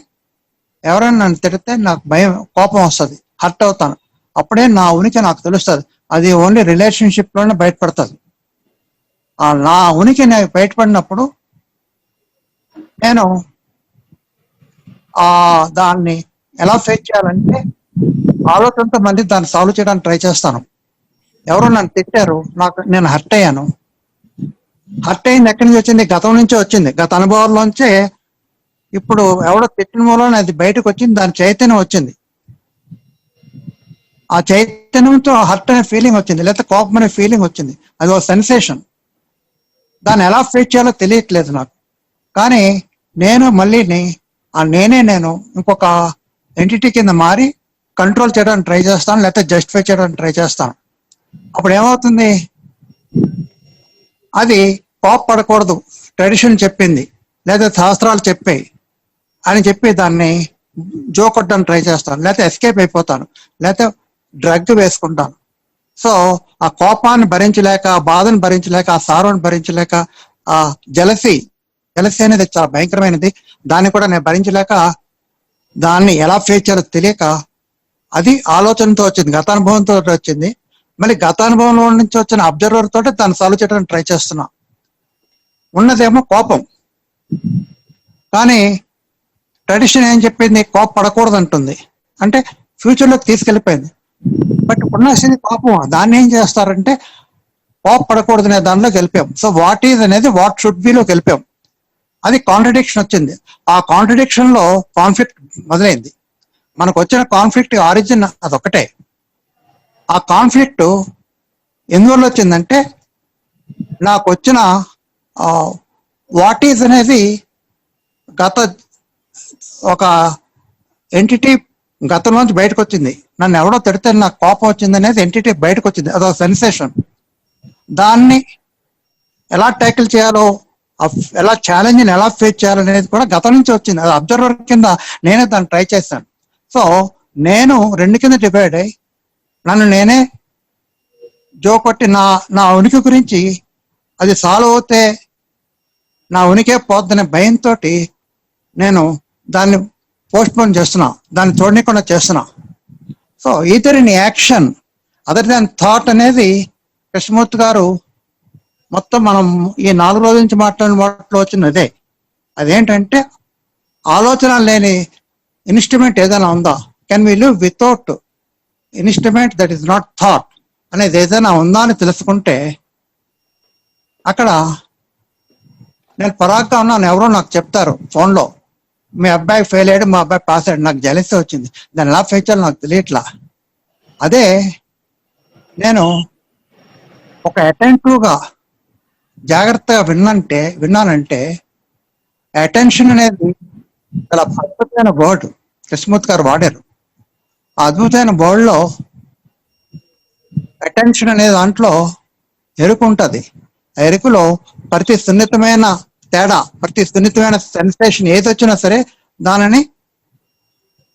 Speaker 11: ఎవరైనా నన్ను తిడితే నాకు భయం, కోపం వస్తుంది, హర్ట్ అవుతాను. అప్పుడే నా ఉనికి నాకు తెలుస్తుంది. అది ఓన్లీ రిలేషన్షిప్ లోనే బయటపడుతుంది. నా ఉనికి నాకు బయటపడినప్పుడు నేను దాన్ని ఎలా ఫేస్ చేయాలంటే ఆలోచనతో మళ్ళీ దాన్ని సాల్వ్ చేయడానికి ట్రై చేస్తాను. ఎవరో నన్ను తిట్టారు, నేను హర్ట్ అయ్యాను. హర్ట్ అయింది ఎక్కడి నుంచి వచ్చింది? గతం నుంచే వచ్చింది. గత అనుభవాల్లోంచే ఇప్పుడు ఎవడో తిట్టిన మూలన అది బయటకు వచ్చింది, దాని చైతన్యం వచ్చింది. ఆ చైతన్యంతో హర్ట్ అనే ఫీలింగ్ వచ్చింది, లేకపోతే కోపం అనే ఫీలింగ్ వచ్చింది. అది ఒక సెన్సేషన్. దాన్ని ఎలా ఫేస్ చేయాలో తెలియట్లేదు నాకు. కానీ నేను మళ్ళీ నేను ఇంకొక ఎంటిటీ కింద మారి కంట్రోల్ చేయడానికి ట్రై చేస్తాను, లేకపోతే జస్టిఫై చేయడానికి ట్రై చేస్తాను. అప్పుడు ఏమవుతుంది? అది కోపపడకూడదు, ట్రెడిషన్ చెప్పింది లేదా శాస్త్రాలు చెప్పాయి అని చెప్పి దాన్ని జోకొట్టడానికి ట్రై చేస్తాను, లేకపోతే ఎస్కేప్ అయిపోతాను, లేకపోతే డ్రగ్ వేసుకుంటాను. సో ఆ కోపాన్ని భరించలేక, ఆ బాధను భరించలేక, ఆ సారోని భరించలేక, ఆ జలసీ అనేది చాలా భయంకరమైనది, దాన్ని కూడా నేను భరించలేక దాన్ని ఎలా ఫేస్ చేయాలో తెలియక, అది ఆలోచనతో వచ్చింది, గతానుభవంతో వచ్చింది. మళ్ళీ గతానుభవంలో నుంచి వచ్చిన అబ్జర్వర్ తోటి దాన్ని సాల్వ్ చేయడానికి ట్రై చేస్తున్నా. ఉన్నదేమో కోపం, కానీ ట్రెడిషన్ ఏం చెప్పింది? కోపం పడకూడదు అంటుంది, అంటే ఫ్యూచర్లోకి తీసుకెళ్ళిపోయింది. బట్ ఉన్న కోపం, దాన్ని ఏం చేస్తారంటే కోప పడకూడదు అనే దానిలోకి వెళ్ళిపోయాం. సో వాట్ ఈజ్ అనేది వాట్ షుడ్ బిలోకి వెళ్ళిపోయాం. అది కాంట్రడిక్షన్ వచ్చింది. ఆ కాంట్రడిక్షన్ లో కాన్ఫ్లిక్ట్ మొదలైంది. మనకు వచ్చిన కాన్ఫ్లిక్ట్ ఆరిజిన్ అదొకటే. ఆ కాన్ఫ్లిక్ట్ ఎందువల్ల వచ్చిందంటే నాకు వచ్చిన వాట్ ఈజ్ అనేది గత ఒక ఎంటిటీ గతంలోంచి బయటకు వచ్చింది. నన్ను ఎవడో తిడితే నాకు కోపం వచ్చింది అనేది ఎంటిటీ బయటకు వచ్చింది, అదొక సెన్సేషన్. దాన్ని ఎలా ట్యాకిల్ చేయాలో, ఎలా ఛాలెంజ్ని ఎలా ఫేస్ చేయాలనేది కూడా గతం నుంచి వచ్చింది. అది అబ్జర్వర్ కింద నేనే దాన్ని ట్రై చేశాను. సో నేను రెండు కింద డివైడ్ అయ్యి నన్ను నేనే జోకొట్టి నా ఉనికి గురించి అది సాల్వ్ అవుతే నా ఉనికే పోద్దనే భయంతో నేను దాన్ని పోస్ట్పోన్ చేస్తున్నా, దాన్ని చూడనీయకుండా చేస్తున్నా. So ether in action other than thought అనేది కృష్ణమూర్తి గారు మొత్తం మనం ఈ 4 రోజుల నుంచి మాట్లాడిన వాటిలో వచ్చినదే. అదేంటంటే ఆలోచన లేని ఇన్స్ట్రుమెంట్ ఏదైనా ఉందా? Can we live without instrument that is not thought అనేది ఏదైనా ఉందా అని తెలుసుకుంటే, అక్కడ నేను పరాగ్గా ఉన్నాను, ఎవరో నాకు చెప్తారు ఫోన్లో, మీ అబ్బాయి ఫెయిల్ అయ్యాడు, మా అబ్బాయి పాస్ అయ్యాడు, నాకు జలసీ వచ్చింది, దాన్ని ఎలా ఫేస్ చేయాలో నాకు తెలియట్లా. అదే నేను ఒక అటెంటివ్గా జాగ్రత్తగా విన్నానంటే అటెన్షన్ అనేది చాలా అద్భుతమైన వర్డ్ కృష్ణమూర్తి గారు వాడారు. ఆ అద్భుతమైన వర్డ్లో అటెన్షన్ అనే దాంట్లో ఎరుకు ఉంటుంది. ఆ ఎరుకులో ప్రతి సున్నితమైన తేడా, ప్రతి సున్నితమైన సెన్సేషన్ ఏది వచ్చినా సరే దానిని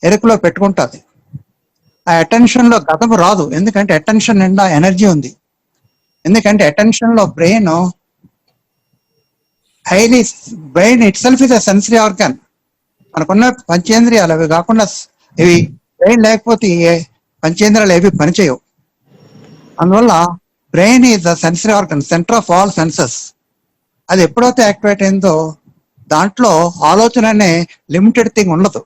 Speaker 11: ఎరుకులో పెట్టుకుంటుంది. ఆ అటెన్షన్ లో గతం రాదు, ఎందుకంటే అటెన్షన్ నిండా ఎనర్జీ ఉంది. ఎందుకంటే అటెన్షన్ లో brain it self is a sensory organ. మనకున్న పంచేంద్రియాలు అవి కాకుండా ఇవి బ్రెయిన్ లేకపోతే పంచేంద్రియాలు ఏవి పనిచేయవు. అందువల్ల brain is the sensory organ, centre of all senses. అది ఎప్పుడైతే యాక్టివేట్ అయిందో దాంట్లో ఆలోచన అనే లిమిటెడ్ థింగ్ ఉండదు.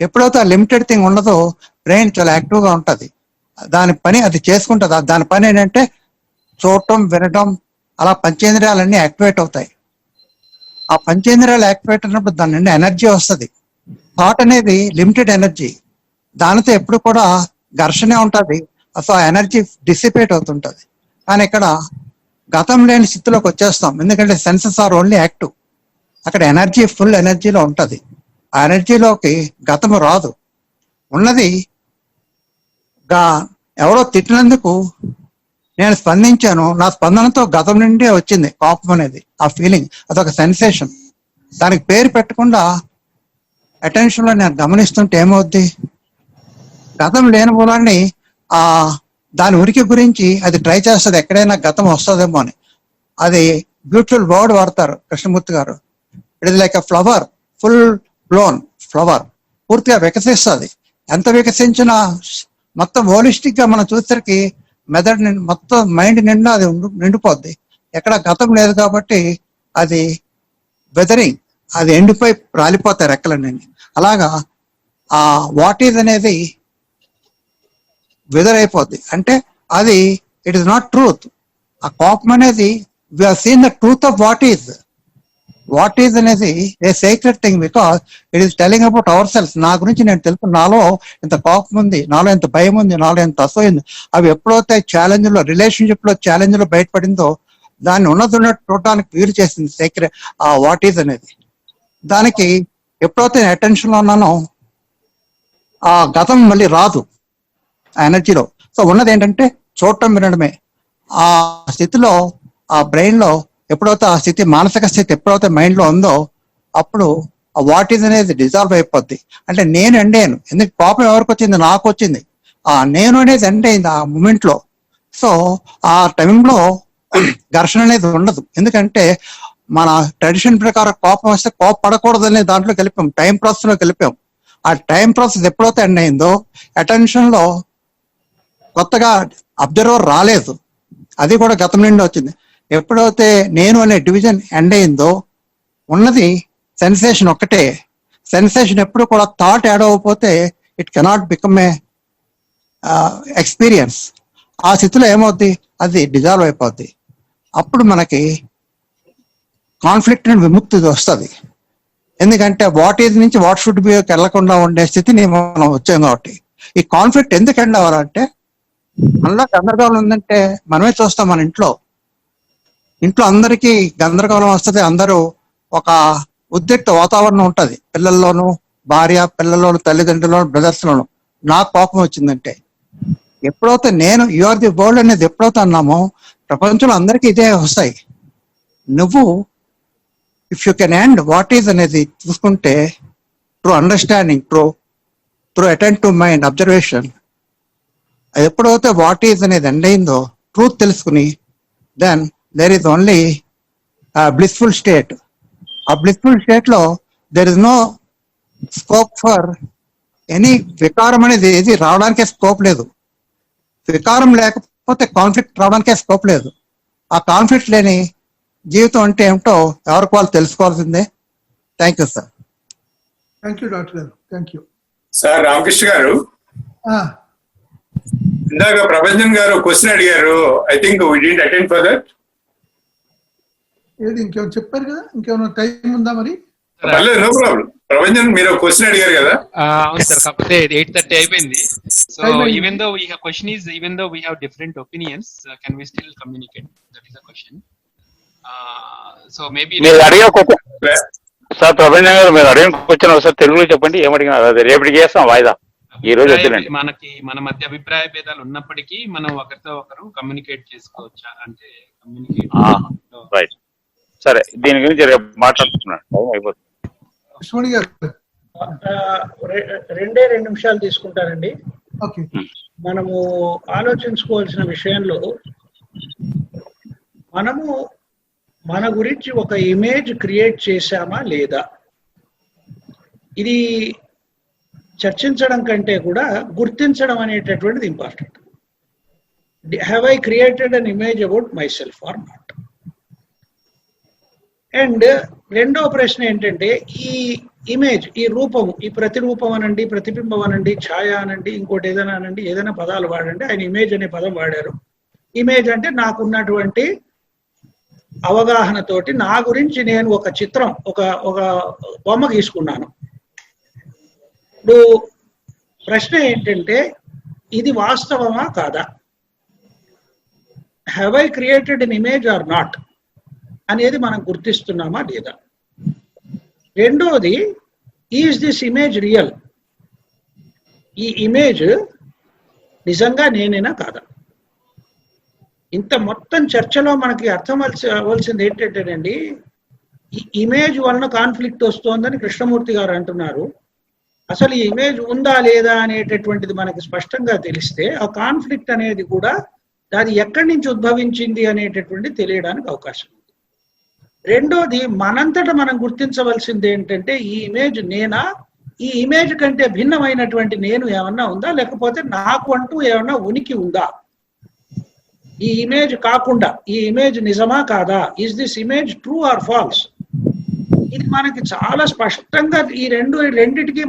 Speaker 11: ఎప్పుడైతే ఆ లిమిటెడ్ థింగ్ ఉండదో బ్రెయిన్ చాలా యాక్టివ్గా ఉంటుంది, దాని పని అది చేసుకుంటుంది. దాని పని ఏంటంటే చూడటం, వినటం, అలా పంచేంద్రియాలన్నీ యాక్టివేట్ అవుతాయి. ఆ పంచేంద్రియాలు యాక్టివేట్ అయినప్పుడు దాని నుండి ఎనర్జీ వస్తుంది. థాట్ అనేది లిమిటెడ్ ఎనర్జీ, దానితో ఎప్పుడు కూడా ఘర్షణే ఉంటుంది. సో ఆ ఎనర్జీ డిసిపేట్ అవుతుంటుంది. కానీ ఇక్కడ గతం లేని స్థితిలోకి వచ్చేస్తాం, ఎందుకంటే సెన్సెస్ ఆర్ ఓన్లీ యాక్టివ్. అక్కడ ఎనర్జీ ఫుల్ ఎనర్జీలో ఉంటుంది. ఆ ఎనర్జీలోకి గతము రాదు. ఉన్నది ఎవరో తిట్టినందుకు నేను స్పందించాను, నా స్పందనతో గతం నుండే వచ్చింది కోపం అనేది. ఆ ఫీలింగ్ అదొక సెన్సేషన్. దానికి పేరు పెట్టకుండా అటెన్షన్లో నేను గమనిస్తుంటే ఏమవుద్ది, గతం లేని మూలాన్ని దాని ఉనికి గురించి అది ట్రై చేస్తుంది, ఎక్కడైనా గతం వస్తుందేమో అని. అది బ్యూటిఫుల్ వర్డ్ వాడతారు కృష్ణమూర్తి గారు. It is like a flower, full blown flower, పూర్తిగా వికసిస్తుంది. ఎంత వికసించినా మొత్తం హోలిస్టిక్ గా మనం చూసేసరికి మెదడు మొత్తం మైండ్ నిండా అది నిండిపోద్ది. ఎక్కడ గతం లేదు కాబట్టి అది వెదరింగ్, అది ఎండిపోయి రాలిపోతాయి రెక్కలన్నీ. అలాగా ఆ వాట్ ఈజ్ అనేది వెదర్ అయిపోద్ది. అంటే అది ఇట్ ఇస్ నాట్ ట్రూత్. ఆ కోపం అనేది we have seen the truth of what is. What is అనేది a secret thing, because it is telling about our selves. నా గురించి నేను తెలుసు, నాలో ఎంత కోపం ఉంది, నాలో ఎంత భయం ఉంది, నాలో ఎంత అసూయ ఉంది. అవి ఎప్పుడైతే ఛాలెంజ్ లో, రిలేషన్షిప్ లో ఛాలెంజ్ లో బయటపడిందో దాన్ని ఉన్నట్టు చూడటానికి వీలు చేసింది సీక్రెట్ ఆ వాట్ ఈజ్ అనేది. దానికి ఎప్పుడైతే నేను అటెన్షన్ లో ఉన్నానో ఆ గతం మళ్ళీ రాదు ఆ ఎనర్జీలో. సో ఉన్నది ఏంటంటే చూడటం, వినడమే. ఆ స్థితిలో, ఆ బ్రెయిన్ లో ఎప్పుడైతే ఆ స్థితి, మానసిక స్థితి ఎప్పుడైతే మైండ్ లో ఉందో అప్పుడు ఆ వాట్ ఈజ్ అనేది డిజాల్వ్ అయిపోద్ది. అంటే నేను ఎండాను. ఎందుకు కోపం ఎవరికి వచ్చింది? నాకు వచ్చింది. ఆ నేను అనేది ఎండ్ అయింది ఆ మూమెంట్ లో. సో ఆ టైంలో ఘర్షణ అనేది ఉండదు. ఎందుకంటే మన ట్రెడిషన్ ప్రకారం కోపం వస్తే కోపపడకూడదు అనే దాంట్లో కలిపాం, టైం ప్రాసెస్ లో కలిపాం. ఆ టైం ప్రాసెస్ ఎప్పుడైతే ఎండ్ అయిందో అటెన్షన్ లో కొత్తగా అబ్జర్వర్ రాలేదు, అది కూడా గతం నుండి వచ్చింది. ఎప్పుడైతే నేను అనే డివిజన్ ఎండ్ అయిందో ఉన్నది సెన్సేషన్ ఒక్కటే. సెన్సేషన్ ఎప్పుడు కూడా థాట్ యాడ్ అవ్వకపోతే it cannot become a experience. ఆ స్థితిలో ఏమవుద్ది, అది డిజాల్వ్ అయిపోద్ది. అప్పుడు మనకి కాన్ఫ్లిక్ట్ నుండి విముక్తి వస్తుంది. ఎందుకంటే వాట్ ఈజ్ నుంచి వాట్ షుడ్ బి వెళ్లకుండా ఉండే స్థితిని మనం వచ్చాం కాబట్టి. ఈ కాన్ఫ్లిక్ట్ ఎందుకు ఎండ్ అవ్వాలంటే, మనలో గందరగోళం ఉందంటే మనమే చూస్తాం. మన ఇంట్లో అందరికీ గందరగోళం వస్తుంది. అందరూ ఒక ఉద్రిక్త వాతావరణం ఉంటుంది, పిల్లల్లోనూ, భార్య పిల్లల్లోనూ, తల్లిదండ్రుల్లోనూ, బ్రదర్స్ లోను. నాకు కోపం వచ్చిందంటే, ఎప్పుడైతే నేను యు ఆర్ ది వరల్డ్ అనేది ఎప్పుడైతే అన్నామో ప్రపంచంలో అందరికీ ఇదే వస్తాయి. నువ్వు if you can end what is అనేది చూసుకుంటే, through understanding, through attend to mind observation, ఎప్పుడైతే వాట్ ఈజ్ అనేది ఎండ్ అయిందో, ట్రూత్ తెలుసుకుని, then there is only blissful state. ఆ బ్లిస్ఫుల్ స్టేట్ లో there is no scope for any వికారం అనేది ఏది రావడానికే స్కోప్ లేదు. వికారం లేకపోతే కాన్ఫ్లిక్ట్ రావడానికే స్కోప్ లేదు. ఆ కాన్ఫ్లిక్ట్ లేని జీవితం అంటే ఏమిటో ఎవరికి వాళ్ళు తెలుసుకోవాల్సిందే. Thank you sir.
Speaker 1: Thank you doctor garu. Thank you
Speaker 10: sir. Ramakrishna garu, ఇందాక ప్రభంజన్ గారు క్వశ్చన్ అడిగారు. I think we didn't attend for that.
Speaker 1: ఏది ఇంకేమైనా చెప్పారు కదా? ఇంకేమైనా టైం ఉందా మరి?
Speaker 10: No problem. ప్రభంజన్, మీరు క్వశ్చన్ అడిగారు కదా?
Speaker 6: అవును సార్, కాకపోతే 8:30 అయిపోయింది. So even though we have question is, even though we have different opinions, can we still communicate? That is the question. So maybe
Speaker 3: మీరు అడిగే సార్ ప్రభంజన్ గారు, మీరు అడిగిన క్వశ్చన్ ఒకసారి తెలుగులో చెప్పండి. ఏమడిగినా అదే రేపటికి చేస్తాం వాయిదా. ఈ రోజు వద్దులేండి.
Speaker 6: మన మధ్య అభిప్రాయ భేదాలు ఉన్నప్పటికీ మనం ఒకరితో ఒకరు కమ్యూనికేట్ చేసుకోవచ్చా అంటే కమ్యూనికేట్.
Speaker 3: రైట్, సరే. దీని గురించి రేపు మాట్లాడుతున్నాను. అయిపోతుంది.
Speaker 1: కృష్ణమణి గారు,
Speaker 2: 2 నిమిషాలు తీసుకుంటానండి.
Speaker 1: ఓకే.
Speaker 2: మనము ఆలోచించుకోవాల్సిన విషయంలో, మనము మన గురించి ఒక ఇమేజ్ క్రియేట్ చేశామా లేదా, ఇది చర్చించడం కంటే కూడా గుర్తించడం అనేటటువంటిది important. Have I created an image about myself or not? And రెండో ప్రశ్న ఏంటంటే, ఈ ఇమేజ్, ఈ రూపము, ఈ ప్రతిరూపం అనండి, ప్రతిబింబం అనండి, ఛాయ అనండి, ఇంకోటి ఏదైనా అనండి, ఏదైనా పదాలు వాడండి. ఆయన ఇమేజ్ అనే పదం వాడారు. ఇమేజ్ అంటే నాకున్నటువంటి అవగాహనతోటి నా గురించి నేను ఒక చిత్రం, ఒక బొమ్మ గీసుకున్నాను. ఇప్పుడు ప్రశ్న ఏంటంటే, ఇది వాస్తవమా కాదా? Have I created an image are not అనేది మనం గుర్తిస్తున్నామా లేదా? రెండోది, ఈజ్ దిస్ ఇమేజ్ రియల్? ఈ ఇమేజ్ నిజంగా నేనేనా కాదా? ఇంత మొత్తం చర్చలో మనకి అర్థం అవ్వాల్సింది ఏంటంటేనండి, ఈ ఇమేజ్ వలన కాన్ఫ్లిక్ట్ వస్తోందని కృష్ణమూర్తి గారు అంటున్నారు. అసలు ఈ ఇమేజ్ ఉందా లేదా అనేటటువంటిది మనకి స్పష్టంగా తెలిస్తే ఆ కాన్ఫ్లిక్ట్ అనేది కూడా అది ఎక్కడి నుంచి ఉద్భవించింది అనేటటువంటి తెలియడానికి అవకాశం ఉంది. రెండోది, మనంతటా మనం గుర్తించవలసింది ఏంటంటే ఈ ఇమేజ్ నేనా, ఈ ఇమేజ్ కంటే భిన్నమైనటువంటి నేను ఏమన్నా ఉందా, లేకపోతే నాకు అంటూ ఏమన్నా ఉనికి ఉందా? ఈ ఇమేజ్ కాకుండా ఈ ఇమేజ్ నిజమా కాదా? Is this image true or false? ఇది మనకి చాలా స్పష్టంగా ఈ రెండిటికి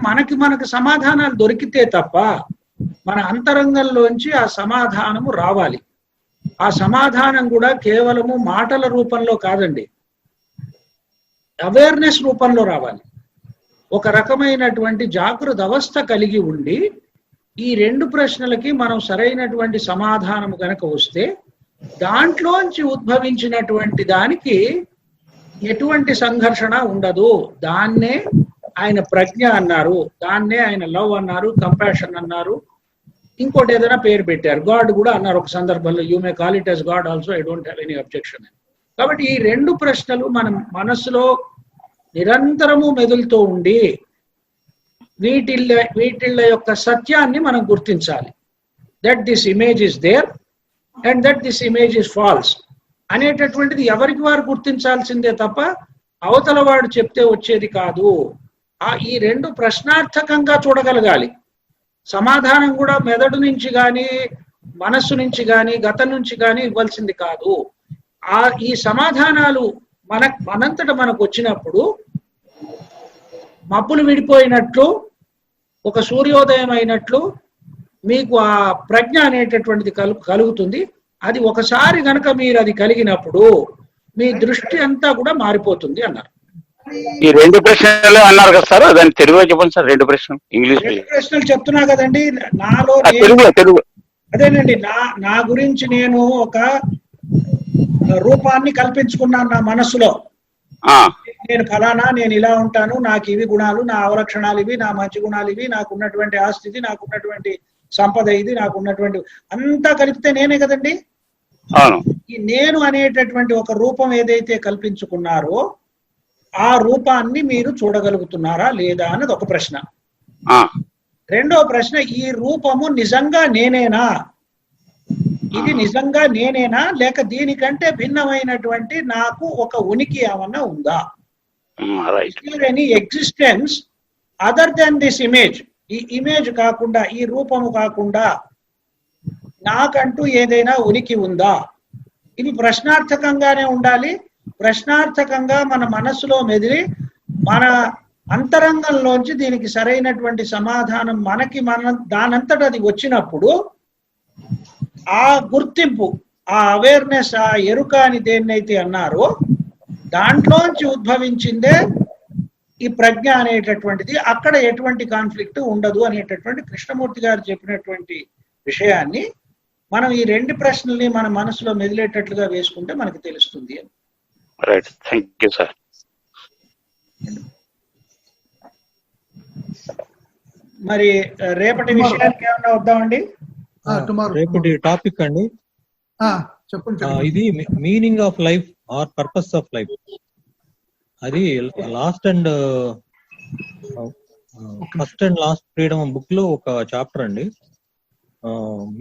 Speaker 2: మనకి సమాధానాలు దొరికితే తప్ప మన అంతరంగంలోంచి ఆ సమాధానము రావాలి. ఆ సమాధానం కూడా కేవలము మాటల రూపంలో కాదండి, అవేర్నెస్ రూపంలో రావాలి. ఒక రకమైనటువంటి జాగృత అవస్థ కలిగి ఉండి ఈ రెండు ప్రశ్నలకి మనం సరైనటువంటి సమాధానం కనుక వస్తే దాంట్లోంచి ఉద్భవించినటువంటి దానికి ఎటువంటి సంఘర్షణ ఉండదు. దాన్నే ఆయన ప్రజ్ఞ అన్నారు, దాన్నే ఆయన లవ్ అన్నారు, కంపాషన్ అన్నారు, ఇంకోటి ఏదైనా పేరు పెట్టారు, గాడ్ కూడా అన్నారు ఒక సందర్భంలో. You may call it as God also, I don't have any objection. కాబట్టి ఈ రెండు ప్రశ్నలు మన మనస్సులో నిరంతరము మెదులుతూ ఉండి వీటిళ్ళ యొక్క సత్యాన్ని మనం గుర్తించాలి. That this image is there and that this image is false అనేటటువంటిది ఎవరికి వారు గుర్తించాల్సిందే తప్ప అవతల వాడు చెప్తే వచ్చేది కాదు. ఈ రెండు ప్రశ్నార్థకంగా చూడగలగాలి. సమాధానం కూడా మెదడు నుంచి కానీ మనస్సు నుంచి కానీ గతం నుంచి కానీ ఇవ్వాల్సింది కాదు. ఈ సమాధానాలు మనంతట మనకు వచ్చినప్పుడు మబ్బులు విడిపోయినట్లు, ఒక సూర్యోదయం అయినట్లు మీకు ఆ ప్రజ్ఞ అనేటటువంటిది కలుగుతుంది. అది ఒకసారి గనక మీరు అది కలిగినప్పుడు మీ దృష్టి అంతా కూడా మారిపోతుంది అన్నారు.
Speaker 7: ఈ రెండు ప్రశ్నలు అన్నారు కదా సార్, దాన్ని తెలుగులో చెప్పండి సార్. రెండు ప్రశ్నలు ఇంగ్లీష్
Speaker 2: ప్రశ్నలు చెప్తున్నా కదండి. నాలో
Speaker 7: తెలుగు
Speaker 2: అదేనండి, నా గురించి నేను ఒక రూపాన్ని కల్పించుకున్నాను నా మనసులో. నేను ఫలానా, నేను ఇలా ఉంటాను, నాకు ఇవి గుణాలు, నా అవలక్షణాలు ఇవి, నా మంచి గుణాలు ఇవి, నాకున్నటువంటి ఆస్తి ఇది, నాకున్నటువంటి సంపద ఇది, నాకున్నటువంటి అంతా కలిపితే నేనే కదండి. ఈ నేను అనేటటువంటి ఒక రూపం ఏదైతే కల్పించుకున్నారో ఆ రూపాన్ని మీరు చూడగలుగుతున్నారా లేదా అన్నది ఒక ప్రశ్న. రెండో ప్రశ్న, ఈ రూపము నిజంగా నేనేనా, ఇది నిజంగా నేనేనా, లేక దీనికంటే భిన్నమైనటువంటి నాకు ఒక ఉనికి ఏమన్నా ఉందా? Any existence other than this image, ఈ ఇమేజ్ కాకుండా, ఈ రూపము కాకుండా నాకంటూ ఏదైనా ఉనికి ఉందా? ఇవి ప్రశ్నార్థకంగానే ఉండాలి. ప్రశ్నార్థకంగా మన మనస్సులో మెదిలి మన అంతరంగంలోంచి దీనికి సరైనటువంటి సమాధానం మన దానంతట అది వచ్చినప్పుడు ఆ గుర్తింపు, ఆ అవేర్నెస్, ఆ ఎరుక అని దేన్నైతే అన్నారో దాంట్లోంచి ఉద్భవించిందే ఈ ప్రజ్ఞ అనేటటువంటిది. అక్కడ ఎటువంటి కాన్ఫ్లిక్ట్ ఉండదు అనేటటువంటి కృష్ణమూర్తి గారు చెప్పినటువంటి విషయాన్ని మనం ఈ రెండు ప్రశ్నల్ని మన మనసులో మెదిలేటట్లుగా వేసుకుంటే మనకు తెలుస్తుంది అని.
Speaker 7: Right, thank you sir.
Speaker 2: మరి రేపటి విషయానికి ఏమన్నా వద్దామండి?
Speaker 9: రేపటి టాపిక్ అండి, ఇది meaning of life or purpose of life. అది last and first and last freedom book లో ఒక చాప్టర్ అండి,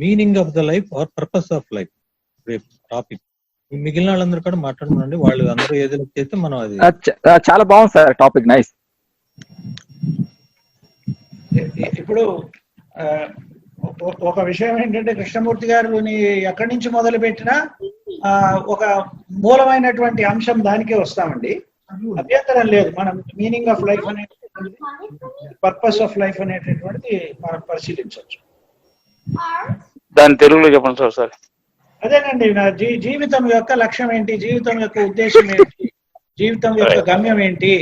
Speaker 9: meaning of the life or purpose of life. రేపు టాపిక్ మిగిలిన వాళ్ళందరూ కూడా మాట్లాడుతున్నాండి, వాళ్ళు అందరూ ఏదైనా చేస్తే మనం అది
Speaker 4: చాలా బాగుంది సార్ టాపిక్, నైస్.
Speaker 2: ఇప్పుడు ఒక విషయం ఏంటంటే కృష్ణమూర్తి గారిని ఎక్కడి నుంచి మొదలు పెట్టినా ఒక మూలమైనటువంటి అంశం దానికే వస్తామండి, అభ్యంతరం లేదు. మనం మీనింగ్ ఆఫ్ లైఫ్ అనేటటువంటిది, పర్పస్ ఆఫ్ లైఫ్ అనేటటువంటిది మనం పరిశీలించవచ్చు.
Speaker 7: దాని తెలుగులో చెప్పండి సార్. సార్
Speaker 2: అదేనండి, నా జీవితం యొక్క లక్ష్యం ఏంటి, జీవితం యొక్క ఉద్దేశం ఏంటి, జీవితం యొక్క గమ్యం ఏంటి,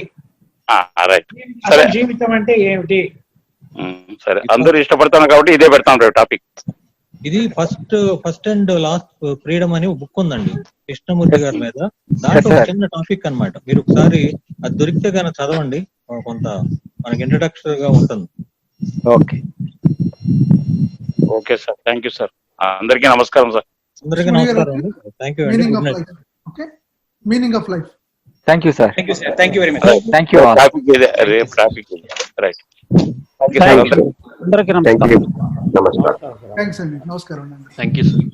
Speaker 2: జీవితం అంటే ఏమిటి?
Speaker 7: సరే, అందరూ ఇష్టపడతాను కాబట్టి ఇదే పెడతాను టాపిక్.
Speaker 9: ఇది ఫస్ట్ అండ్ లాస్ట్ ఫ్రీడమ్ అని బుక్ ఉందండి కృష్ణమూర్తి గారి మీద. దాంట్లో చిన్న టాపిక్ అన్నమాట. మీరు ఒకసారి అది దొరికితే కనుక చదవండి, కొంత మనకి ఇంట్రడక్షన్ గా ఉంటుంది.
Speaker 7: Okay okay sir, thank you sir. అందరికీ నమస్కారం సార్.
Speaker 9: అందరికీ నమస్కారం అండి. థ్యాంక్ యూ అండి.
Speaker 1: Meaning
Speaker 9: good
Speaker 1: of
Speaker 9: night.
Speaker 1: Life. Okay, meaning of life.
Speaker 12: Thank you sir.
Speaker 6: Thank you, sir. Thank you very much.
Speaker 12: Thank you.
Speaker 7: Traffic ఇదే, రేపు traffic right.
Speaker 8: అందరికీ నమస్కారం.
Speaker 1: థ్యాంక్స్ అండి, నమస్కారం అండి.
Speaker 5: Thank you sir.